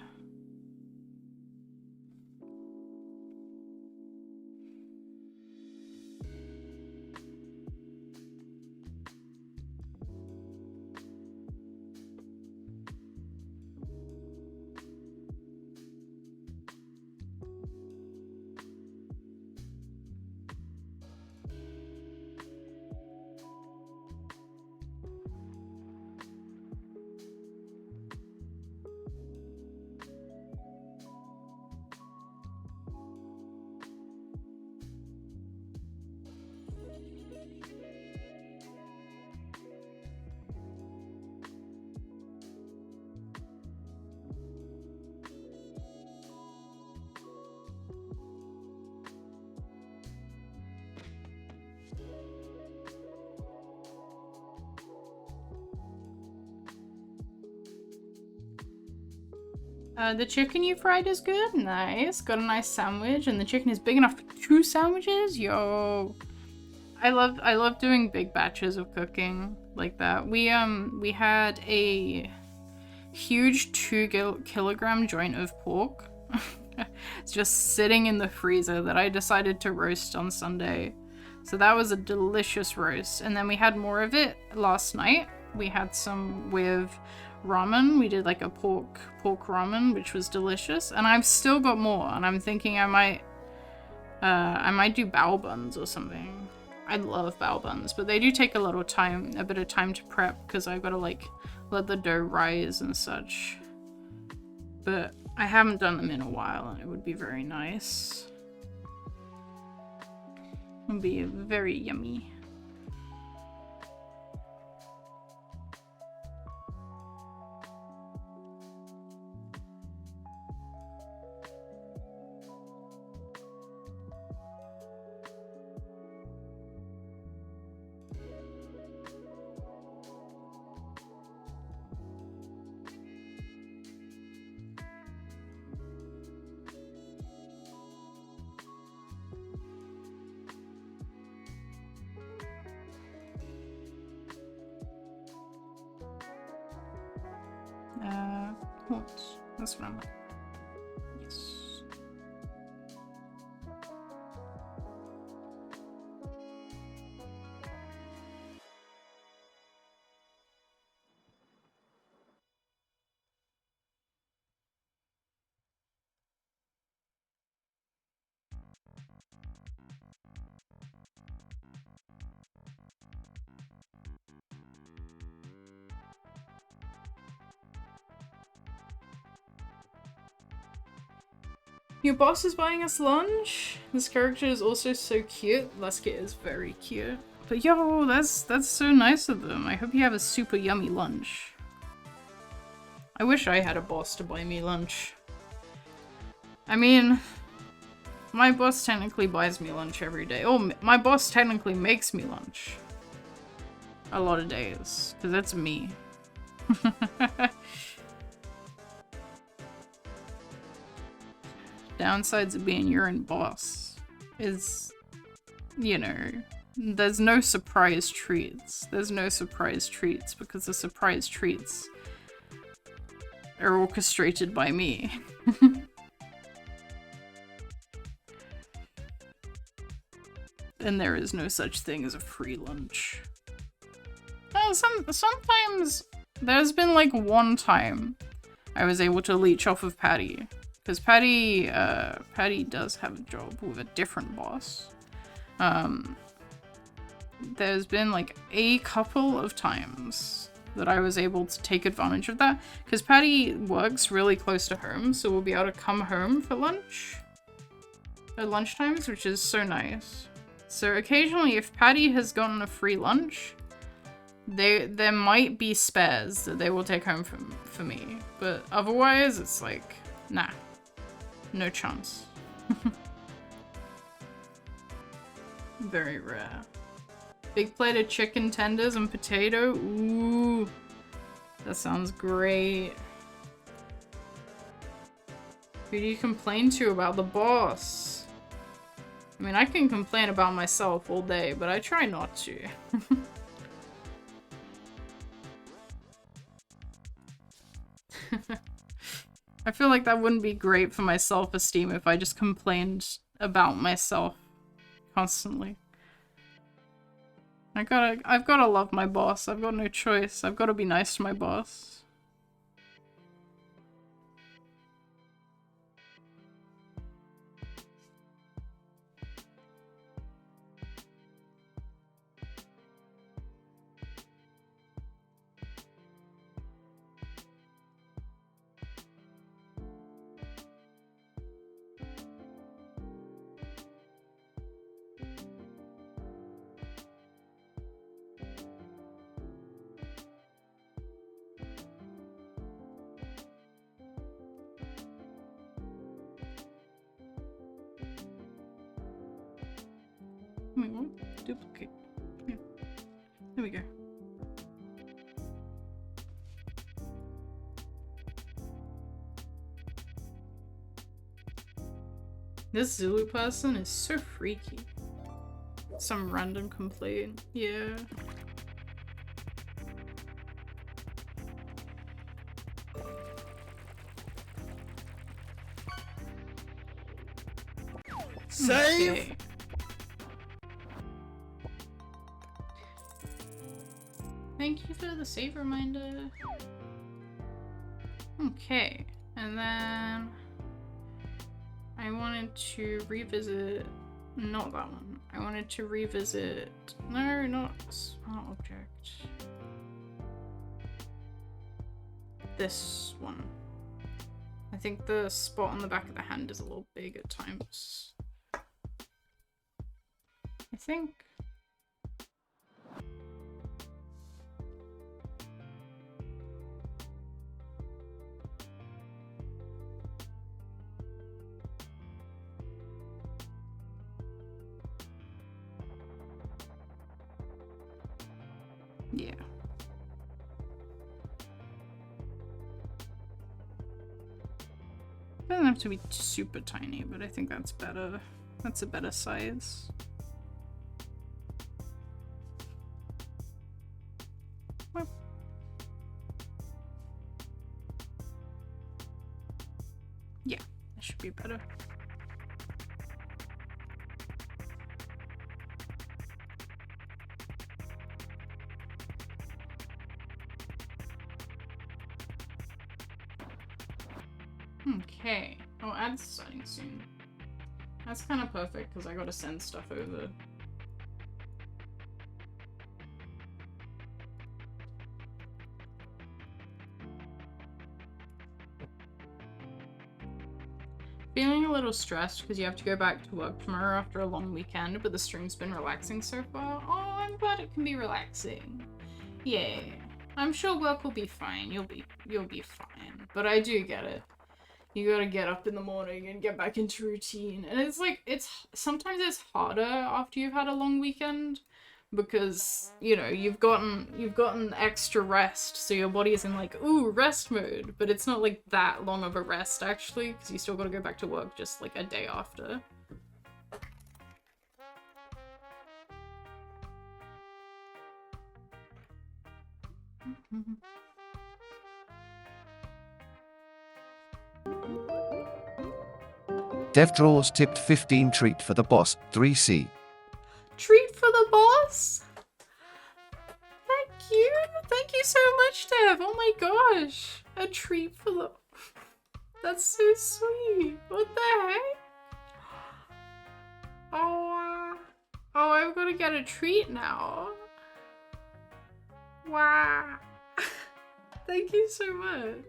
The chicken you fried is good. Nice. Got a nice sandwich, and the chicken is big enough for 2 sandwiches. Yo. I love doing big batches of cooking like that. We had a huge 2 kilogram joint of pork. It's just sitting in the freezer that I decided to roast on Sunday. So that was a delicious roast. And then we had more of it last night. We had some with ramen. We did like a pork ramen, which was delicious. And I've still got more, and I'm thinking I might do bao buns or something. I love bao buns, but they do take a bit of time to prep because I've got to like let the dough rise and such. But I haven't done them in a while, and it would be very nice. It would be very yummy. What? That's what I'm like. Yes. Your boss is buying us lunch? This character is also so cute. Lasky is very cute. But yo, that's so nice of them. I hope you have a super yummy lunch. I wish I had a boss to buy me lunch. I mean, my boss technically buys me lunch every day. Oh, my boss technically makes me lunch. A lot of days. Because that's me. Downsides of being your own boss is, you know, there's no surprise treats. There's no surprise treats because the surprise treats are orchestrated by me. And there is no such thing as a free lunch. Oh, sometimes there's been like one time I was able to leech off of Patty. Because Patty does have a job with a different boss. There's been like a couple of times that I was able to take advantage of that. Because Patty works really close to home, so we'll be able to come home for lunch. At lunchtimes, which is so nice. So occasionally, if Patty has gotten a free lunch, there might be spares that they will take home for me. But otherwise, it's like, nah. No chance. Very rare. Big plate of chicken tenders and potato. Ooh. That sounds great. Who do you complain to about the boss? I mean, I can complain about myself all day, but I try not to. I feel like that wouldn't be great for my self-esteem if I just complained about myself constantly. I've gotta love my boss. I've got no choice. I've gotta be nice to my boss. Duplicate. Yeah. There we go. This Zulu person is so freaky. Some random complaint. Yeah. Save. Okay. Thank you for the save reminder. Okay, and then I wanted to revisit, not that one. I wanted to revisit, no, not object. This one. I think the spot on the back of the hand is a little big at times. I think. Yeah. Doesn't have to be super tiny, but I think that's better. That's a better size. Whoop. Yeah, that should be better. Okay. Oh, ads starting soon. That's kind of perfect because I gotta send stuff over. Feeling a little stressed because you have to go back to work tomorrow after a long weekend, but the stream's been relaxing so far. Oh, I'm glad it can be relaxing. Yeah. I'm sure work will be fine. You'll be fine. But I do get it. You gotta get up in the morning and get back into routine. And it's like, sometimes it's harder after you've had a long weekend because, you know, you've gotten extra rest, so your body is in like, ooh, rest mode. But it's not like that long of a rest actually, because you still gotta go back to work just like a day after. DevDraws tipped 15 treat for the boss, 3C. Treat for the boss? Thank you. Thank you so much, Dev. Oh my gosh. A treat for the... That's so sweet. What the heck? Oh, I'm gonna get a treat now. Wow. Thank you so much.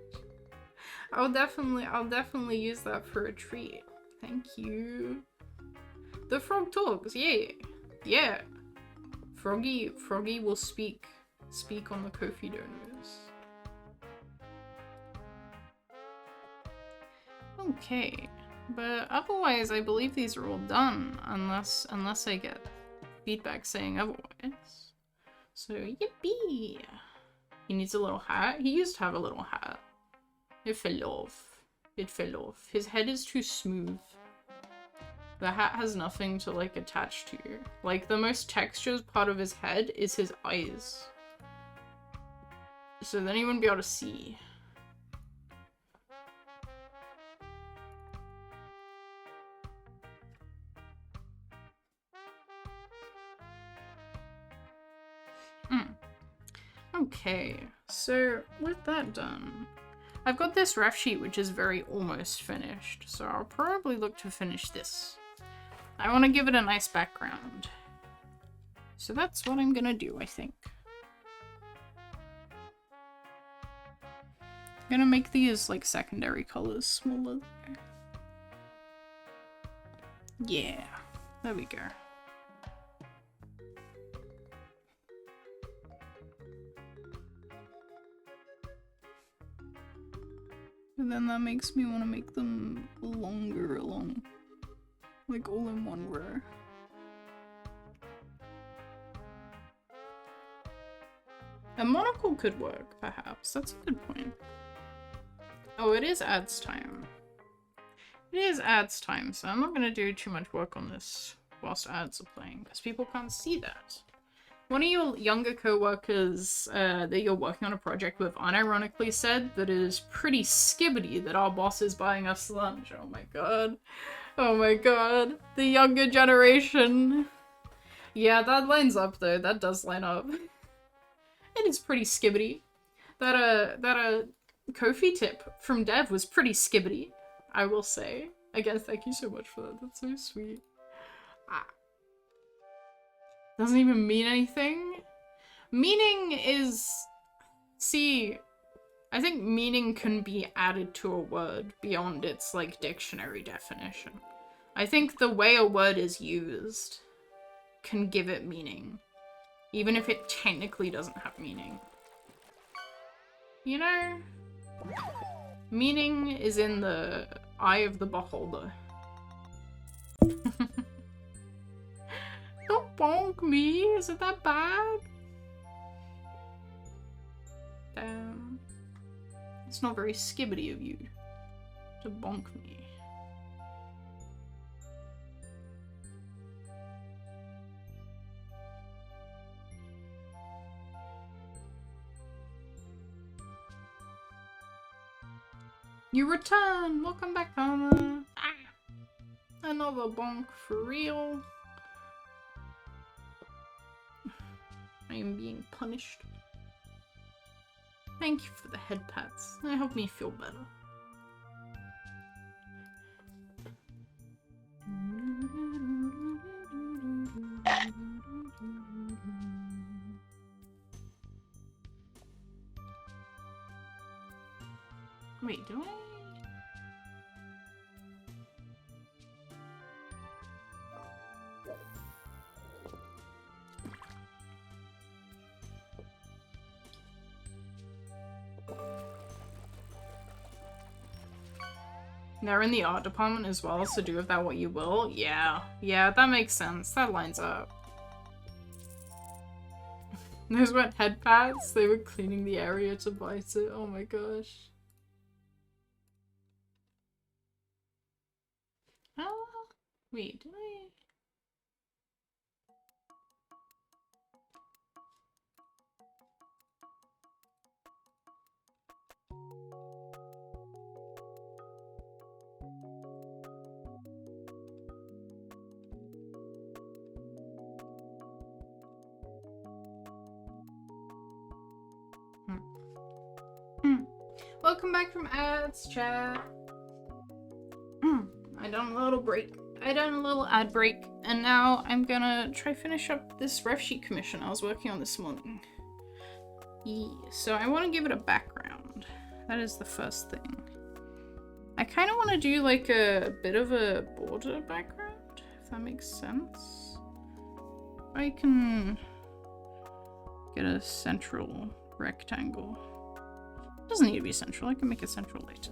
I'll definitely use that for a treat. Thank you. The frog talks, yeah. Yeah. Froggy will speak on the Kofi donors. Okay. But otherwise I believe these are all done unless I get feedback saying otherwise. So yippee. He needs a little hat. He used to have a little hat. It fell off. It fell off. His head is too smooth. The hat has nothing to like attach to. Like the most textured part of his head is his eyes. So then he wouldn't be able to see. Okay, so with that done, I've got this ref sheet which is very almost finished, so I'll probably look to finish this. I want to give it a nice background. So that's what I'm gonna do, I think. I'm gonna make these like secondary colors smaller. Yeah, there we go. And then that makes me want to make them longer along. Like all in one row. A monocle could work, perhaps. That's a good point. Oh, it is ads time. It is ads time, so I'm not going to do too much work on this whilst ads are playing, because people can't see that. One of your younger co-workers that you're working on a project with unironically said that it is pretty skibbity that our boss is buying us lunch. Oh my god. Oh my god. The younger generation. Yeah, that lines up though. That does line up. It is pretty skibbity. That Kofi tip from Dev was pretty skibbity, I will say. Again, thank you so much for that. That's so sweet. Doesn't even mean anything. Meaning is... See, I think meaning can be added to a word beyond its, like, dictionary definition. I think the way a word is used can give it meaning, even if it technically doesn't have meaning. You know? Meaning is in the eye of the beholder. Don't bonk me! Is it that bad? Damn. It's not very skibbity of you to bonk me. You return! Welcome back, Hannah! Ah! Another bonk for real. I am being punished. Thank you for the head pats. They help me feel better. Wait, do I? They're in the art department as well, so do with that what you will. Yeah, that makes sense. That lines up. Those weren't head pads. They were cleaning the area to bite it. Oh my gosh. Oh, wait, did I? Welcome back from ads, chat. I done a little break. I done a little ad break, and now I'm gonna try finish up this ref sheet commission I was working on this morning. Yeah, so I want to give it a background. That is the first thing. I kind of want to do like a bit of a border background, if that makes sense. I can get a central rectangle. Doesn't need to be central, I can make it central later.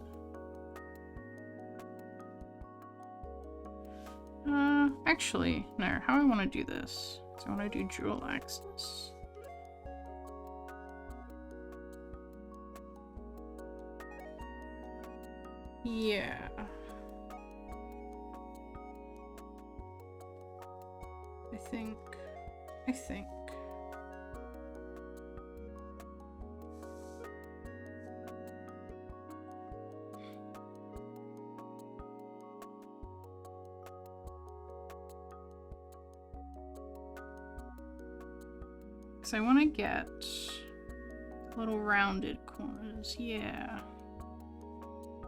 Actually, no, how I want to do this is I want to do dual axis. Yeah. I think. So I want to get little rounded corners. Yeah.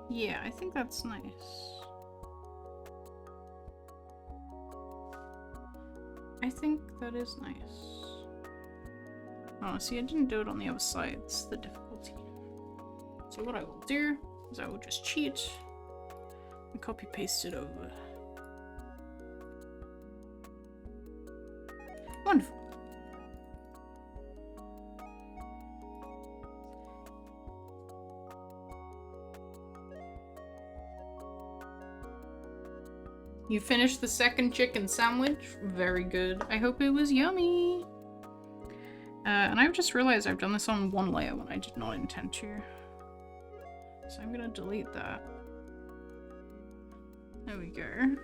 Yeah, I think that's nice. I think that is nice. Oh, see, I didn't do it on the other side. It's the difficulty. So what I will do is I will just cheat and copy paste it over. Wonderful. You finished the second chicken sandwich? Very good. I hope it was yummy. And I've just realized I've done this on one layer when I did not intend to. So I'm gonna delete that. There we go.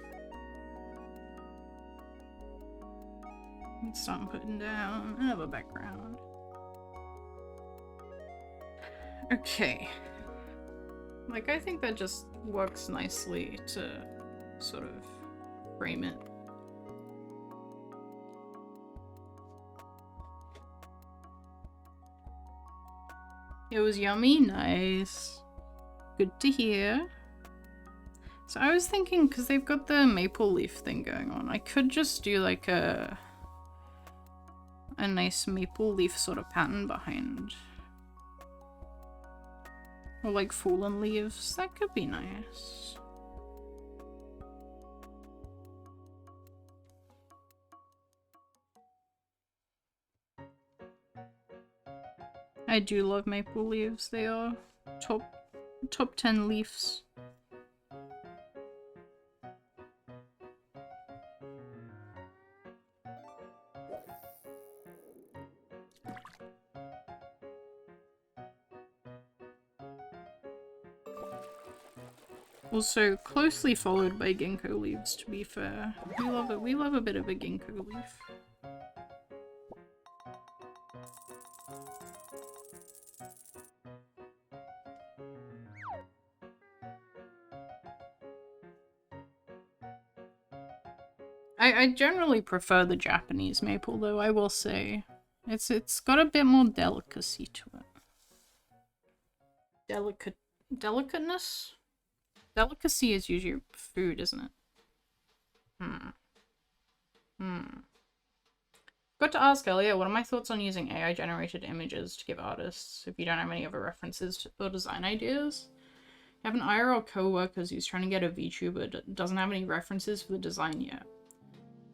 Let's start putting down another background. Okay. Like, I think that just works nicely to sort of frame it. It was yummy, nice. Good to hear. So I was thinking, because they've got the maple leaf thing going on, I could just do like a nice maple leaf sort of pattern behind. Or like fallen leaves, that could be nice. I do love maple leaves, they are top 10 leaves. Also closely followed by ginkgo leaves, to be fair. We love it. We love a bit of a ginkgo leaf. I generally prefer the Japanese maple, though, I will say. It's got a bit more delicacy to it. Delicateness? Delicacy is usually food, isn't it? Got to ask earlier, what are my thoughts on using AI generated images to give artists if you don't have any other references or design ideas? I have an IRL co-worker who's trying to get a VTuber but doesn't have any references for the design yet.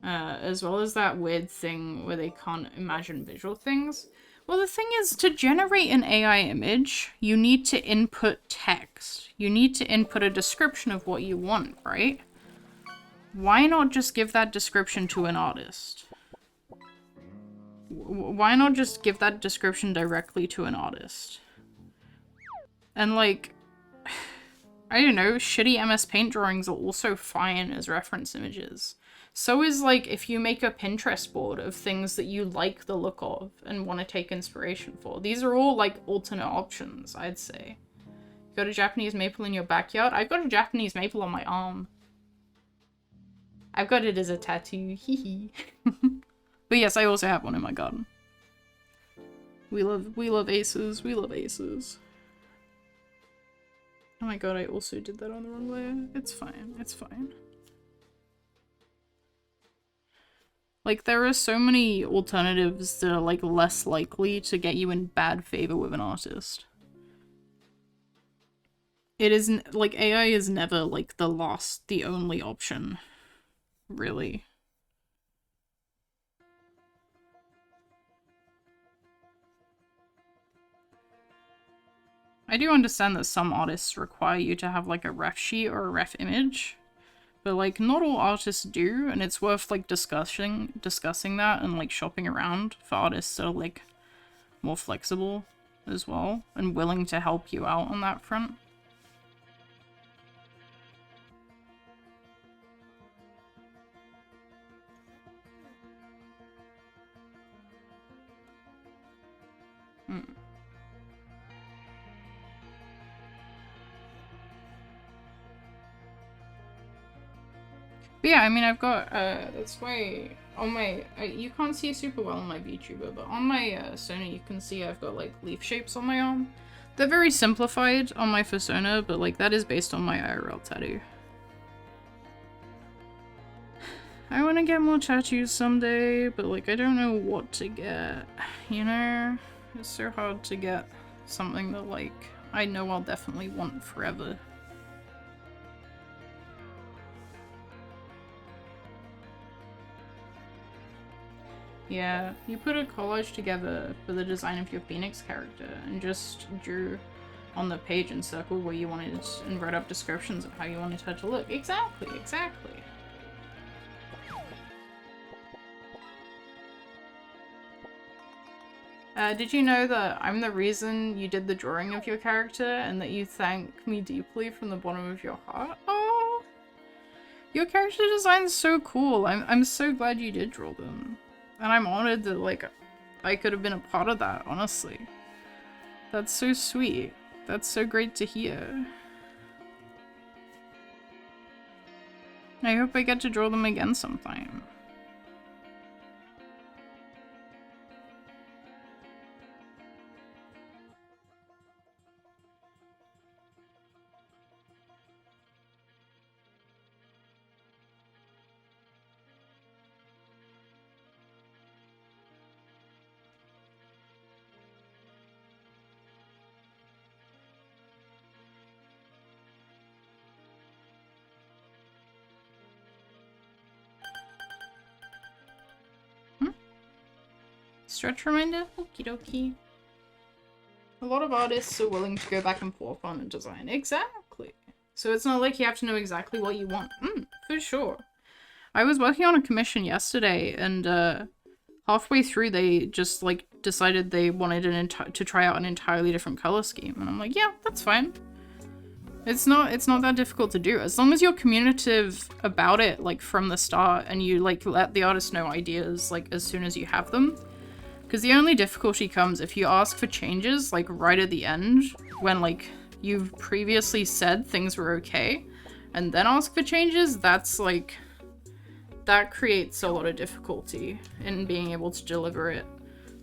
As well as that weird thing where they can't imagine visual things. Well, the thing is, to generate an AI image, you need to input text. You need to input a description of what you want, right? Why not just give that description to an artist? Why not just give that description directly to an artist? And like, I don't know, shitty MS Paint drawings are also fine as reference images. So is like if you make a Pinterest board of things that you like the look of and want to take inspiration for. These are all like alternate options, I'd say. You got a Japanese maple in your backyard? I've got a Japanese maple on my arm. I've got it as a tattoo, hee. But yes, I also have one in my garden. We love aces, we love aces. Oh my god, I also did that on the wrong layer. It's fine, it's fine. Like, there are so many alternatives that are, like, less likely to get you in bad favor with an artist. It isn't, like, AI is never, like, the only option, really. I do understand that some artists require you to have, like, a ref sheet or a ref image. But, like, not all artists do, and it's worth, like, discussing that and, like, shopping around for artists that are, like, more flexible as well and willing to help you out on that front. But yeah, I mean, I've got, that's why on my, you can't see super well on my VTuber, but on my Sony you can see I've got, like, leaf shapes on my arm. They're very simplified on my persona, but, like, that is based on my IRL tattoo. I want to get more tattoos someday, but, like, I don't know what to get, you know? It's so hard to get something that, like, I know I'll definitely want forever. Yeah, you put a collage together for the design of your Phoenix character and just drew on the page and circled where you wanted it and wrote up descriptions of how you wanted her to look. Exactly, exactly. Did you know that I'm the reason you did the drawing of your character and that you thank me deeply from the bottom of your heart? Oh, your character design's so cool. I'm so glad you did draw them. And I'm honored that, like, I could have been a part of that, honestly. That's so sweet. That's so great to hear. I hope I get to draw them again sometime. Stretch reminder? Okie dokie. A lot of artists are willing to go back and forth on a design. Exactly. So it's not like you have to know exactly what you want. For sure. I was working on a commission yesterday, and halfway through they just like decided they wanted to try out an entirely different color scheme, and I'm like, yeah, that's fine. It's not that difficult to do as long as you're communicative about it, like from the start, and you like let the artist know ideas like as soon as you have them. Because the only difficulty comes if you ask for changes like right at the end when like you've previously said things were okay, and then ask for changes. That's like, that creates a lot of difficulty in being able to deliver it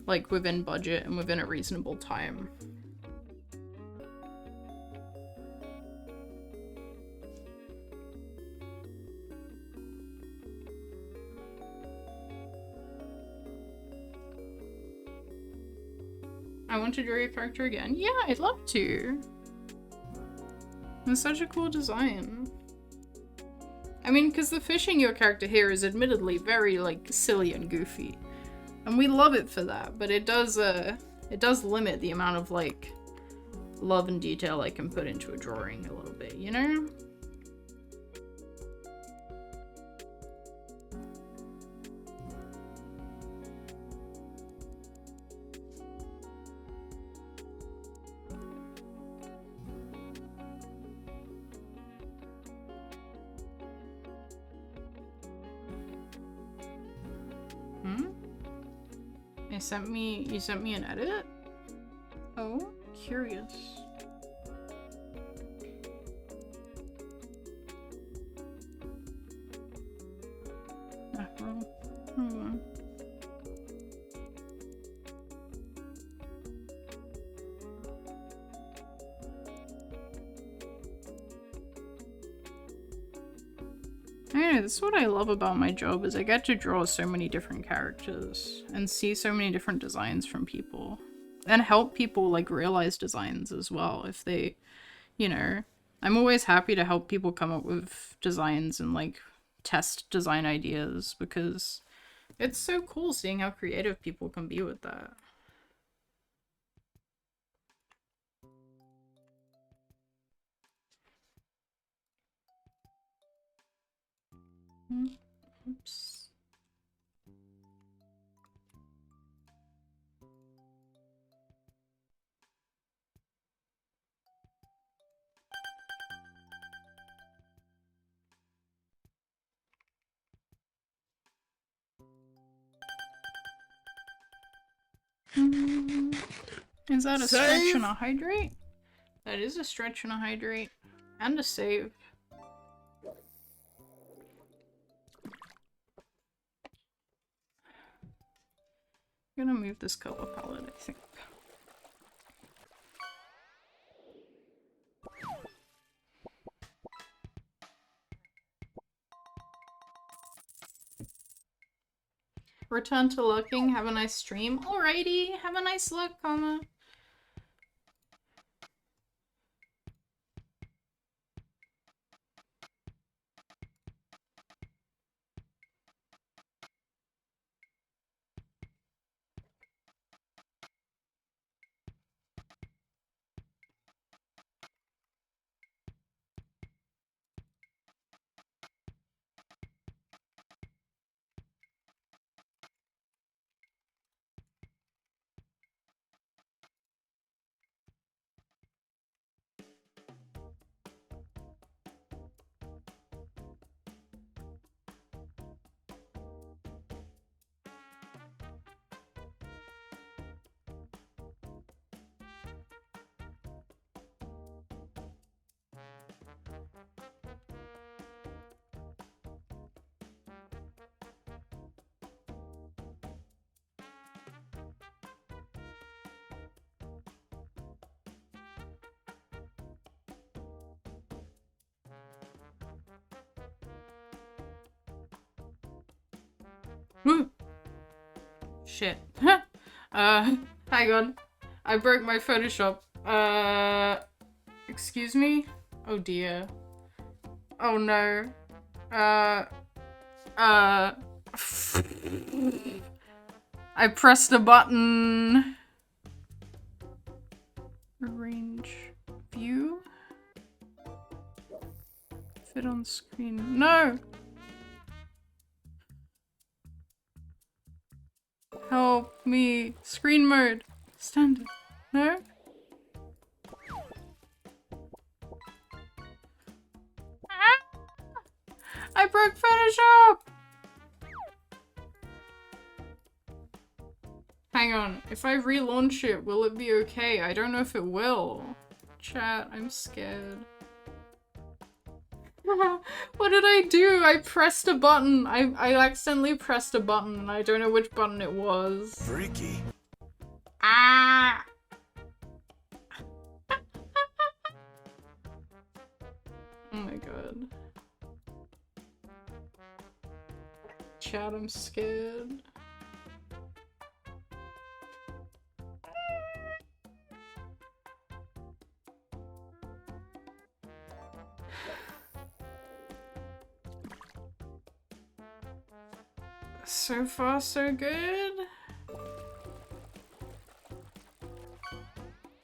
like within budget and within a reasonable time. I want to draw your character again. Yeah, I'd love to. It's such a cool design. I mean, because the fishing your character here is admittedly very, like, silly and goofy. And we love it for that, but it does limit the amount of, like, love and detail I can put into a drawing a little bit, you know? You sent me an edit? Oh, curious. Hold on. Yeah, this is what I love about my job, is I get to draw so many different characters and see so many different designs from people and help people like realize designs as well if they, you know, I'm always happy to help people come up with designs and like test design ideas because it's so cool seeing how creative people can be with that. Oops. Is that a stretch and a hydrate? That is a stretch and a hydrate. And a save. I'm gonna move this color palette, I think. Return to lurking. Have a nice stream. Alrighty. Have a nice look, comma. Shit. Hang on. I broke my Photoshop. Excuse me? Oh dear. Oh no. I pressed a button. Arrange view. Fit on screen. No! Help me. Screen mode. Standard. No? Ah! I broke Photoshop! Hang on. If I relaunch it, will it be okay? I don't know if it will. Chat, I'm scared. What did I do? I pressed a button. I accidentally pressed a button and I don't know which button it was. Freaky. Ah! Oh my god. Chat, I'm scared. So far, so good.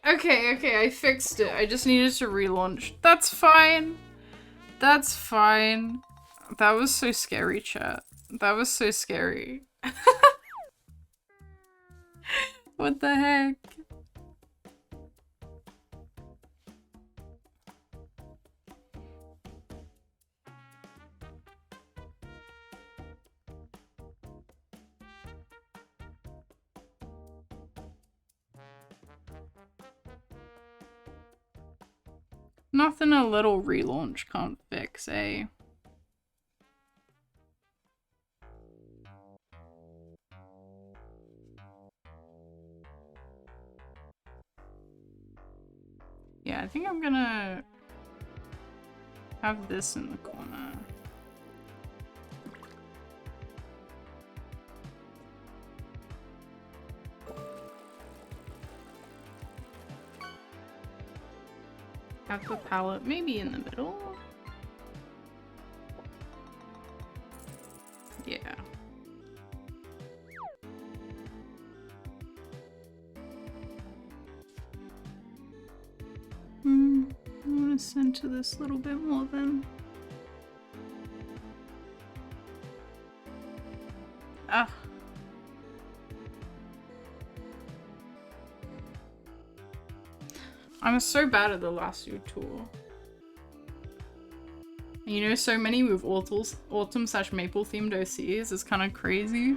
Okay, I fixed it. I just needed to relaunch. That's fine. That's fine. That was so scary, chat. That was so scary. What the heck? Nothing a little relaunch can't fix, eh? Yeah, I think I'm gonna have this in the corner. Have the palette maybe in the middle? Yeah. I want to center this a little bit more then. Ah. I'm so bad at the lasso tool. And you know, so many with autumn/maple themed OCs is kind of crazy.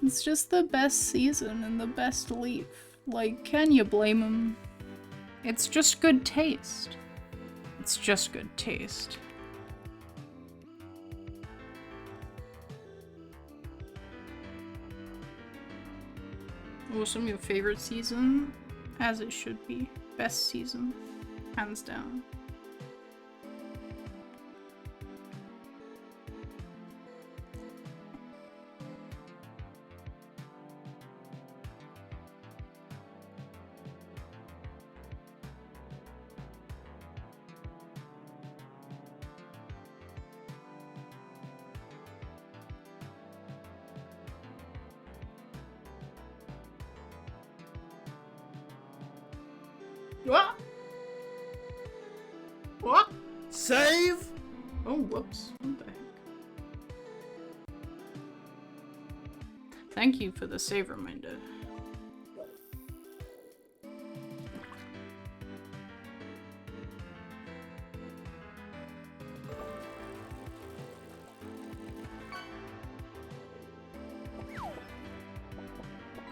It's just the best season and the best leaf. Like, can you blame them? It's just good taste. It's just good taste. Awesome, your favorite season? As it should be. Best season. Hands down. What? What? Save? Oh, whoops. What the heck? Thank you for the save reminder.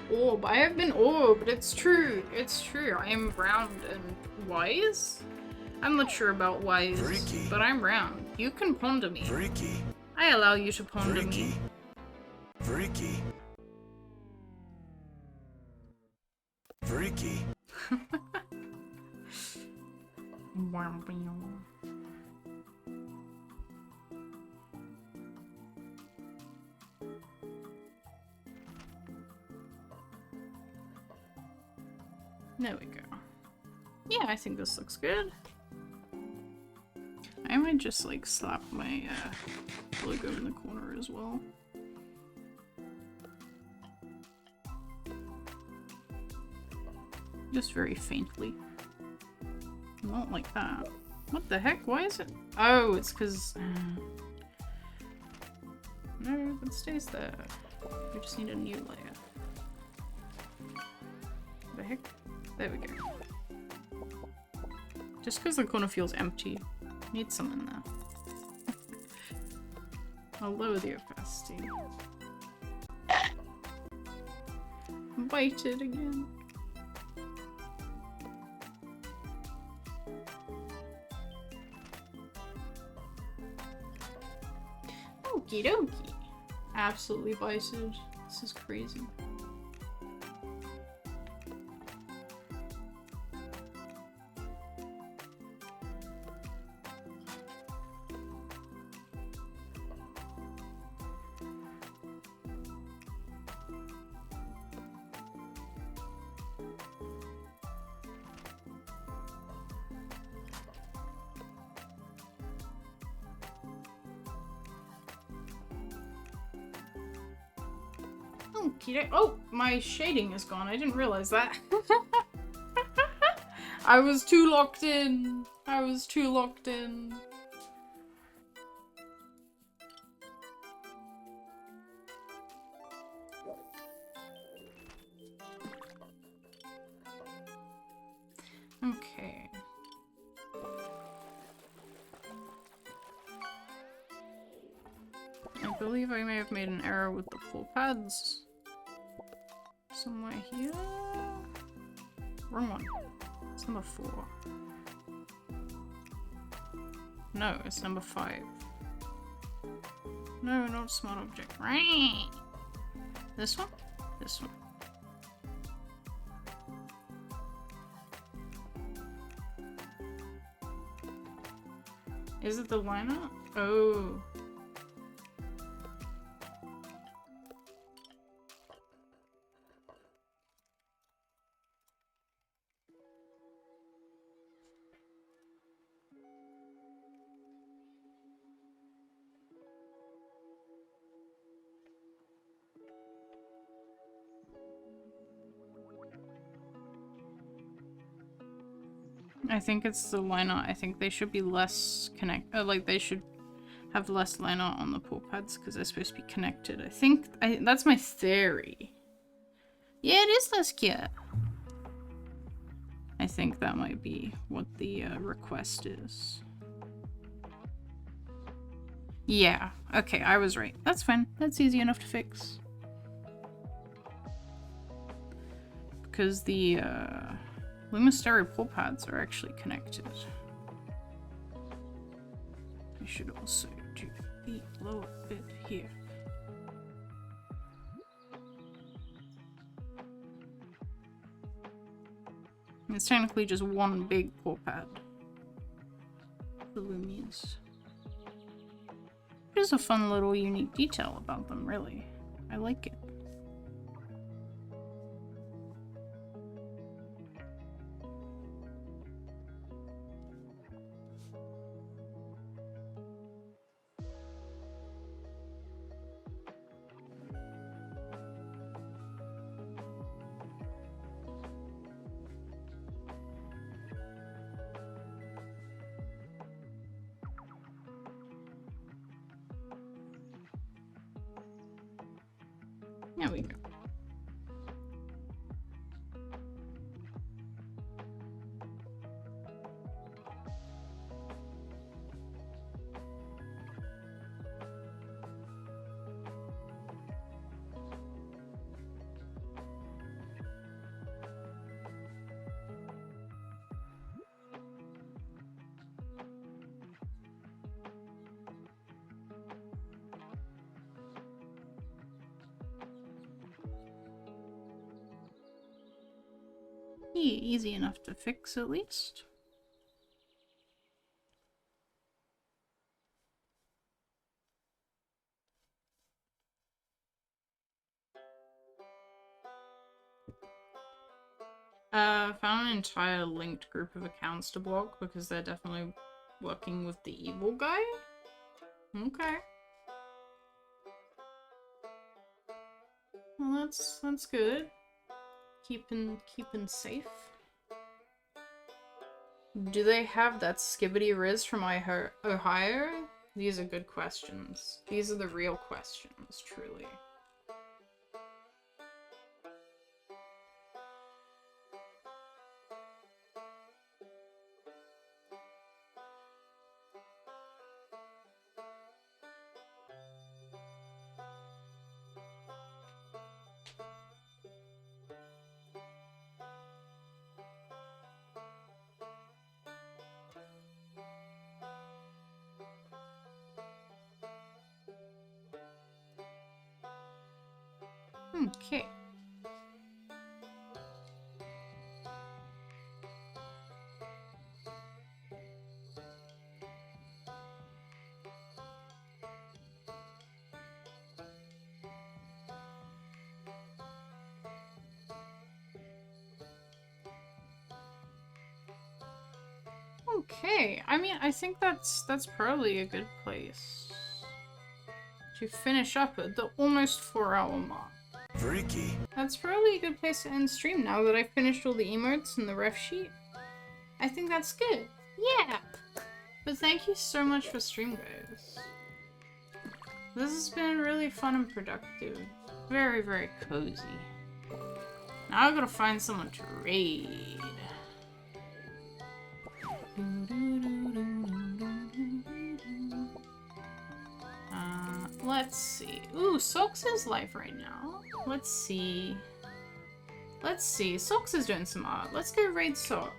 Orb. I have been orbed. It's true. It's true. I am round and wise? I'm not sure about wise, Freaky. but I'm round. You can ponder me. Freaky. I allow you to ponder Freaky. me. Freaky. Freaky. There we go. Yeah, I think this looks good. I might just like slap my logo in the corner as well. Just very faintly. Not like that. What the heck? Why is it? Oh, it's because... No, it stays there. We just need a new layer. The heck? There we go. Just because the corner feels empty. Need some in there. I'll lower the opacity. Bite it again. Okie dokie. Absolutely bited. This is crazy. Oh, my shading is gone. I didn't realize that. I was too locked in. I was too locked in. Okay. I believe I may have made an error with the full pads. Somewhere here? Wrong one. It's number 4. No, it's number 5. No, not smart object. Right. This one? This one. Is it the liner? Oh. I think it's the line art. I think they should be less like they should have less line art on the paw pads because they're supposed to be connected. I think that's my theory. Yeah, it is less cute. I think that might be what the request is. Yeah, okay, I was right. That's fine. That's easy enough to fix. Because the Lumisterry pull pads are actually connected. I should also do the lower bit here. It's technically just one big paw pad. The Lumies. It is a fun little unique detail about them, really. I like it. There we go. Easy enough to fix, at least. Found an entire linked group of accounts to block because they're definitely working with the evil guy. Okay. Well, that's good. Keeping safe. Do they have that Skibbity Riz from Ohio? These are good questions. These are the real questions, truly. Okay. Okay, I mean, I think that's probably a good place to finish up at the almost 4-hour mark. Freaky. That's probably a good place to end stream now that I've finished all the emotes and the ref sheet. I think that's good. Yeah! But thank you so much for stream, guys. This has been really fun and productive. Very, very cozy. Now I gotta find someone to raid. Let's see. Ooh, Socks is live right now. Let's see. Let's see. Socks is doing some art. Let's go raid Socks.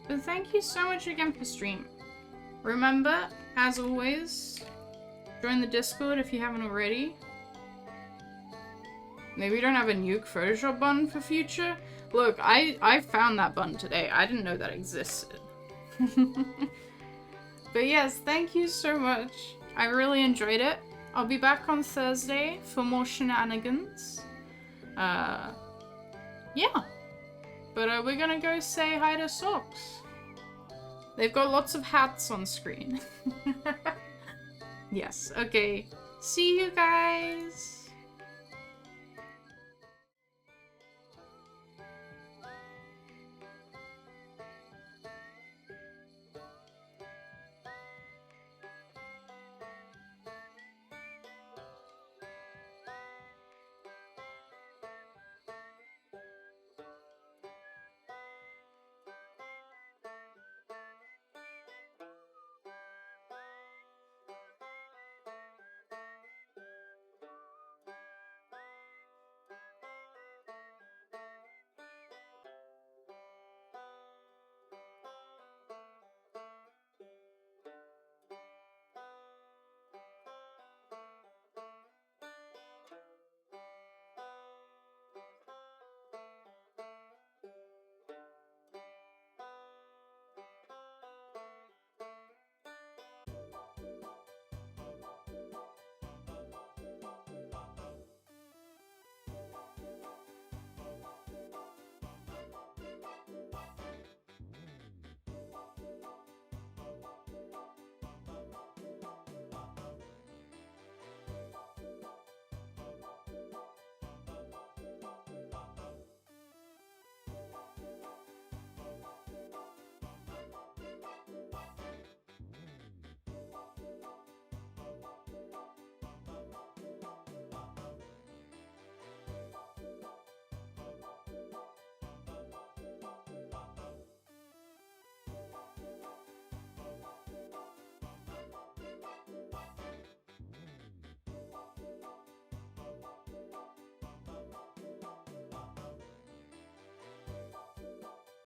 But thank you so much again for stream. Remember, as always, join the Discord if you haven't already. Maybe you don't have a nuke Photoshop button for future? Look, I found that button today. I didn't know that existed. But yes, thank you so much. I really enjoyed it. I'll be back on Thursday for more shenanigans. Yeah. But we're gonna go say hi to Socks. They've got lots of hats on screen. Yes, okay. See you guys!